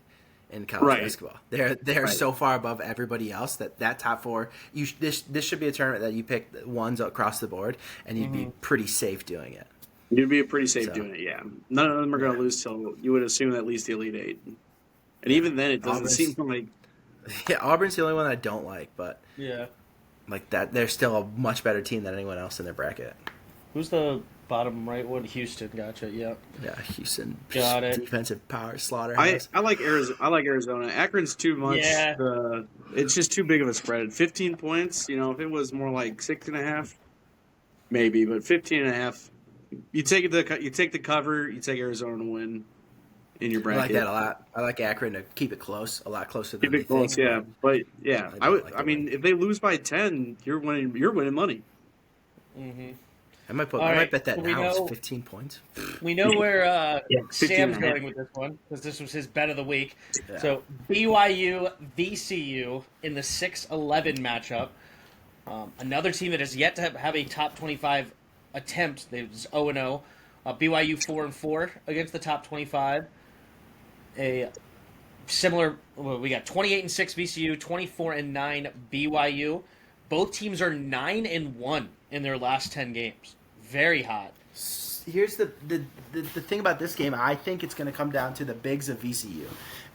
S1: in college basketball. They're so far above everybody else that top four. This should be a tournament that you pick ones across the board, and you'd be pretty safe doing it.
S2: You'd be pretty safe doing it. Yeah, none of them are gonna lose till you would assume at least the Elite Eight, and even then it doesn't seem like.
S1: Yeah, Auburn's the only one I don't like, but
S3: Yeah.
S1: like that, they're still a much better team than anyone else in their bracket.
S3: Who's the bottom right one? Houston. Gotcha. Yep.
S1: Yeah, Houston.
S3: Got it.
S1: Defensive power slaughterhouse.
S2: I like Arizona. I like Arizona. Akron's too much.
S3: Yeah.
S2: It's just too big of a spread. 15 points. You know, if it was more like 6.5, maybe, but 15.5. You take the cover. You take Arizona to win in your
S1: I
S2: bracket.
S1: like that a lot. I like Akron to keep it close, a lot closer than
S2: Keep it close,
S1: think.
S2: yeah. But yeah,
S1: I don't like
S2: I
S1: the
S2: mean,
S1: win.
S2: if they lose by 10, you're winning. You're winning money.
S3: Mm-hmm.
S1: I might
S3: All
S1: I
S3: right,
S1: might bet that
S3: so we
S1: now it's
S3: know-
S1: 15 points.
S3: We know where
S2: 15
S3: Sam's
S2: and a half.
S3: going with this one because this was his bet of the week.
S1: Yeah.
S3: So BYU VCU in the 6-11 matchup. Another team that has yet to have a top 25 attempt. It's 0-0. BYU 4-4 against the top 25. A similar. Well, we got 28-6 VCU, 24-9 BYU. Both teams are 9-1 in their last 10 games. Very hot.
S1: Here's the thing about this game. I think it's going to come down to the bigs of VCU.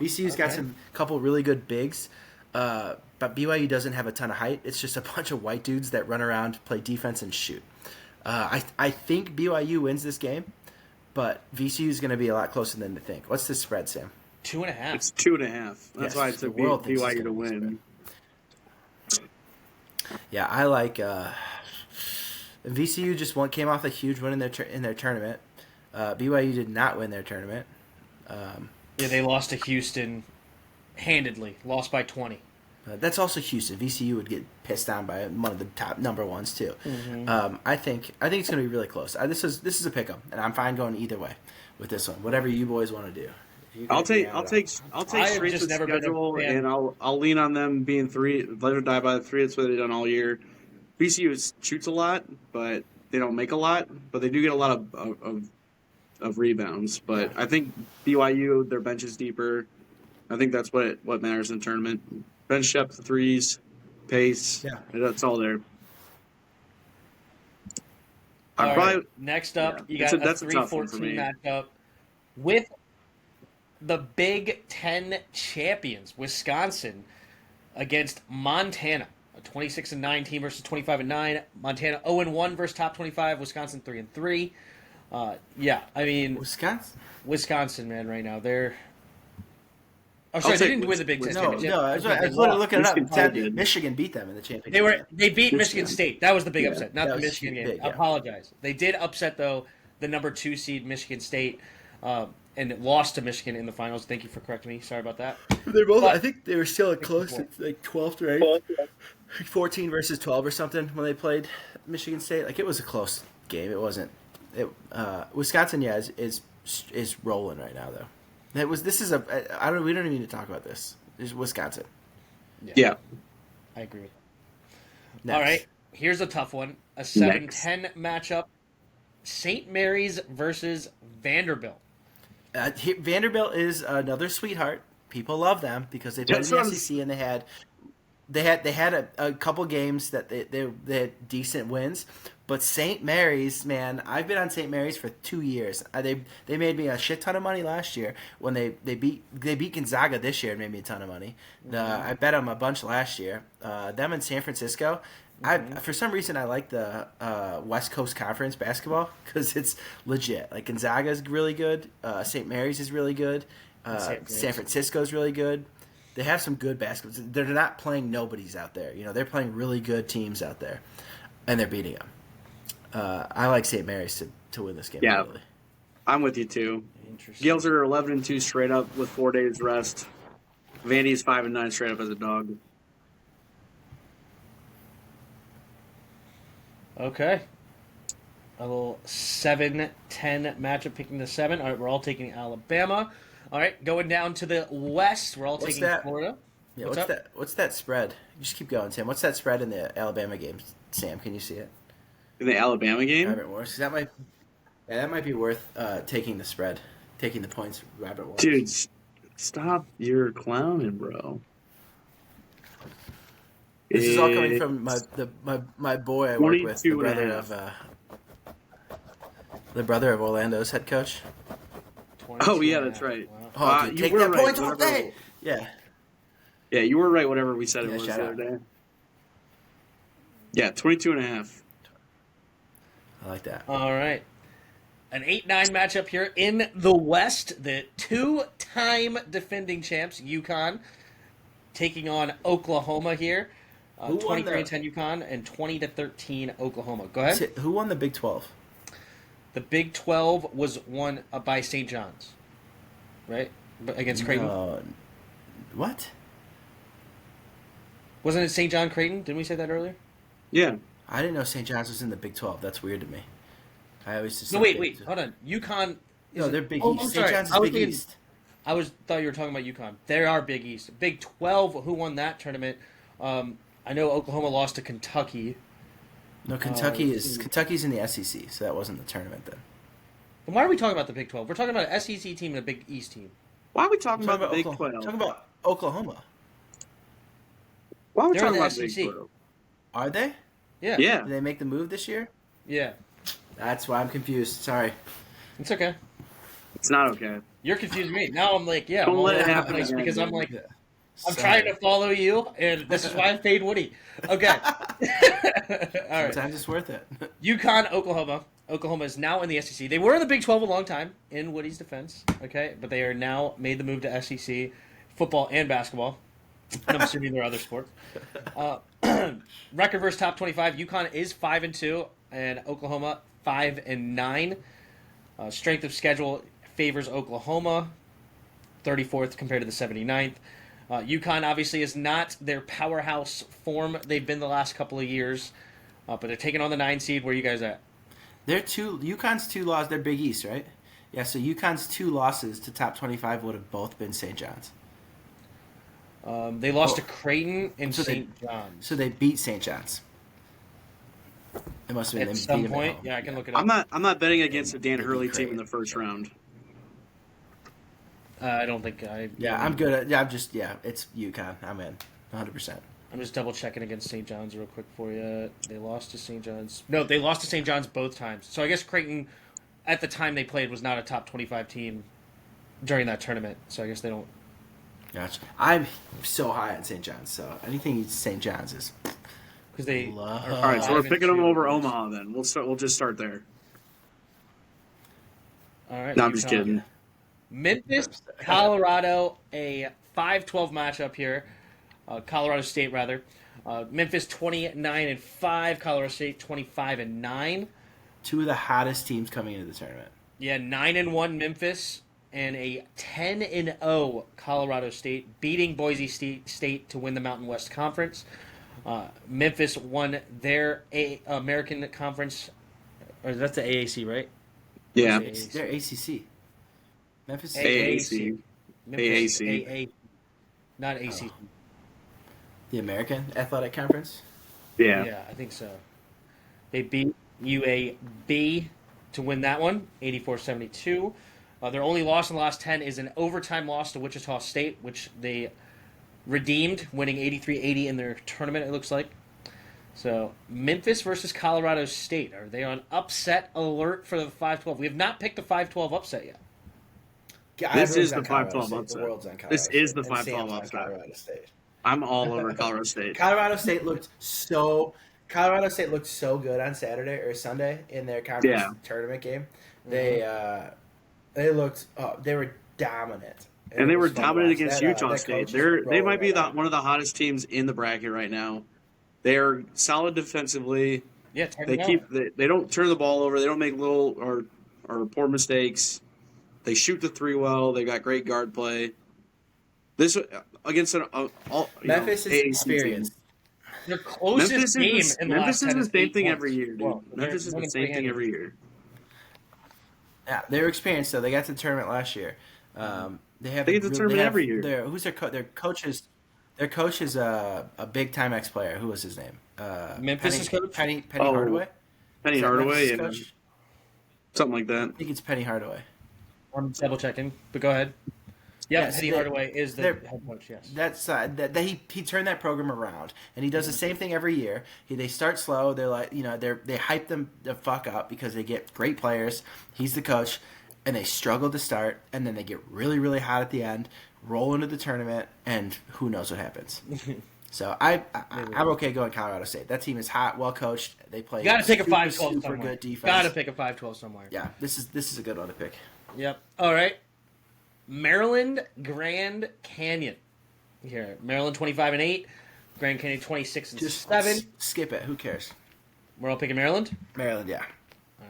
S1: VCU's got some couple really good bigs, but BYU doesn't have a ton of height. It's just a bunch of white dudes that run around, play defense, and shoot. I think BYU wins this game, but VCU is going to be a lot closer than they think. What's the spread, Sam?
S3: 2.5.
S2: It's 2.5. That's
S1: Yes,
S2: why I
S1: the
S2: took
S1: world thinks it's
S2: BYU to
S1: gonna be
S2: win.
S1: Yeah, I like VCU. Just came off a huge win in their tournament. BYU did not win their tournament.
S3: Yeah, they lost to Houston handedly. Lost by 20.
S1: That's also Houston. VCU would get pissed on by one of the top number ones too. I think it's going to be really close. This is a pick 'em, and I'm fine going either way with this one. Whatever you boys want to do.
S2: I'll take straight
S3: just
S2: to
S3: never been a
S2: schedule,
S3: fan.
S2: and I'll lean on them being 3. Let or die by the 3. That's what they've done all year. VCU shoots a lot, but they don't make a lot. But they do get a lot of rebounds. But I think BYU, their bench is deeper. I think that's what matters in the tournament. Bench depth, threes, pace.
S1: Yeah.
S2: That's all there.
S3: All right. Next up, you got
S2: that's
S3: a
S2: a tough one for
S3: 3-14
S2: me.
S3: matchup with the Big Ten champions, Wisconsin, against Montana. A 26-9 team versus 25-9. Montana 0-1 versus top 25. Wisconsin 3-3. Yeah, I mean Wisconsin, man, right now they're. Oh, sorry, they didn't win the Big Ten championship.
S1: No, I was literally looking it
S2: Michigan
S1: up.
S2: did.
S1: Michigan beat them in the championship.
S3: They beat Michigan
S2: Michigan.
S3: State. That was the big upset, not
S1: That
S3: the
S1: was
S3: Michigan game.
S1: big,
S3: I
S1: yeah.
S3: apologize. They did upset though the number 2 seed Michigan State, and lost to Michigan in the finals. Thank you for correcting me. Sorry about that.
S1: They're both.
S3: But-
S1: I think they were still close. It's like 12th ranked, 14 versus 12 or something when they played Michigan State. Like it was a close game. It wasn't. Wisconsin, yeah, is rolling right now though. This is a. I don't. We don't even need to talk about this. It's Wisconsin.
S2: Yeah.
S3: I agree with that.
S1: Next.
S3: All right, here's a tough one. A 7-10 matchup. St. Mary's versus Vanderbilt.
S1: Vanderbilt is another sweetheart. People love them because they played
S2: That's
S1: in the
S2: what I'm-
S1: SEC and they had a couple games that they had decent wins. But St. Mary's, man, I've been on St. Mary's for 2 years. They made me a shit ton of money last year when they beat Gonzaga this year and made me a ton of money. I bet them a bunch last year. Them in San Francisco. For some reason, I like the West Coast Conference basketball because it's legit. Like Gonzaga is really good. St. Mary's is really good. San Francisco is really good. They have some good basketball. They're not playing nobodies out there. You know, they're playing really good teams out there, and they're beating them. I like St. Mary's to win this game.
S2: Yeah.
S1: Really.
S2: I'm with you too.
S3: Interesting.
S2: Gales are 11-2 straight up with 4 days rest. Vandy's 5-9 straight up as a dog.
S3: Okay. A little 7-10 matchup picking the 7. All right, we're all taking Alabama. All right, going down to the West, we're all
S1: What's
S3: taking
S1: that?
S3: Florida.
S1: Yeah,
S3: What's
S1: what's
S3: up?
S1: that? What's that spread? You just keep going, Sam. What's that spread in the Alabama game? Sam, can you see it?
S2: In the Alabama game?
S1: Robert Morris. That might be worth taking the spread, taking the points. Robert Morris.
S2: Dude, stop your clowning, bro.
S1: This is all coming from my boy I work with,
S2: 22 and a half.
S1: the brother of Orlando's head coach.
S3: 22
S2: Oh, yeah,
S3: and a
S2: that's
S3: half.
S2: right.
S3: Wow.
S1: Oh, dude,
S2: you
S1: take
S2: were
S1: that
S2: right,
S1: points all
S2: whatever-
S1: day. Yeah.
S2: Yeah, you were right, whatever we said it
S1: Yeah,
S2: was
S1: shout
S2: the
S1: out.
S2: other day. Yeah, 22 and a half.
S1: I like that.
S3: All right. An 8-9 matchup here in the West. The 2-time defending champs, UConn, taking on Oklahoma here.
S1: Who won
S3: 23-10 UConn and 20-13 Oklahoma. Go ahead.
S1: Who won the Big 12?
S3: The Big 12 was won by St. John's, right? Against Creighton.
S1: What?
S3: Wasn't it St. John Creighton? Didn't we say that earlier?
S2: Yeah.
S1: I didn't know St. John's was in the Big 12. That's weird to me. I always just
S3: No,
S1: thought
S3: wait. Hold on. UConn.
S1: No, they're Big
S3: Oh,
S1: East.
S3: I'm
S1: St.
S3: sorry.
S1: John's
S3: I
S1: is
S3: was
S1: Big
S3: thinking-
S1: East.
S3: thought you were talking about UConn. They are Big East. Big 12, who won that tournament? I know Oklahoma lost to Kentucky.
S1: No, Kentucky's in the SEC, so that wasn't the tournament then.
S3: Then why are we talking about the Big 12? We're talking about an SEC team and a Big East team.
S2: Why are we talking
S1: I'm
S2: about the Big
S1: Oklahoma.
S2: 12?
S1: Talking about Oklahoma.
S2: Why are we
S3: They're in
S2: talking
S3: the
S2: about the Big
S3: SEC.
S2: 12?
S1: Are they?
S3: Yeah.
S2: Yeah.
S1: Did they make the move this year?
S3: Yeah.
S1: That's why I'm confused. Sorry.
S3: It's okay.
S2: It's not okay.
S3: You're confusing me. Now I'm like, yeah.
S2: Don't
S3: I'm
S2: let
S3: all
S2: it
S3: over the
S2: happen
S3: place
S2: again,
S3: because I'm
S2: dude.
S3: like, I'm
S1: Sorry.
S3: trying to follow you, and this is why I paid Woody. Okay. All right.
S1: Sometimes it's worth it.
S3: UConn, Oklahoma. Oklahoma is now in the SEC. They were in the Big 12 a long time, in Woody's defense, okay? But they are now made the move to SEC football and basketball. And I'm assuming there are other sports. Record versus top 25. UConn is 5-2, and Oklahoma 5-9. Strength of schedule favors Oklahoma. 34th compared to the 79th. UConn obviously is not their powerhouse form they've been the last couple of years, but they're taking on the 9 seed. Where are you guys at?
S1: UConn's 2 losses. They're Big East, right? Yeah. So UConn's 2 losses to top 25 would have both been St. John's.
S3: They lost to Creighton and
S1: So
S3: St. John's.
S1: So they beat St. John's. It must have been
S3: At
S1: they
S3: some
S1: beat them
S3: point,
S1: at home.
S3: yeah, I can look it up.
S2: I'm not betting against a Dan
S1: They beat
S2: Hurley team in
S1: Creighton.
S2: the first round.
S3: I don't think I.
S1: Yeah, I'm good at. Yeah, it's UConn. I'm in, 100%.
S3: I'm just double checking against St. John's real quick for you. They lost to St. John's. No, they lost to St. John's both times. So I guess Creighton, at the time they played, was not a top 25 team during that tournament. So I guess they don't.
S1: Gotcha. I'm so high on St. John's, so anything St. John's is.
S3: Because they.
S1: Love.
S3: are
S2: All right, so we're
S3: 5-2.
S2: picking them over Omaha. Then we'll just start there.
S3: All right.
S2: No, I'm just
S3: UConn.
S2: kidding.
S3: Memphis, Colorado, a 5-12 matchup here. Colorado State, rather. Memphis 29-5, Colorado State 25-9.
S1: 2 of the hottest teams coming into the tournament.
S3: Yeah, 9-1 Memphis and a 10-0 Colorado State, beating Boise State to win the Mountain West Conference. Memphis won their American Conference, or that's the AAC, right?
S2: Yeah,
S3: It's
S1: They're ACC. Memphis is
S2: AAC.
S3: Memphis
S2: AAC.
S3: AA, not ACC.
S1: the American Athletic Conference.
S2: Yeah.
S3: Yeah, I think so. They beat UAB to win that one, 84-72. Their only loss in the last 10 is an overtime loss to Wichita State, which they redeemed, winning 83-80 in their tournament, it looks like. So, Memphis versus Colorado State. Are they on upset alert for the 5-12? We have not picked the 5-12 upset yet.
S2: This is the
S1: Everyone's on
S2: 5-12
S1: Colorado State.
S2: upset.
S1: The world's on Colorado
S2: This is
S1: State.
S2: the
S1: And
S2: 5-12
S1: Sam's on
S2: upset.
S1: Colorado State.
S2: I'm all over Colorado State.
S1: Colorado State looked so good on Saturday or Sunday in their conference tournament game. They they were dominant.
S2: And they
S1: it
S2: were
S1: was fun to
S2: dominant
S1: watch.
S2: against
S1: That,
S2: Utah
S1: that
S2: State.
S1: coach is
S2: They
S1: rolling
S2: might be
S1: right now.
S2: one of the hottest teams in the bracket right now. They're solid defensively.
S3: Yeah,
S2: They don't turn the ball over. They don't make little or poor mistakes. They shoot the 3 well. They got great guard play. This against
S1: Memphis is
S2: AAC
S1: experienced.
S3: Their closest game in the
S2: Memphis
S3: last 10
S2: is the
S3: is
S2: same
S3: 8
S2: thing
S3: points.
S2: every year, dude.
S3: Well,
S2: Memphis is
S3: they're
S2: the same thing
S3: winning
S2: every year.
S1: Yeah, they were experienced though. They got to the tournament last year. They have.
S2: They get to the tournament every year.
S1: Who's their coach is? Their coach is a big time ex player. Who was his name?
S3: Memphis' coach?
S1: Penny
S2: Oh,
S1: Hardaway.
S2: Penny
S1: Is that
S2: Hardaway,
S1: Memphis'
S2: yeah.
S1: coach?
S2: Something like that.
S1: I think it's Penny Hardaway.
S3: I'm double checking, but go ahead. Yeah,
S1: Yes,
S3: Penny Hardaway is the head coach. Yes.
S1: That's that he turned that program around, and he does the same thing every year. They start slow. They're like they hype them the fuck up because they get great players. He's the coach, and they struggle to start, and then they get really really hot at the end, roll into the tournament, and who knows what happens. So I'm okay going Colorado State. That team is hot, well coached. They play.
S3: You got to pick a 5-12
S1: super
S3: somewhere.
S1: good defense.
S3: Got to pick a 5-12 somewhere.
S1: Yeah, this is a good one to pick.
S3: Yep. All right. Maryland Grand Canyon. Here, Maryland 25-8, Grand Canyon 26-7.
S1: Just skip it. Who cares?
S3: We're all picking Maryland.
S1: Maryland, yeah.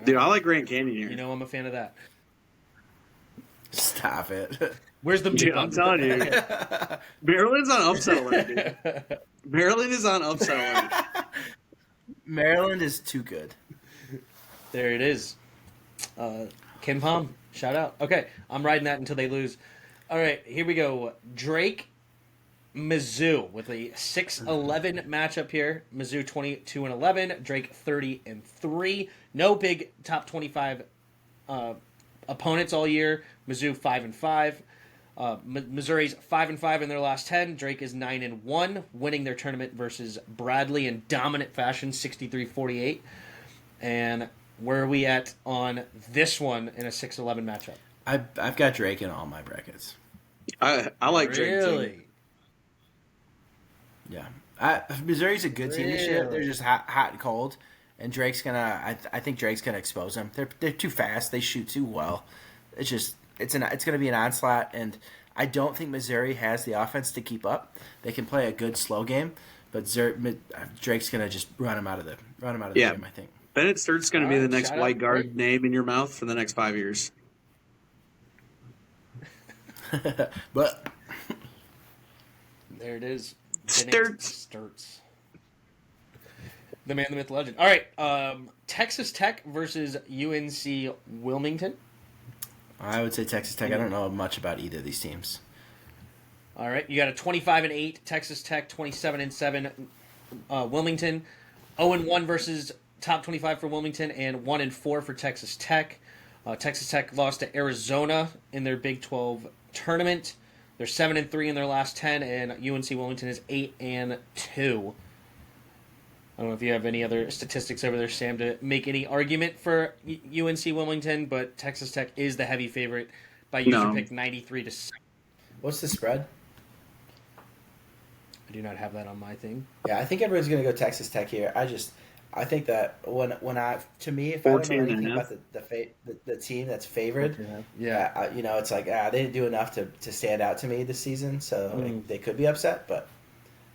S2: Dude, I like Grand Canyon here.
S3: You know I'm a fan of that.
S1: Stop it.
S3: Where's the mute
S2: Dude, I'm
S3: button?
S2: telling you. Maryland's on upset alert, dude. Maryland is on upset alert.
S1: Maryland is too good.
S3: There it is. Ken Palm, shout out. Okay, I'm riding that until they lose. All right, here we go. Drake, Mizzou with a 6-11 matchup here. Mizzou 22-11, Drake 30-3. No big top 25 opponents all year. Mizzou 5-5. Missouri's 5-5 in their last 10. Drake is 9-1, winning their tournament versus Bradley in dominant fashion, 63-48. And where are we at on this one in a 6-11 matchup?
S1: I've got Drake in all my brackets.
S2: I like Drake
S3: Really?
S2: too.
S1: Yeah, Missouri's a good team this year.
S3: Really?
S1: They're just hot and cold, and Drake's gonna. I think Drake's gonna expose them. They're too fast. They shoot too well. It's gonna be an onslaught, and I don't think Missouri has the offense to keep up. They can play a good slow game, but Drake's gonna just run them out of the game. I think.
S2: Bennett Sturt's going to be
S3: All right,
S2: the next
S3: shout out
S2: white guard
S3: Drake.
S2: name in your mouth for the next 5 years.
S1: But
S3: There it is.
S2: Sturts.
S3: Sturts. The man, the myth, legend. All right. Texas Tech versus UNC Wilmington.
S1: I would say Texas Tech. I don't know much about either of these teams.
S3: All right. You got a 25-8 Texas Tech, 27-7 Wilmington, 0-1 versus top 25 for Wilmington, and 1-4 for Texas Tech. Texas Tech lost to Arizona in their Big 12 tournament. They're 7-3 in their last 10, and UNC Wilmington is 8-2. I don't know if you have any other statistics over there, Sam, to make any argument for UNC Wilmington, but Texas Tech is the heavy favorite by user pick 93-7.
S1: What's the spread?
S3: I do not have that on my thing.
S1: Yeah, I think everyone's going to go Texas Tech here. I think that if I don't know anything about the team that's favored, it's like they didn't do enough to stand out to me this season, so they could be upset, but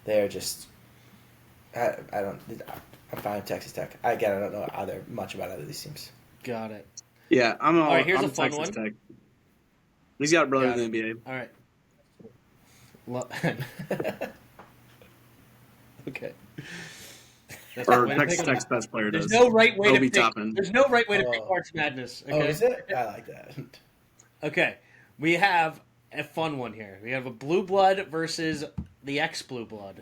S1: they're just. I'm fine with Texas Tech. I don't know much about either of these teams.
S3: Got it.
S2: Yeah, all
S3: right, here's a fun
S2: Texas
S3: one.
S2: Tech. He's got a brother in the NBA.
S3: All right. Okay.
S2: Or Texas Tech's best player does.
S3: There's no right way to pick.
S2: Toppin.
S3: There's no right way to pick March Madness. Okay?
S1: Oh, is it? I like that.
S3: Okay, we have a fun one here. We have a blue blood versus the ex-blue blood.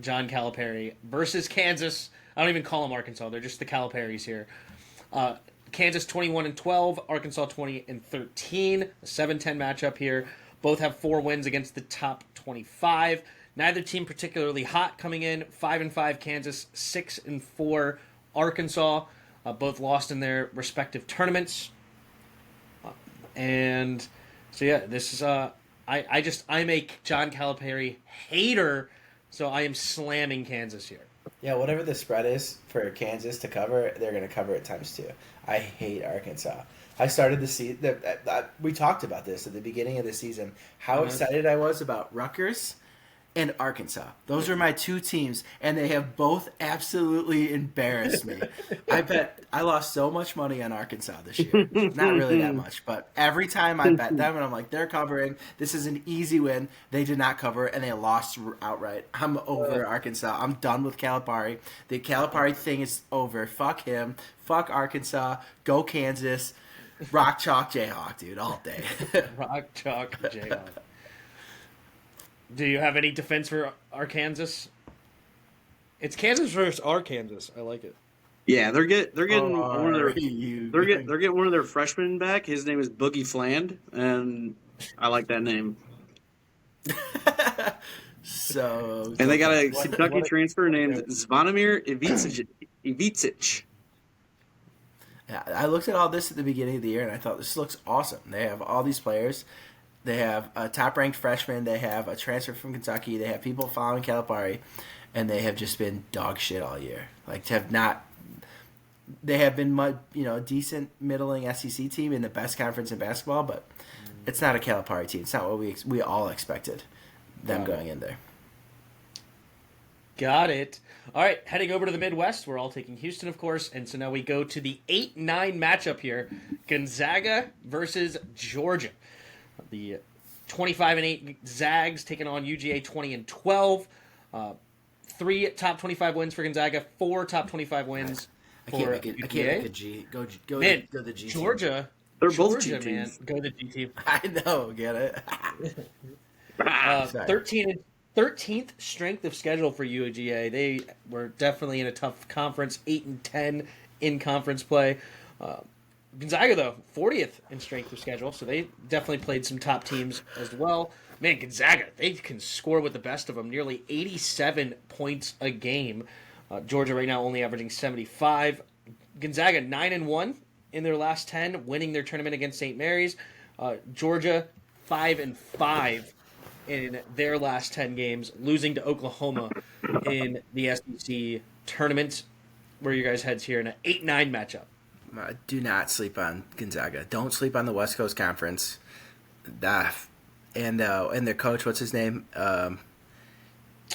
S3: John Calipari versus Kansas. I don't even call them Arkansas. They're just the Caliparis here. Kansas 21-12, Arkansas 20-13. A 7-10 matchup here. Both have 4 wins against the top 25. Neither team particularly hot coming in. 5-5 Kansas, 6-4 Arkansas. Both lost in their respective tournaments. And so yeah, this is I'm a John Calipari hater. So I am slamming Kansas here.
S1: Yeah, whatever the spread is for Kansas to cover, they're going to cover it times 2. I hate Arkansas. I started the season. We talked about this at the beginning of the season. How excited I was about Rutgers and Arkansas. Those are my 2 teams, and they have both absolutely embarrassed me. I bet I lost so much money on Arkansas this year. Not really that much, but every time I bet them, and I'm like, they're covering. This is an easy win. They did not cover, and they lost outright. I'm over Arkansas. I'm done with Calipari. The Calipari thing is over. Fuck him. Fuck Arkansas. Go Kansas. Rock, chalk, Jayhawk, dude, all day.
S3: Rock, chalk, Jayhawk. Do you have any defense for Arkansas? It's Kansas versus Arkansas. I like it.
S2: Yeah, they're getting one of their freshmen back. His name is Boogie Fland, and I like that name. And they got a Kentucky transfer named Zvonimir Ivica.
S1: Yeah, I looked at all this at the beginning of the year, and I thought this looks awesome. They have all these players. They have a top-ranked freshman. They have a transfer from Kentucky. They have people following Calipari, and they have just been dog shit all year. They have been a decent, middling SEC team in the best conference in basketball, but it's not a Calipari team. It's not what we all expected them going in there.
S3: Got it. All right, heading over to the Midwest. We're all taking Houston, of course, and so now we go to the 8-9 matchup here. Gonzaga versus Georgia. The 25-8 Zags taking on UGA 20-12. 3 top 25 wins for Gonzaga, 4 top 25 wins for UGA. I can't make a G. Go the G. Georgia.
S2: They're both
S3: Georgia,
S2: G teams.
S3: Man. Go the G team.
S1: I know. Get it?
S3: 13th strength of schedule for UGA. They were definitely in a tough conference, 8-10 in conference play. Gonzaga, though, 40th in strength of schedule, so they definitely played some top teams as well. Man, Gonzaga, they can score with the best of them, nearly 87 points a game. Georgia right now only averaging 75. Gonzaga 9-1 in their last 10, winning their tournament against St. Mary's. Georgia 5-5 in their last 10 games, losing to Oklahoma in the SEC tournament. Where are your guys' heads here in an 8-9 matchup?
S1: Do not sleep on Gonzaga. Don't sleep on the West Coast Conference. And their coach, what's his name?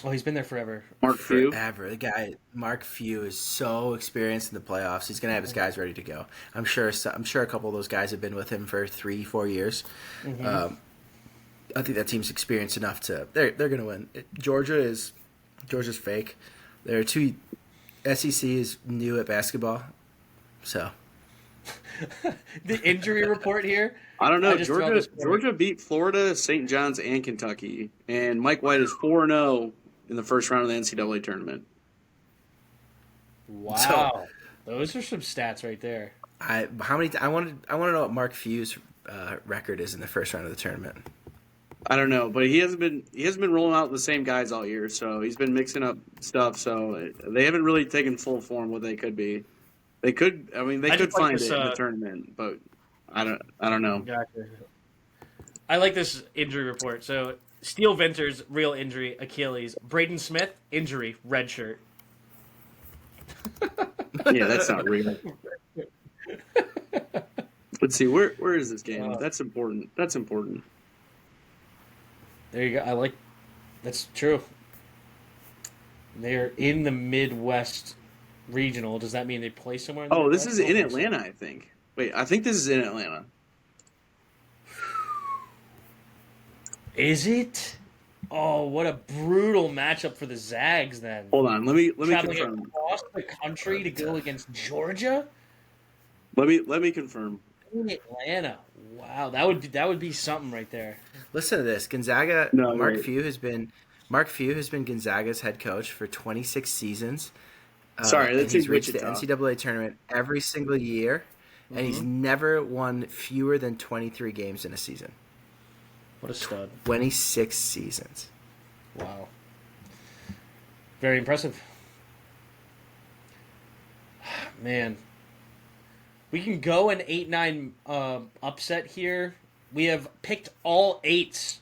S3: He's been there forever.
S2: Mark Few.
S1: Forever. The guy, Mark Few, is so experienced in the playoffs. He's gonna have his guys ready to go. I'm sure a couple of those guys have been with him for 3-4 years. I think that team's experienced enough to they're going to win. Georgia's fake. There are two. SEC is new at basketball, so
S3: The injury report here.
S2: I don't know.
S3: just throw this for
S2: Georgia beat Florida, St. John's, and Kentucky, and Mike White is 4-0 in the first round of the NCAA tournament.
S3: Wow, those are some stats right there.
S1: I want to know what Mark Few's record is in the first round of the tournament.
S2: I don't know, but he hasn't been rolling out the same guys all year, so he's been mixing up stuff. So they haven't really taken full form what they could be. They could find it in the tournament, but I don't know.
S3: Gotcha. I like this injury report. So Steel Venters, real injury, Achilles. Braden Smith, injury, red shirt.
S2: Yeah, that's not real. Let's see, where is this game? That's important.
S3: There you go. That's true. They're in the Midwest regional. Does that mean they play somewhere?
S2: Oh, this is in Atlanta, I think. Wait, I think this is in Atlanta.
S3: Is it? Oh, what a brutal matchup for the Zags then.
S2: Hold on, let me
S3: Traveling
S2: confirm.
S3: across the country to go against Georgia
S2: Let me confirm.
S3: in Atlanta. Wow, that would be something right there.
S1: Listen to this. Gonzaga.
S2: No,
S1: Mark
S2: wait.
S1: Few has been Gonzaga's head coach for 26 seasons.
S2: Sorry,
S1: and
S2: that's
S1: he's
S2: in
S1: reached the
S2: Wichita.
S1: NCAA tournament every single year, and he's never won fewer than 23 games in a season.
S3: What a stud.
S1: 26 seasons.
S3: Wow. Very impressive. Man. We can go an 8-9 upset here. We have picked all 8s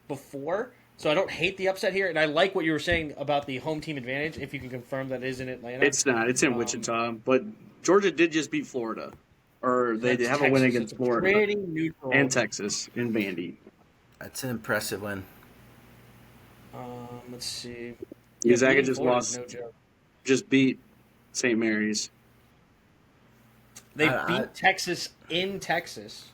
S3: before, so I don't hate the upset here, and I like what you were saying about the home team advantage, if you can confirm that is in Atlanta.
S2: It's not. It's in Wichita, but Georgia did just beat Florida, or they
S3: That's
S2: have a win
S3: Texas.
S2: against
S3: It's
S2: Florida
S3: pretty neutral.
S2: and Texas in Vandy.
S1: That's an impressive win.
S3: Let's see.
S2: Gonzaga
S3: beating
S2: just
S3: Florida's
S2: lost,
S3: no joke.
S2: just beat St. Mary's.
S3: They
S1: I-
S3: beat Texas in Texas.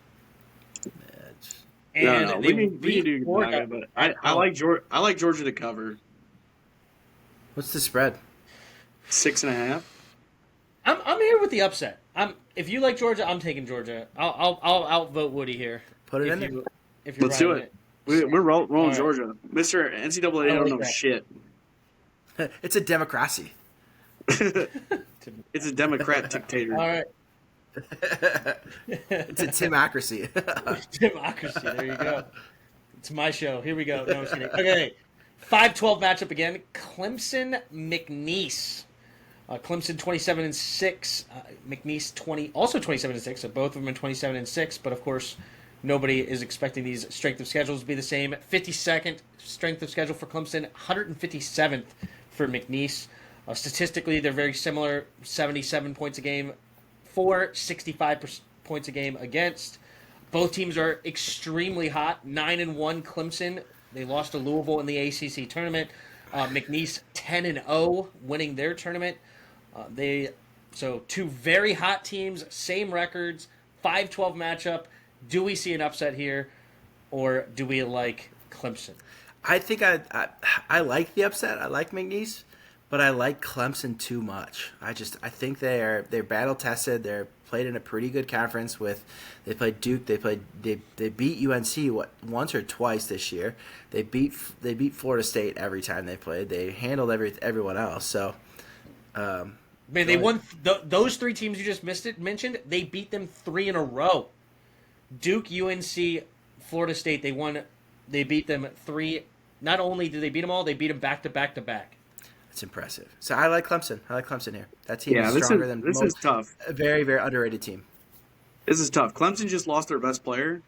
S1: It's-
S3: And
S2: No,
S3: they
S2: we can
S3: beat
S2: do
S3: Florida.
S2: Gonzaga, but I like Georgia. I like Georgia to cover
S1: What's the spread?
S2: 6.5.
S3: I'm here with the upset. If you like Georgia, I'm taking Georgia. I'll outvote Woody here.
S1: Put it
S3: if
S1: in there.
S3: If you're
S2: Let's do
S3: riding
S2: it. We're rolling
S3: All right.
S2: Georgia. Mr. NCAA
S3: I
S2: don't
S3: like
S2: know
S3: that.
S2: shit.
S1: It's a democracy.
S2: It's a Democrat dictator.
S3: All right.
S1: It's a timocracy.
S3: Democracy. There you go. It's my show. Here we go. No, I'm just kidding. Okay. 5-12 matchup again. Clemson McNeese. Clemson 27-6. McNeese also 27-6. So both of them are 27-6. But of course, nobody is expecting these strength of schedules to be the same. 52nd strength of schedule for Clemson. 157th for McNeese. Statistically, they're very similar. 77 points a game for, 65 points a game against. Both teams are extremely hot. 9-1 Clemson. They lost to Louisville in the ACC tournament. McNeese 10-0, winning their tournament. So two very hot teams, same records. 5-12 matchup. Do we see an upset here, or do we like Clemson?
S1: I think I like the upset. I like McNeese, but I like Clemson too much. I think they're battle tested. They're played in a pretty good conference they played Duke. They beat UNC once or twice this year. They beat Florida State every time they played. They handled everyone else. So
S3: Man, they won those 3 teams you just mentioned. They beat them 3 in a row. Duke, UNC, Florida State. They beat them 3. Not only did they beat them all, they beat them back to back to back.
S1: it's impressive. So I like Clemson. here. That team is
S2: this
S1: stronger than
S2: this
S1: most.
S2: is tough.
S1: A very, very underrated team.
S2: This is tough. Clemson just lost their best player,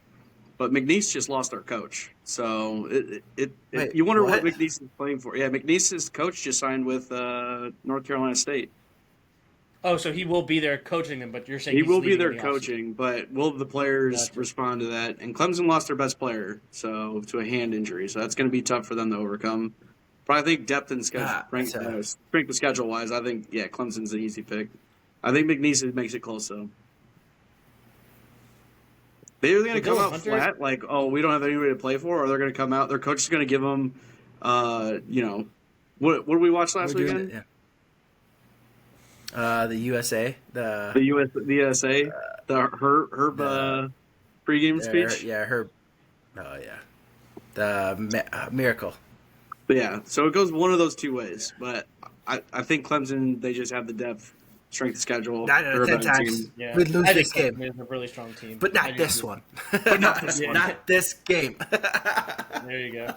S2: but McNeese just lost their coach. So
S1: Wait,
S2: you wonder
S1: what?
S2: what McNeese is playing for. Yeah, McNeese's coach just signed with North Carolina State.
S3: Oh, so he will be there coaching them, but you're saying
S2: He
S3: he's
S2: will be
S3: leaving
S2: there
S3: in the
S2: coaching, but will the players
S3: Gotcha.
S2: respond to that? And Clemson lost their best player, so to a hand injury, so that's going to be tough for them to overcome. But I think depth and schedule, strength of schedule wise, I think Clemson's an easy pick. I think McNeese makes it close though. They're either going to come
S3: Dylan
S2: out
S3: Hunter?
S2: flat, like, oh, we don't have anybody to play for, or they're going to come out. Their coach is going to give them, what did we watch last
S1: We're doing
S2: weekend?
S1: it, yeah. The USA,
S2: The USA, the Herb pregame speech.
S1: her. Oh yeah, the miracle.
S2: But yeah, so it goes one of those two ways. But I think Clemson, they just have the depth, strength of schedule.
S1: 9 out
S2: They're
S1: of
S2: a
S1: 10
S2: better
S1: times
S2: team.
S3: Yeah,
S1: we'd lose
S3: I
S1: this
S3: think
S1: game,
S3: Clemson is a really strong team,
S1: but
S3: I
S1: not
S3: do
S1: this
S3: too.
S1: one.
S2: not this one.
S1: Not this game.
S3: There you go.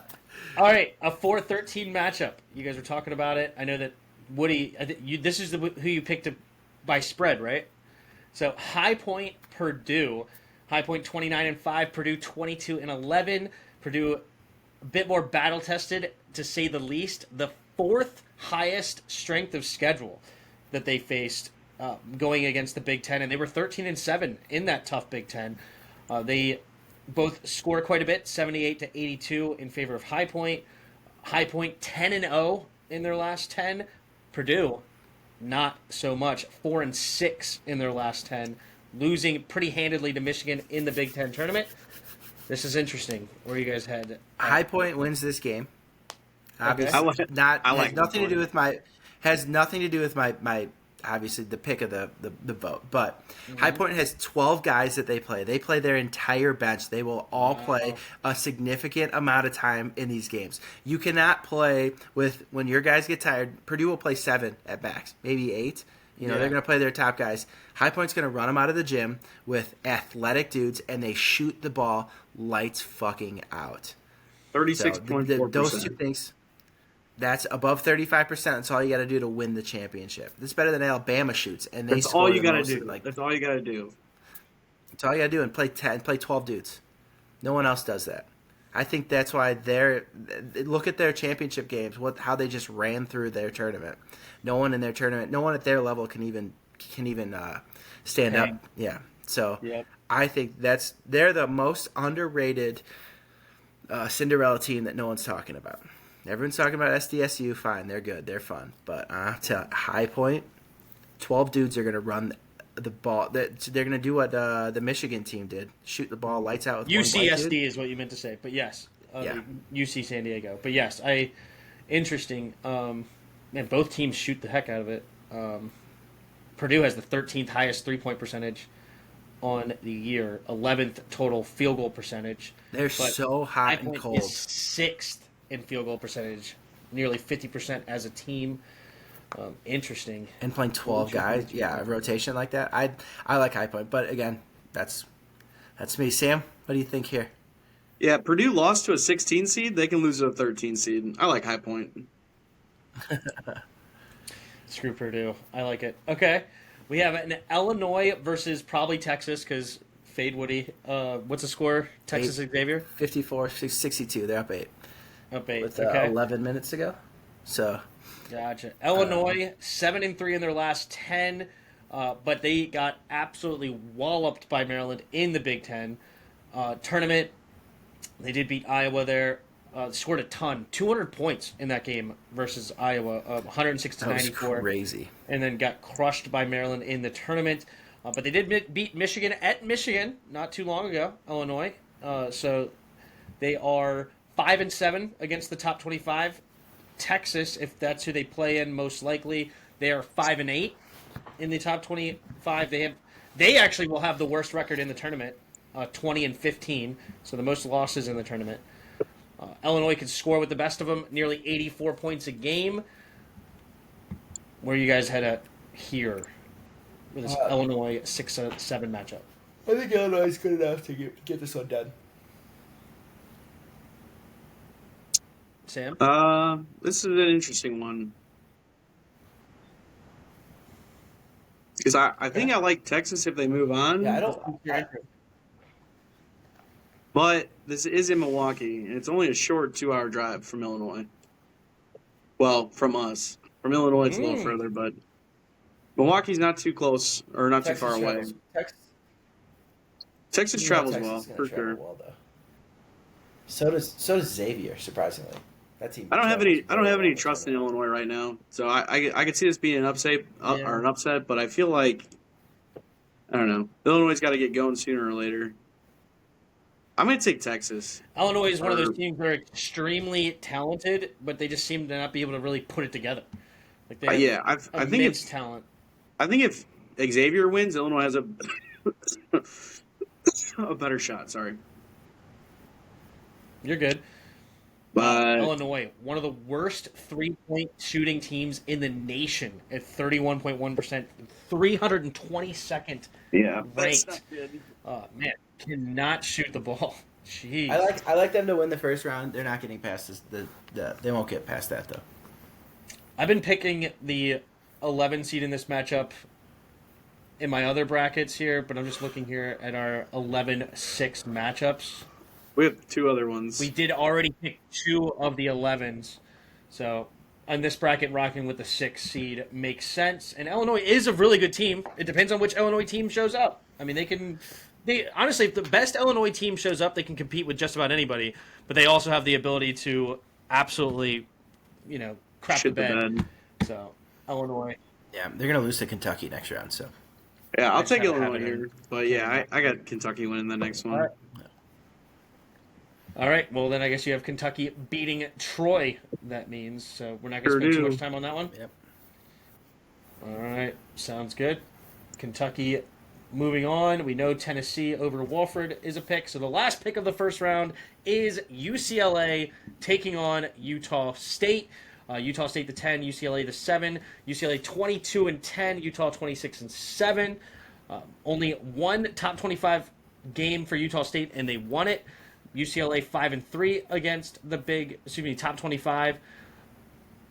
S3: All right, a 4-13 matchup. You guys were talking about it. I know that Woody. This is who you picked by spread, right? So High Point, Purdue. High Point 29-5. Purdue 22-11. Purdue a bit more battle tested, to say the least. The fourth highest strength of schedule that they faced going against the Big Ten, and they were 13-7 in that tough Big Ten. They both score quite a bit, 78-82 in favor of High Point. High Point 10-0 in their last 10. Purdue, not so much, 4-6 in their last 10, losing pretty handedly to Michigan in the Big Ten tournament. This is interesting. Where you guys head?
S1: High Point wins this game. Obviously,
S2: I like
S1: has nothing to do with my obviously the pick of the vote. But High Point has 12 guys that they play. They play their entire bench. They will all play a significant amount of time in these games. You cannot play with, when your guys get tired, Purdue will play 7 at max, maybe 8. They're going to play their top guys. High Point's going to run them out of the gym with athletic dudes, and they shoot the ball lights fucking out.
S2: 36.4%.
S1: Those two things. That's above 35%. That's all you got to do to win the championship. This is better than Alabama shoots, and they
S2: That's
S1: score
S2: all you
S1: got
S2: got
S1: to
S2: to do. That's all you got to do.
S1: That's all you got to do, and play 12 dudes. No one else does that. I think that's why look at their championship games, how they just ran through their tournament. No one in their tournament, no one at their level can even stand up. Yeah. So
S3: Yep.
S1: I think they're the most underrated Cinderella team that no one's talking about. Everyone's talking about SDSU. Fine, they're good, they're fun, but to High Point, 12 dudes are going to run the ball. They're going to do what the Michigan team did: shoot the ball lights out with one white dude.
S3: UCSD is what you meant to say, but yes,
S1: Yeah.
S3: UC San Diego. But yes, interesting. Man, both teams shoot the heck out of it. Purdue has the 13th highest 3-point percentage on the year, 11th total field goal percentage.
S1: They're
S3: But
S1: so
S3: High
S1: hot and
S3: Point
S1: cold.
S3: is 6th in field goal percentage, nearly 50% as a team. Interesting.
S1: And playing 12 guys, a rotation like that. I like High Point, but again, that's me. Sam, what do you think here?
S2: Yeah, Purdue lost to a 16 seed. They can lose to a 13 seed. I like High Point.
S3: Screw Purdue. I like it. Okay. We have an Illinois versus probably Texas, because Fade Woody. What's the score? Texas Xavier?
S1: 54-62. They're up 8.
S3: Up 8.
S1: With
S3: Okay.
S1: 11 minutes ago. So
S3: Gotcha. Illinois, 7-3 in their last 10, but they got absolutely walloped by Maryland in the Big Ten tournament. They did beat Iowa there. Scored a ton, 200 points in that game versus Iowa, 106 to
S1: that was
S3: 94,
S1: crazy.
S3: and then got crushed by Maryland in the tournament. But they did beat Michigan at Michigan not too long ago. Illinois, so they are 5-7 against the top 25. Texas, if that's who they play in, most likely they are 5-8 in the top 25. They actually will have the worst record in the tournament, 20-15, so the most losses in the tournament. Illinois could score with the best of them, nearly 84 points a game. Where you guys head at here with this Illinois 6-7 matchup?
S1: I think Illinois is good enough to get this one done.
S3: Sam?
S2: This is an interesting one. Because I think I like Texas if they move on.
S1: Yeah, I don't.
S2: But this is in Milwaukee, and it's only a short 2-hour drive from Illinois. Well, from us. From Illinois, it's a little further, but Milwaukee's not too close, or not too far away. Texas travels well, for sure.
S1: So does Xavier, surprisingly. That team.
S2: I don't have any trust in Illinois right now, so I could see this being an upset, or an upset, but I feel like, I don't know, Illinois got to get going sooner or later. I'm going to take Texas.
S3: Illinois is one of those teams that are extremely talented, but they just seem to not be able to really put it together. Like they have
S2: Yeah, I think
S3: immense talent.
S2: I think if Xavier wins, Illinois has a better shot. Sorry,
S3: You're good.
S2: but
S3: Illinois, one of the worst 3-point shooting teams in the nation at 31.1%, 322nd
S2: yeah, that's
S3: ranked.
S2: not good.
S3: Man, cannot shoot the ball. Jeez.
S1: I like them to win the first round. They're not getting past this. They won't get past that though.
S3: I've been picking the 11 seed in this matchup in my other brackets here, but I'm just looking here at our 11-6 matchups.
S2: We have two other ones.
S3: We did already pick 2 of the 11s, so on this bracket, rocking with the 6 seed makes sense. And Illinois is a really good team. It depends on which Illinois team shows up. I mean, they honestly, if the best Illinois team shows up, they can compete with just about anybody. But they also have the ability to absolutely, crap
S2: Shit
S3: the
S2: the
S3: bed.
S2: bed.
S3: So Illinois.
S1: Yeah, they're gonna lose to Kentucky next round. So
S2: Yeah, I'll
S3: Next
S2: take
S3: time I have
S2: Illinois
S3: it in.
S2: here. But yeah, I got Kentucky winning the next one.
S3: All right. Well, then I guess you have Kentucky beating Troy. That means so we're not going to spend too much time on that one.
S1: Yep.
S3: All right. Sounds good. Kentucky moving on. We know Tennessee over Wofford is a pick. So the last pick of the first round is UCLA taking on Utah State. Utah State the 10, UCLA the 7. UCLA 22-10, Utah 26-7. Only one top 25 game for Utah State, and they won it. UCLA 5-3 against the top 25.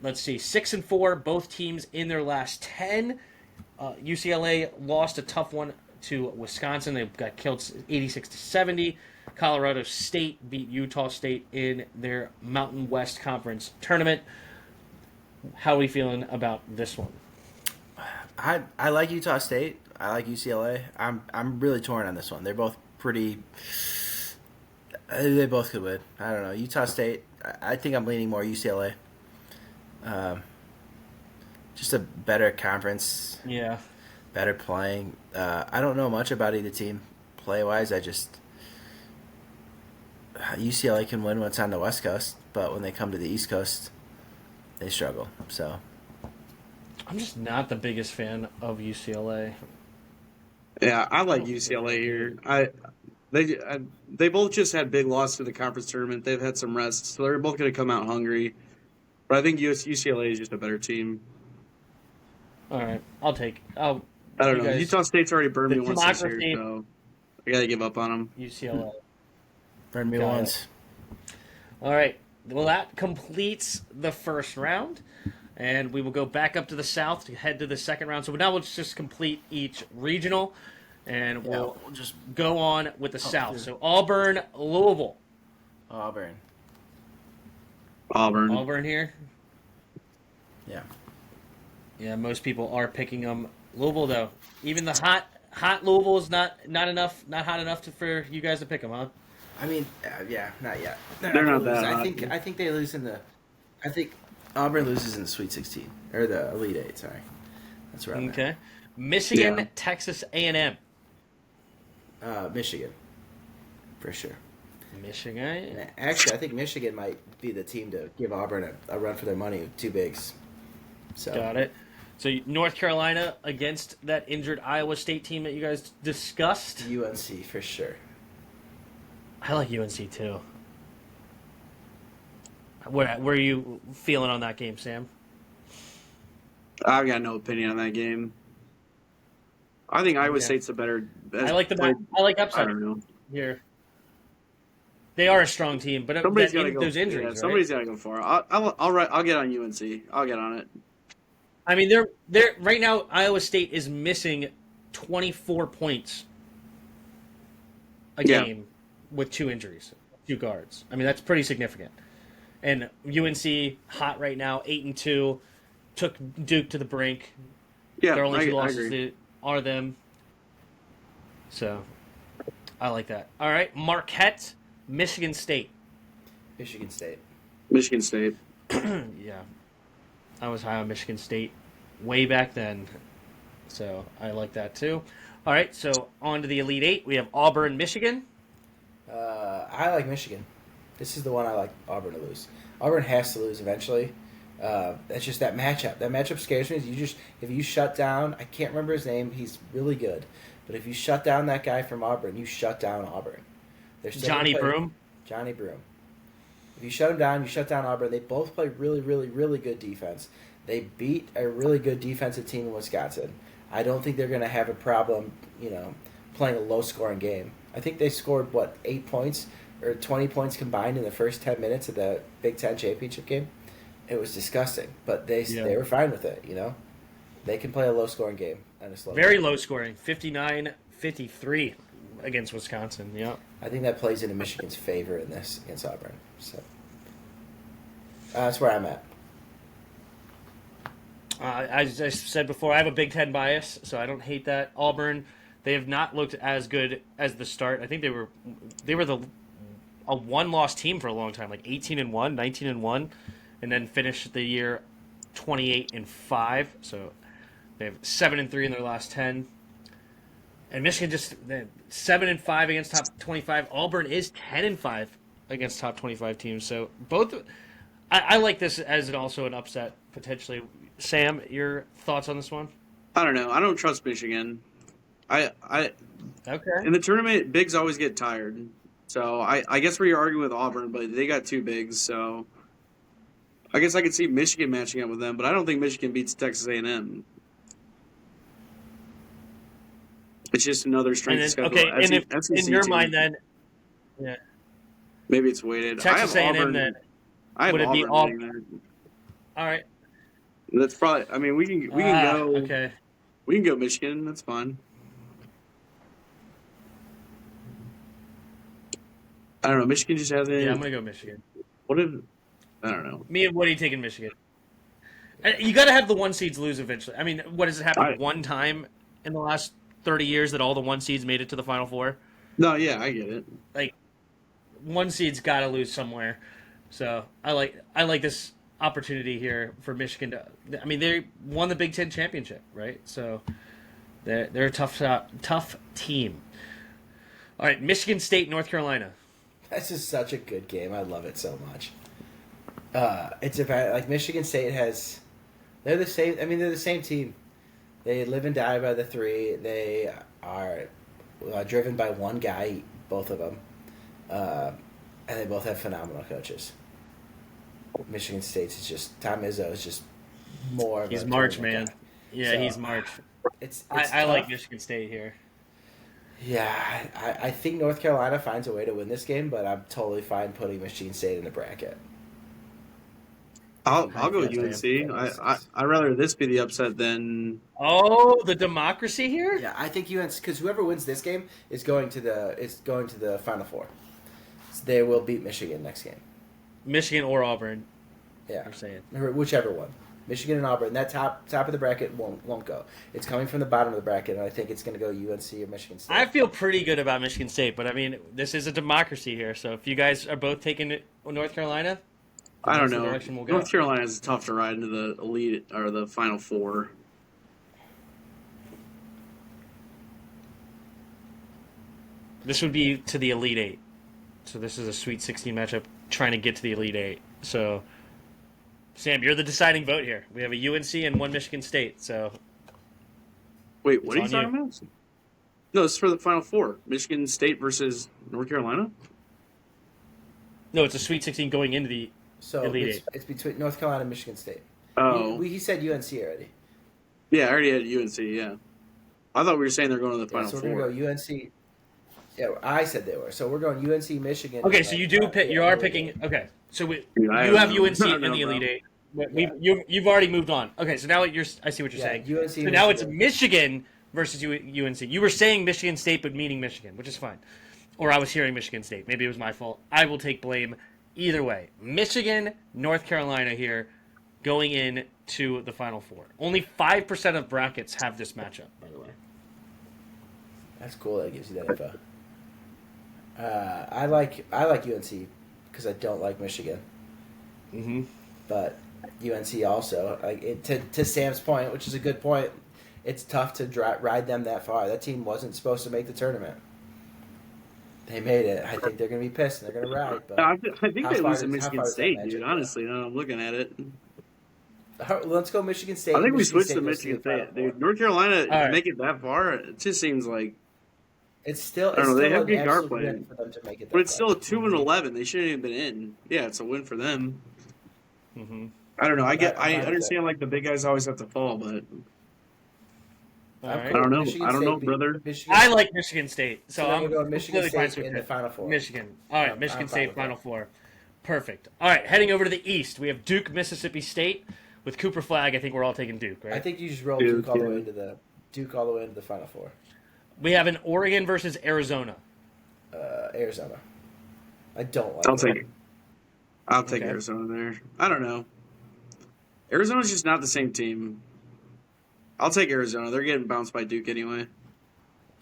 S3: Let's see, 6-4, both teams in their last 10. UCLA lost a tough one to Wisconsin. They got killed 86-70. Colorado State beat Utah State in their Mountain West Conference tournament. How are we feeling about this one?
S1: I like Utah State. I like UCLA. I'm really torn on this one. They're both pretty. They both could win. I don't know. Utah State. I think I'm leaning more UCLA. Just a better conference.
S3: Yeah.
S1: Better playing. I don't know much about either team play wise. UCLA can win when it's on the West Coast, but when they come to the East Coast, they struggle. So
S3: I'm just not the biggest fan of UCLA.
S2: Yeah, I like UCLA here. They both just had big losses to the conference tournament. They've had some rest, so they're both going to come out hungry. But I think UCLA is just a better team.
S3: All right, I don't
S2: know. Utah State's already burned me once this year,
S3: demography-
S2: so I got to give up on them.
S3: UCLA.
S1: burn me
S3: Got
S1: once.
S3: All right. Well, that completes the first round, and we will go back up to the south to head to the second round. So now we'll just complete each regional, and we'll just go on with the south. So Auburn, Louisville.
S1: Auburn.
S3: Auburn here.
S1: Yeah.
S3: Yeah, most people are picking them. Louisville, though, even the hot Louisville is not hot enough for you guys to pick them, huh?
S1: I mean, yeah, not yet.
S2: They're not that hot.
S1: I think they lose in the. I think Auburn loses in the Sweet 16 or the Elite 8. Sorry, that's where I'm
S3: Okay. Michigan,
S2: Yeah.
S3: Texas A&M.
S1: at. Michigan, for sure.
S3: Michigan.
S1: Actually, I think Michigan might be the team to give Auburn a run for their money with two bigs. So
S3: Got it. So North Carolina against that injured Iowa State team that you guys discussed.
S1: UNC for sure.
S3: I like UNC too. Where are you feeling on that game, Sam?
S2: I've got no opinion on that game. I think Iowa
S3: Okay.
S2: State's a better.
S3: I like upset
S2: I don't know.
S3: here. They are a strong team, but
S2: Somebody's got to go.
S3: those injuries.
S2: Yeah,
S3: right?
S2: somebody's got to go for it. I'll get on UNC. I'll get on it.
S3: I mean, they're right now. Iowa State is missing 24 points a
S2: Yeah.
S3: game with 2 injuries, 2 guards. I mean, that's pretty significant. And UNC hot right now, 8-2, took Duke to the brink.
S2: Yeah,
S3: Their only 2
S2: I
S3: losses
S2: agree.
S3: are them. So, I like that. All right, Marquette, Michigan State.
S1: Michigan State.
S2: Michigan State.
S3: Yeah, I was high on Michigan State way back then, so I like that too. All right, so on to the Elite Eight. We have Auburn, Michigan.
S1: I like Michigan. This is the one I like Auburn to lose. Auburn has to lose eventually. That's just that matchup. That matchup scares me. If you shut down, I can't remember his name. He's really good, but if you shut down that guy from Auburn, you shut down Auburn.
S3: Johnny Broom.
S1: Johnny Broom. If you shut him down, you shut down Auburn. They both play really, really, really good defense. They beat a really good defensive team in Wisconsin. I don't think they're going to have a problem, playing a low-scoring game. I think they scored, 8 points or 20 points combined in the first 10 minutes of the Big Ten championship game. It was disgusting, but they were fine with it, They can play a low-scoring game.
S3: Very low-scoring, 59-53 against Wisconsin, yeah.
S1: I think that plays into Michigan's favor in this against Auburn. So that's where I'm at.
S3: As I said before, I have a Big Ten bias, so I don't hate that. Auburn, they have not looked as good as the start. I think they were a one-loss team for a long time, like 18-1, 19-1, and then finished the year 28-5. So they have 7-3 in their last 10. And Michigan just 7-5 against top 25. Auburn is 10-5 against top 25 teams. So both, I like this as also an upset potentially. Sam, your thoughts on this one?
S2: I don't know. I don't trust Michigan. Okay. In the tournament, bigs always get tired. So I guess where you're arguing with Auburn, but they got 2 bigs. So I guess I could see Michigan matching up with them, but I don't think Michigan beats Texas A&M. It's just another strength of schedule.
S3: Okay, and if in your mind, then, yeah,
S2: maybe it's weighted.
S3: Texas A&M, then would it be Auburn? All right,
S2: that's probably. I mean, we can go.
S3: Okay,
S2: we can go Michigan. That's fine. I don't know. Michigan just hasn't.
S3: Yeah, I'm gonna go Michigan.
S2: What if? I don't know.
S3: Me and Woody taking Michigan. You got to have the 1 seeds lose eventually. I mean, what has it happened one time in the last 30 years that all the 1 seeds made it to the Final Four?
S2: No, yeah, I get it.
S3: Like, 1 seed's got to lose somewhere. So I like this opportunity here for Michigan to. I mean, they won the Big Ten championship, right? So they're a tough team. All right, Michigan State, North Carolina.
S1: This is such a good game. I love it so much. It's about like Michigan State has. They're the same. I mean, they're the same team. They live and die by the 3. They are driven by one guy, both of them. And they both have phenomenal coaches. Michigan State's is just... Tom Izzo is just more of
S3: He's
S1: a
S3: March, man.
S1: guy.
S3: Yeah, he's March.
S1: I
S3: like Michigan State here.
S1: Yeah, I think North Carolina finds a way to win this game, but I'm totally fine putting Michigan State in the bracket.
S2: I'll go with UNC. I'd rather this be the upset than.
S3: Oh, the democracy here.
S1: Yeah, I think UNC because whoever wins this game is going to the Final Four. So they will beat Michigan next game.
S3: Michigan or Auburn.
S1: Yeah,
S3: you're saying
S1: whichever one. Michigan and Auburn. That top of the bracket won't go. It's coming from the bottom of the bracket, and I think it's going to go UNC or Michigan State.
S3: I feel pretty good about Michigan State, but I mean, this is a democracy here. So if you guys are both taking North Carolina.
S2: I don't know. North Carolina is tough to ride into the elite or the Final Four.
S3: This would be to the Elite 8. So this is a Sweet 16 matchup trying to get to the Elite 8. So, Sam, you're the deciding vote here. We have a UNC and 1 Michigan State. So,
S2: wait, what are you talking about? No, it's for the Final Four. Michigan State versus North Carolina?
S3: No, it's a Sweet 16 going into the Elite 8.
S1: It's between North Carolina and Michigan State.
S2: Oh.
S1: He said UNC already.
S2: Yeah, I already had UNC, yeah. I thought we were saying they're going to the Final Four.
S1: So we're going to go UNC. Yeah, I said they were. So we're going UNC, Michigan.
S3: Okay, so you do pick. You are picking. Okay, so you have UNC in the Elite 8. You've already moved on. Okay, so now I see what you're saying.
S1: UNC,
S3: so now it's Michigan versus UNC. You were saying Michigan State, but meaning Michigan, which is fine. Or I was hearing Michigan State. Maybe it was my fault. I will take blame either way. Michigan, North Carolina here, going in to the Final Four. Only 5% of brackets have this matchup, by the way.
S1: That's cool that it gives you that info. I like UNC because I don't like Michigan.
S3: Mm-hmm.
S1: But UNC also, to Sam's point, which is a good point, it's tough to ride them that far. That team wasn't supposed to make the tournament. They made it. I think they're going to be pissed and they're going to ride. But
S2: I think
S1: how
S2: they
S1: far
S2: lose to
S1: does- how
S2: Michigan
S1: far does that
S2: State,
S1: magic
S2: dude.
S1: go?
S2: Honestly, now I'm looking at it.
S1: Let's go Michigan State.
S2: I think we
S1: Michigan
S2: switched
S1: State
S2: to
S1: goes
S2: Michigan
S1: the Final
S2: State,
S1: Four.
S2: dude. North Carolina
S3: All right.
S2: make it that far. It just seems like,
S1: It's still.
S2: I don't
S1: It's
S2: know. They
S1: still
S2: have
S1: an
S2: good guard
S1: absolute
S2: play,
S1: win for them to make it.
S2: but
S1: that
S2: it's
S1: far.
S2: still 2-11. They shouldn't have been in. Yeah, it's a win for them.
S3: Mm-hmm.
S2: I don't know. I
S1: I'm fine with
S2: understand like the big guys always have to fall, but
S3: All
S1: I'm
S3: right.
S1: cool.
S2: I don't know.
S1: Michigan
S2: I don't know,
S1: State
S2: brother.
S1: Michigan,
S3: I like Michigan State, so
S1: then
S3: I'm
S1: we're going Michigan
S3: completely fine
S1: State
S3: with
S1: in the
S3: it.
S1: Final Four.
S3: Michigan. All right,
S1: I'm
S3: Michigan
S1: fine
S3: State
S1: with
S3: Final
S1: that.
S3: Four. Perfect. All right, heading over to the East, we have Duke, Mississippi State. With Cooper Flag, I think we're all taking Duke, right?
S1: I think you just roll
S2: Duke,
S1: Duke all the way
S2: yeah.
S1: into the Final Four.
S3: We have an Oregon versus Arizona.
S1: Arizona. I don't like.
S2: I'll take it. I'll take
S3: Okay.
S2: Arizona there. I don't know. Arizona's just not the same team. I'll take Arizona. They're getting bounced by Duke anyway.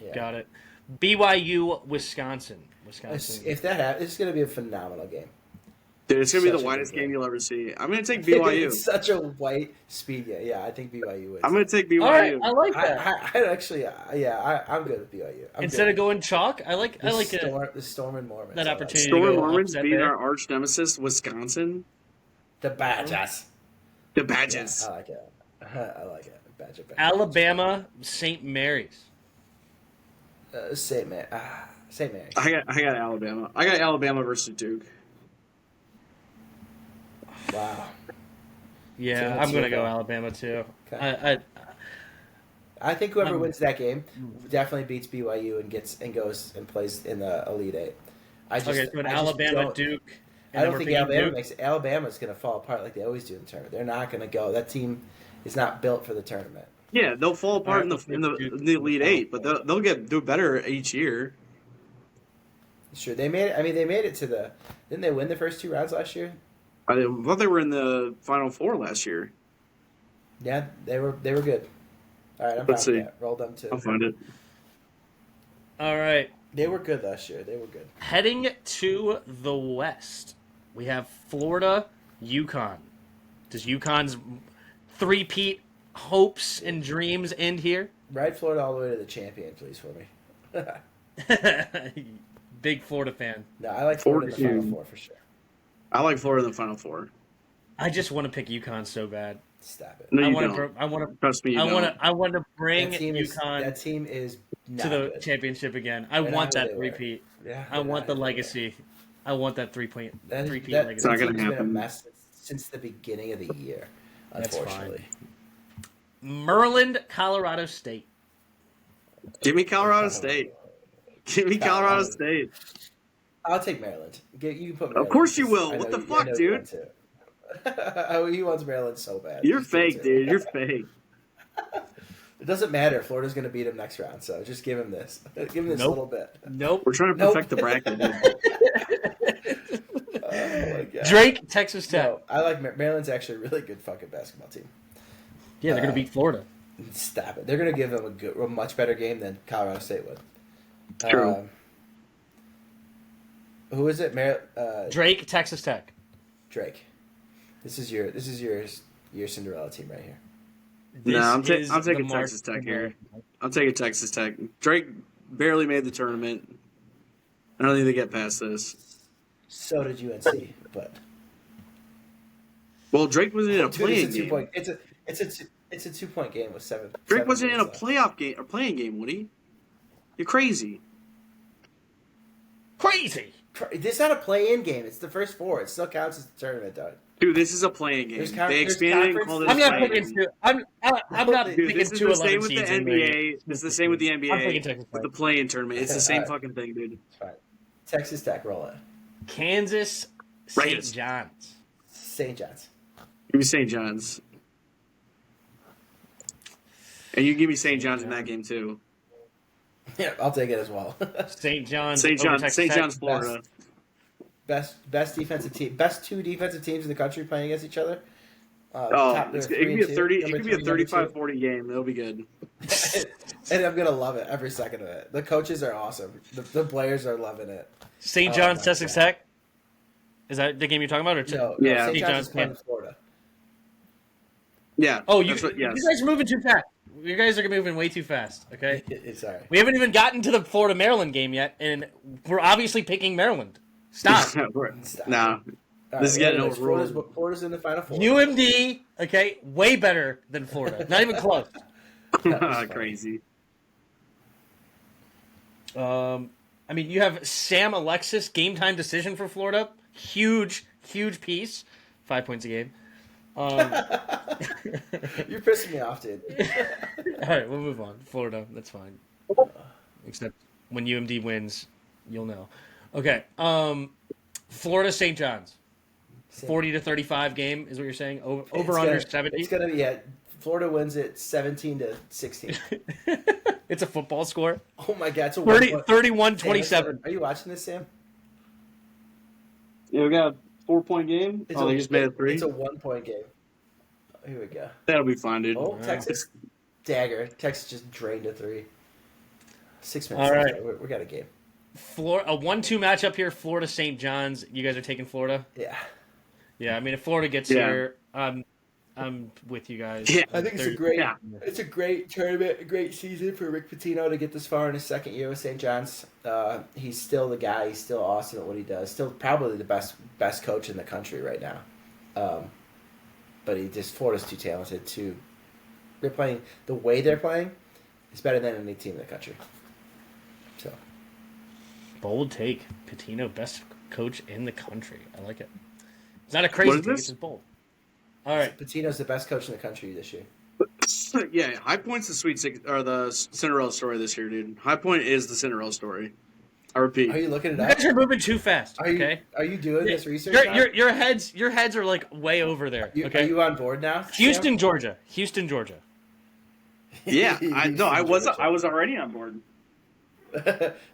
S1: Yeah.
S3: Got it. BYU, Wisconsin. Wisconsin.
S1: If that happens, it's going to be a phenomenal game.
S2: Dude, it's gonna be
S1: Such
S2: the
S1: a
S2: widest
S1: good
S2: game
S1: game.
S2: you'll ever see. I'm gonna take BYU.
S1: It's such a white speed game. Yeah, I think BYU wins.
S2: I'm gonna take BYU.
S3: All right, I like that.
S1: I actually, I'm good with BYU.
S3: Instead of going chalk, I like it.
S1: the Storm and Mormons.
S3: that
S1: I like
S3: opportunity.
S1: it.
S2: Storm
S3: go
S2: Mormons
S3: upset
S2: beating
S3: there.
S2: our arch nemesis, Wisconsin.
S1: The Badgers.
S2: The
S1: Yeah,
S2: Badgers.
S1: I like it. I like it. Badger.
S3: Alabama, St. Mary's.
S1: St. Mary. St. Mary.
S2: I got Alabama. I got Alabama versus Duke.
S1: Wow.
S3: Yeah,
S1: So
S3: I'm
S1: that's
S3: gonna
S1: your
S3: go
S1: call.
S3: Alabama too.
S1: Okay. I think whoever
S3: I'm-
S1: wins that game definitely beats BYU and goes and plays in the Elite Eight.
S3: Okay, so an
S1: I just
S3: Alabama,
S1: don't-
S3: Duke. and
S1: I
S3: then
S1: don't
S3: we're
S1: think
S3: picking
S1: Alabama
S3: Duke.
S1: makes it. Alabama's going to fall apart like they always do in the tournament. They're not going to go. That team is not built for the tournament.
S2: Yeah, they'll fall apart in
S3: Alright,
S2: the Elite Eight, but they'll do better each year.
S1: Sure, they made it. I mean, they made it to the. Didn't they win the first 2 rounds last year?
S2: I thought they were in the Final Four last year.
S1: Yeah, they were good. All right, I'm
S2: Let's
S1: fine with
S2: see.
S1: that. Roll them
S2: I'll
S1: to.
S2: find it.
S3: All right,
S1: They were good last year. They were good.
S3: heading to the West, we have Florida, UConn. Does UConn's three-peat hopes and dreams end here?
S1: Ride Florida all the way to the champion, please, for me.
S3: Big Florida fan.
S1: No, I like Florida in the Final
S2: 14.
S1: Four for sure.
S2: I like Florida in the Final Four.
S3: I just want to pick UConn so bad.
S1: Stop it.
S2: No,
S3: I
S2: you
S3: want
S2: don't.
S3: to. I want to.
S2: Trust me, you don't.
S3: I want to bring
S1: That team
S3: UConn
S1: is not
S3: to the
S1: good.
S3: championship again. I
S1: They're
S3: want
S1: not who
S3: that
S1: they were.
S3: repeat.
S1: Yeah,
S3: I
S1: they're
S3: want
S1: not
S3: the
S1: who they were.
S3: legacy. I want that three-peat
S1: That
S3: legacy.
S2: not gonna
S1: team's been a
S2: happen.
S1: mess since the beginning of the year.
S3: That's
S1: Unfortunately,
S3: Maryland, Colorado State.
S2: Give me Colorado State. Give me Colorado State.
S1: I'll take Maryland. You can put. Maryland
S2: Of course you
S1: because
S2: will.
S1: I
S2: What
S1: know
S2: the
S1: I
S2: fuck,
S1: know you
S2: dude?
S1: want to. Oh, he wants Maryland so bad.
S2: You're
S1: Just give it
S2: fake,
S1: to him.
S2: dude. You're fake.
S1: It doesn't matter. Florida's going to beat him next round, so just give him this. Give him this
S3: Nope.
S1: little bit.
S3: Nope.
S2: We're trying to
S1: Nope.
S2: perfect the bracket. Dude.
S1: Oh my god.
S3: Drake, Texas Tech.
S1: No, I like Maryland's actually a really good fucking basketball team.
S3: Yeah, they're gonna beat Florida.
S1: Stop it. They're going to give them a much better game than Colorado State would.
S2: True.
S1: Who is it?
S3: Drake, Texas Tech.
S1: Drake. This is your Cinderella team right here.
S2: No, I'm
S3: This is
S2: taking
S3: the mark
S2: Texas Tech
S3: of
S2: here.
S3: America.
S2: I'm taking Texas Tech. Drake barely made the tournament. I don't think they get past this.
S1: So did UNC, but
S2: Well, Drake wasn't in a
S1: Dude,
S2: playing
S1: it's a
S2: game.
S1: 2-point. It's a 2-point game with seven.
S2: Drake
S1: 7
S2: wasn't in a
S1: minutes
S2: playoff game or playing game, Woody. You're crazy.
S3: Crazy.
S1: left. It's not a play-in game. It's the first 4. It still counts as the tournament, dog.
S2: Dude, this is a playing game.
S1: There's
S2: They expanded and
S1: conference-
S2: called it a
S3: I'm not
S2: playing
S3: picking
S2: game.
S3: two. I'm not
S1: Dude,
S2: Dude,
S3: picking
S2: this is
S3: two
S2: the
S3: 11
S2: same with the
S3: seeds in
S2: NBA. This is the same with the
S3: I'm
S2: NBA
S3: picking Texas
S2: with
S3: Tech.
S2: the play-in tournament. It's the same
S1: Alright.
S2: fucking thing, dude.
S1: It's fine. Texas Tech, roll it.
S3: Kansas, St.
S2: Raiders.
S3: John's.
S1: St. John's.
S2: Give me St. John's. And you give me St. John's in that game, too.
S1: Yeah, I'll take it as well.
S3: St. John's.
S2: St.
S3: over
S2: John's,
S3: Texas
S2: St.
S3: Tech.
S2: John's, Florida.
S1: best defensive team. Best 2 defensive teams in the country playing against each other.
S2: Oh,
S1: Top-
S2: it
S1: they're
S2: could be a
S1: 3-2,
S2: 30. It
S1: number
S2: could be a
S1: 3, number 2.
S2: 35-40 game. It'll be good.
S1: And I'm gonna love it every second of it. The coaches are awesome. The players are loving it.
S3: St.
S1: Oh
S3: John's,
S1: my
S3: Texas
S1: God.
S3: Tech. Is that the game you're talking about, or
S1: No,
S2: Yeah.
S1: St.
S3: St.
S1: John's
S3: John's
S1: is playing
S3: can't.
S1: Florida.
S2: Yeah.
S3: Oh, you
S2: that's what, yes.
S3: you guys are moving too fast. You guys are moving way too fast. Okay.
S1: It's all right.
S3: We haven't even gotten to the Florida Maryland game yet, and we're obviously picking Maryland. Stop.
S2: Nah,
S1: All
S2: this is
S1: right,
S2: getting
S1: anyways,
S2: overruled.
S1: Florida's in the Final Four.
S3: UMD. Okay, way better than Florida. Not even close.
S2: Crazy.
S3: I mean, you have Sam Alexis, game time decision for Florida. Huge piece. 5 points a game.
S1: You're pissing me off, dude.
S3: All right, we'll move on. Florida, that's fine. Except when UMD wins, you'll know. Okay. Florida St. John's. 40 to 35 game is what you're saying? Over under 70?
S1: It's going to be Florida wins it 17 to 16.
S3: It's a football score.
S1: Oh my God. It's a
S3: 31-27.
S1: Are you watching this, Sam?
S2: Yeah, we got a 4-point game. They just made it 3.
S1: It's a 1-point game. Here we go.
S2: That'll be fine, dude.
S1: Oh, Texas dagger. Texas just drained a 3. 6 minutes.
S3: All right.
S1: We got a game.
S3: A 1-2 matchup here. Florida St. John's. You guys are taking Florida?
S1: Yeah.
S3: Yeah, I mean, if Florida gets here, I'm with you guys.
S2: Yeah.
S1: I think it's a great tournament, a great season for Rick Pitino to get this far in his second year with St. John's. He's still the guy. He's still awesome at what he does. Still probably the best coach in the country right now. But Florida's too talented to. They're playing the way they're playing. It's better than any team in the country. So.
S3: Bold take. Pitino, best coach in the country. I like it. It's not a crazy take. It's just bold. All right.
S1: Pitino's the best coach in the country this year.
S2: Yeah, High Point's the Sweet Six or the Cinderella story this year, dude. High Point is the Cinderella story. I repeat.
S1: Are you looking it up?
S3: You guys are moving too fast. Are
S1: you doing this research?
S3: Your heads are like way over there. Okay.
S1: Are you on board now?
S3: Houston, Georgia.
S2: Yeah, I was already on board.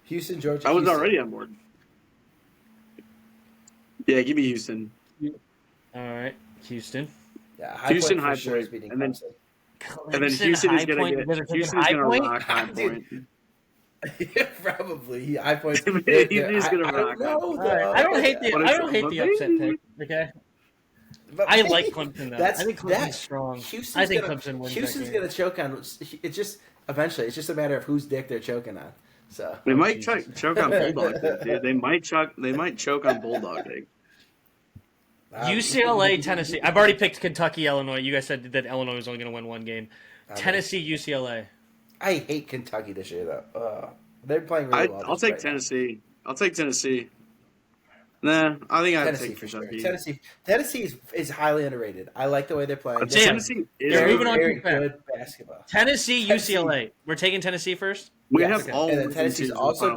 S1: Houston, Georgia.
S2: I was already on board. Yeah, give me Houston.
S3: All right, Houston.
S1: Yeah,
S2: Houston High Point, and then Houston is going to rock High Point.
S1: Yeah, probably High Point.
S2: He's going to rock.
S3: I don't hate the upset pick. Okay. I like Clemson though. I think Clemson's strong. I think Clemson wins.
S1: Houston's going to choke on. It's just eventually. It's just a matter of whose dick they're choking on. So
S2: they might choke on Bulldog Dick, dude. They might choke on Bulldog Dick.
S3: UCLA, Tennessee. I've already picked Kentucky, Illinois. You guys said that Illinois was only going to win one game. Tennessee, UCLA.
S1: I hate Kentucky this year, though. They're playing really well.
S2: I'll take Tennessee. I'll take Tennessee. Nah, I think I'd take
S1: for
S2: Kentucky.
S1: Sure. Tennessee is highly underrated. I like the way they're playing.
S2: Tennessee is
S3: moving on
S1: very good basketball.
S3: Tennessee, UCLA. We're taking Tennessee first?
S2: We have all.
S1: And then Tennessee's also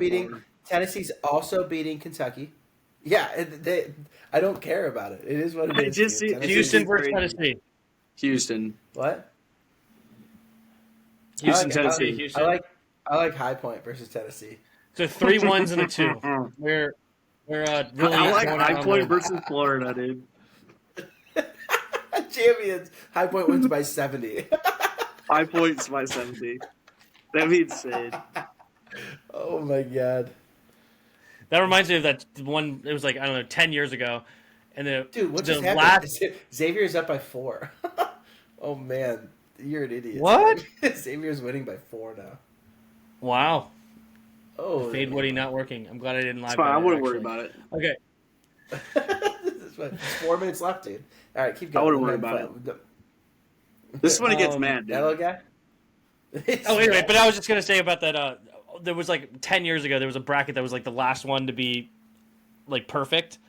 S1: beating Kentucky. Yeah, I don't care about it. It is what it is.
S2: Just
S3: Houston versus Tennessee.
S2: Houston.
S1: What?
S2: Houston, Tennessee.
S1: I like High Point versus Tennessee.
S3: So 3 1s and a 2. We're really.
S2: I like High Point versus Florida, dude.
S1: Champions. High Point wins by 70.
S2: High Point's by 70. That'd be insane.
S1: Oh my God.
S3: That reminds me of that one. It was like, I don't know, 10 years ago. And
S1: dude, what just happened? Xavier's up by 4. Oh man, you're an idiot.
S3: What?
S1: Xavier's winning by 4 now.
S3: Wow.
S1: Oh,
S3: Fade Woody not working. I'm glad I didn't live.
S2: Fine, I wouldn't worry about it.
S3: Okay.
S1: It's 4 minutes left, dude. All right, keep going.
S2: I wouldn't worry about it. This is when it gets mad, dude.
S1: That little guy?
S3: Anyway, but I was just going to say about that. There was like 10 years ago, there was a bracket that was like the last one to be like perfect.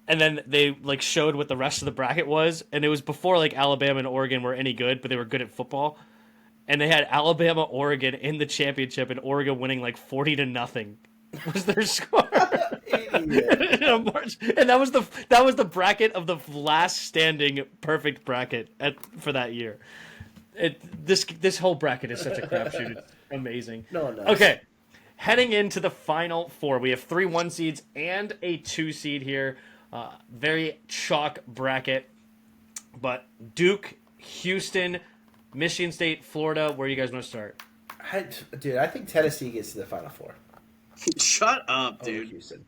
S3: And then they like showed what the rest of the bracket was. And it was before like Alabama and Oregon were any good, but they were good at football. And they had Alabama, Oregon in the championship, and Oregon winning like 40-0 was their score. And that was the bracket of the last standing perfect bracket for that year. This whole bracket is such a crapshoot. It's amazing.
S1: No.
S3: Okay, heading into the Final Four, we have 3 1 seeds and a 2 seed here. Very chalk bracket, but Duke, Houston, Michigan State, Florida. Where do you guys want to start?
S1: Dude, I think Tennessee gets to the Final Four.
S2: Shut up, dude.
S1: Houston.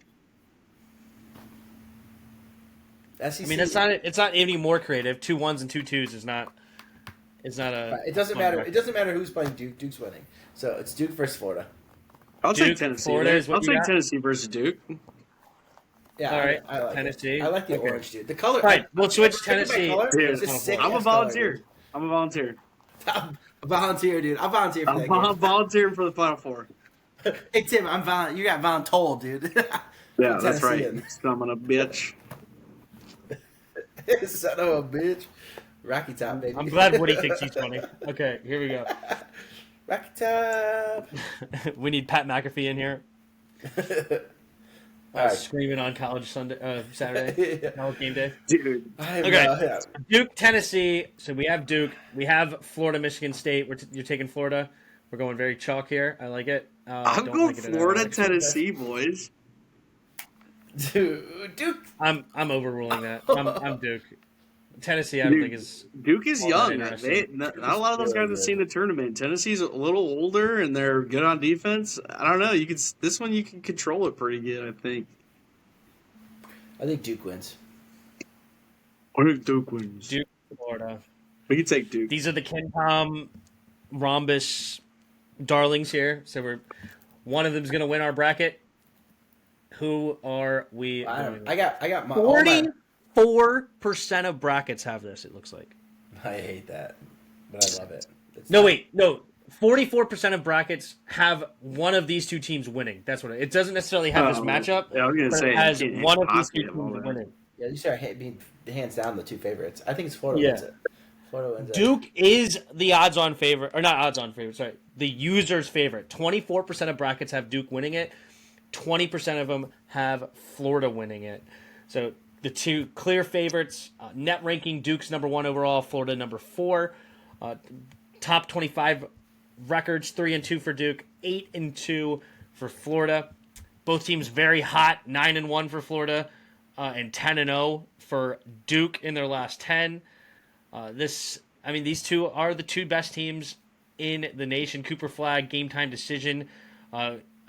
S1: SEC.
S3: I mean, it's not any more creative. 2 1s and 2 2s is not. It's not a.
S1: It doesn't
S3: fun
S1: matter.
S3: record.
S1: It doesn't matter who's playing Duke. Duke's winning. So it's Duke versus Florida.
S2: I'll take
S3: Duke,
S2: Tennessee.
S3: Florida is what
S2: I'll
S3: you
S2: take
S3: got?
S2: Tennessee versus Duke.
S1: Yeah,
S3: All right,
S1: I like
S3: Tennessee.
S1: It. I like the
S3: Okay.
S1: orange, dude. The color.
S3: All right, we'll
S1: I'm
S3: switch
S1: picking my
S3: Tennessee.
S1: color.
S2: Dude,
S1: It's a sick
S2: I'm a
S1: ass color,
S2: volunteer.
S1: dude.
S2: I'm a volunteer.
S1: I'm a volunteer, dude. I'll volunteer for that game.
S2: I'm volunteering for the Final Four.
S1: Hey Tim, You got voluntold, dude.
S2: Yeah, that's right.
S1: Tennessean.
S2: Son of a bitch.
S1: Son of a bitch. Rocky Top, baby.
S3: I'm glad Woody thinks he's funny. Okay, here we go.
S1: Rocky Top.
S3: We need Pat McAfee in here.
S1: All right.
S3: Screaming on Saturday.
S1: Yeah.
S3: College game day.
S2: Dude.
S3: Okay. Duke, Tennessee. So we have Duke. We have Florida, Michigan State. You're taking Florida. We're going very chalk here. I like it.
S2: I'm
S3: Don't
S2: going
S3: like it at
S2: Florida,
S3: all.
S2: Tennessee, boys.
S1: Dude, Duke.
S3: I'm overruling that. I'm Duke. Tennessee, I don't think is.
S2: Duke is
S3: all that
S2: young.
S3: interesting.
S2: Not a lot of those guys have seen the tournament. Tennessee's a little older and they're good on defense. I don't know. This one you can control it pretty good. I think.
S1: I think Duke wins.
S2: I think Duke wins.
S3: Duke, Florida.
S2: We can take Duke.
S3: These are the Ken Pom Rhombus darlings here. So one of them's going to win our bracket. Who are we?
S1: I got my all my-
S3: 44% of brackets have this. It looks like.
S1: I hate that, but I love it.
S3: No, wait, no. 44% of brackets have one of these two teams winning. That's what it doesn't necessarily have this matchup.
S2: Yeah, I was gonna
S3: but
S2: say
S3: it has
S2: you can't
S3: one of these
S2: pocket
S3: two
S2: of all
S3: teams
S2: that.
S3: winning.
S1: Yeah, these are being hands down the two favorites. I think it's Florida
S3: Yeah.
S1: wins it. Florida wins it.
S3: Duke is the odds-on favorite, or not odds-on favorite. Sorry, the user's favorite. 24% of brackets have Duke winning it. 20% of them have Florida winning it. So the two clear favorites. Net ranking: Duke's number 1 overall, Florida number 4. Top 25 records: 3-2 for Duke, 8-2 for Florida. Both teams very hot: 9-1 for Florida, and 10-0 for Duke in their last 10. These two are the two best teams in the nation. Cooper Flag, game time decision.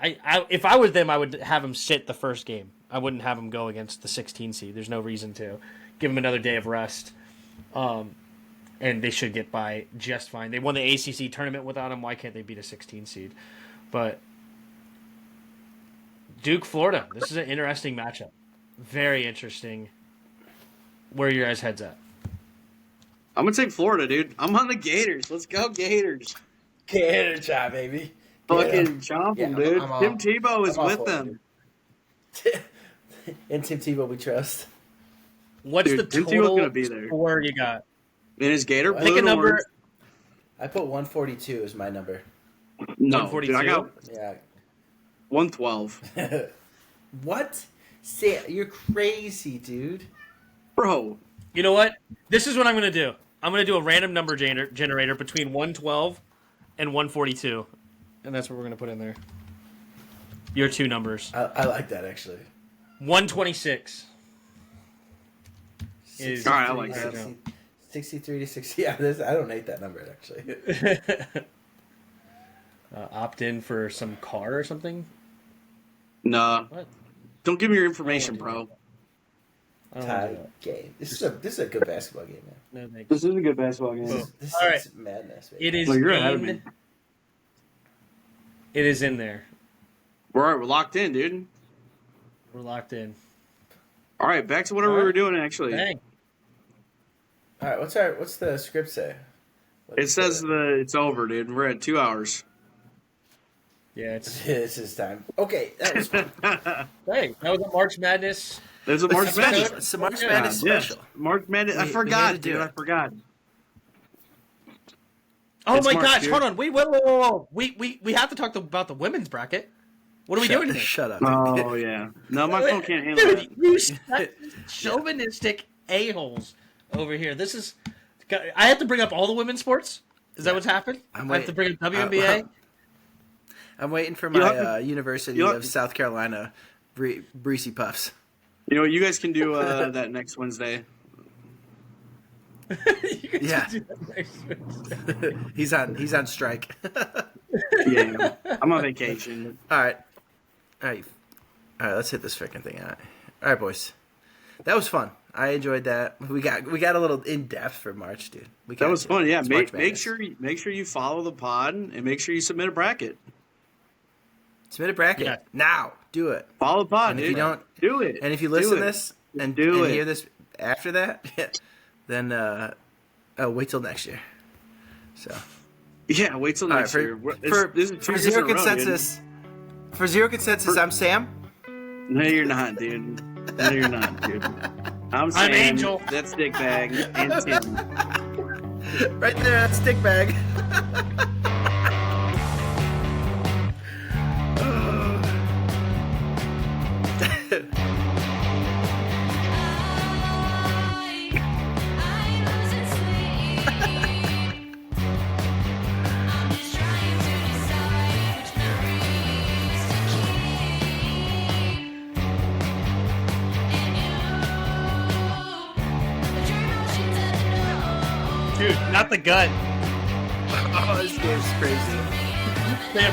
S3: If I was them, I would have him sit the first game. I wouldn't have him go against the 16 seed. There's no reason to. Give him another day of rest. And they should get by just fine. They won the ACC tournament without him. Why can't they beat a 16 seed? But Duke, Florida. This is an interesting matchup. Very interesting. Where are your guys' heads at?
S2: I'm gonna take Florida, dude. I'm on the Gators. Let's go, Gators.
S1: Gator job, baby.
S2: Fucking chomp them,
S1: Yeah,
S2: dude.
S1: I'm all-
S2: Tim Tebow is
S1: I'm all
S2: with
S1: for
S2: them.
S1: it. And Tim Tebow we trust.
S3: What's
S2: Dude,
S3: the
S2: Tim Tebow's
S3: total
S2: gonna be there.
S3: score you got?
S2: And his Gator blue
S3: Pick a
S2: and
S3: number.
S2: orange.
S1: I put 142 as my number.
S2: No, dude, I
S3: 142?
S2: got
S1: Yeah.
S2: 112.
S1: What? You're crazy, dude.
S2: Bro,
S3: You know what? This is what I'm going to do. I'm going to do a random number generator between 112 and 142. And that's what we're going to put in there. Your two numbers.
S1: I like that, actually.
S3: 126 is...
S2: All right, I like that.
S1: 63 to 60. Yeah, I don't hate that number, actually.
S3: Opt in for some car or something?
S2: nah.
S3: What?
S2: Don't give me your information,
S3: I don't
S2: bro.
S3: wanna I don't wanna
S1: Tie
S3: do that.
S1: game. This is a good basketball game, man.
S3: No, thanks.
S2: This is a good basketball game.
S1: This
S3: All
S1: is madness, baby.
S3: It is
S2: Well, you're ahead of me.
S3: It is in there.
S2: We're locked in, dude.
S3: We're locked in.
S2: All right, back to whatever
S3: All
S2: we
S3: right.
S2: were doing, actually.
S3: Dang.
S1: All right, what's the script say?
S2: It says it's over, dude. We're at 2 hours.
S3: Yeah, it's...
S1: This is time. Okay, that was fun.
S3: Hey, that was a March Madness.
S2: There's a March
S1: It's
S2: Madness.
S1: It's a March
S3: Yeah,
S1: Madness
S2: Yes,
S1: special.
S2: March Madness. I
S1: We
S2: forgot,
S1: had to do
S2: dude.
S1: it.
S2: I forgot.
S3: Oh
S2: It's
S3: my
S2: March,
S3: gosh,
S2: dude.
S3: hold on. Whoa. We have to talk about the women's bracket. What are we doing here?
S1: Shut up.
S2: Oh, yeah. No, my phone can't handle
S3: Dude,
S2: that.
S3: you chauvinistic a-holes over here. This is... I have to bring up all the women's sports? Is that what's happened? I have to bring up WNBA?
S1: I'm waiting for
S2: You'll
S1: my
S2: have to-
S1: University
S2: you'll have
S1: of
S2: to-
S1: South Carolina Breezy Puffs.
S2: You know, you guys can do that next Wednesday.
S3: You guys
S1: Yeah.
S3: can do that next week.
S1: He's on strike.
S2: Yeah, I'm on vacation.
S1: All right. Let's hit this freaking thing out. All right, boys. that was fun. I enjoyed that. We got a little in depth for March, dude.
S2: That was fun. Yeah,
S1: It's March
S2: make
S1: Madness.
S2: sure you follow the pod and make sure you submit a bracket.
S1: Submit a bracket
S3: Yeah.
S1: now. Do it.
S2: Follow the pod.
S1: And if
S2: dude.
S1: you don't,
S2: do it,
S1: and if you
S2: Do
S1: listen
S2: it.
S1: to this and
S2: Do it.
S1: hear this after that, then wait till next year. So
S2: Yeah, wait till
S1: all right,
S2: next year. This is 2
S1: for
S2: years
S1: zero
S2: in a row, dude.
S1: consensus. For zero consensus, I'm Sam.
S2: No, you're not, dude. No, you're not, dude. I'm Sam.
S3: Angel.
S2: That's Dick Bag and Tim.
S1: Right there, that's stick bag.
S3: Dude, not the gut.
S1: Oh, this game's crazy.
S3: They have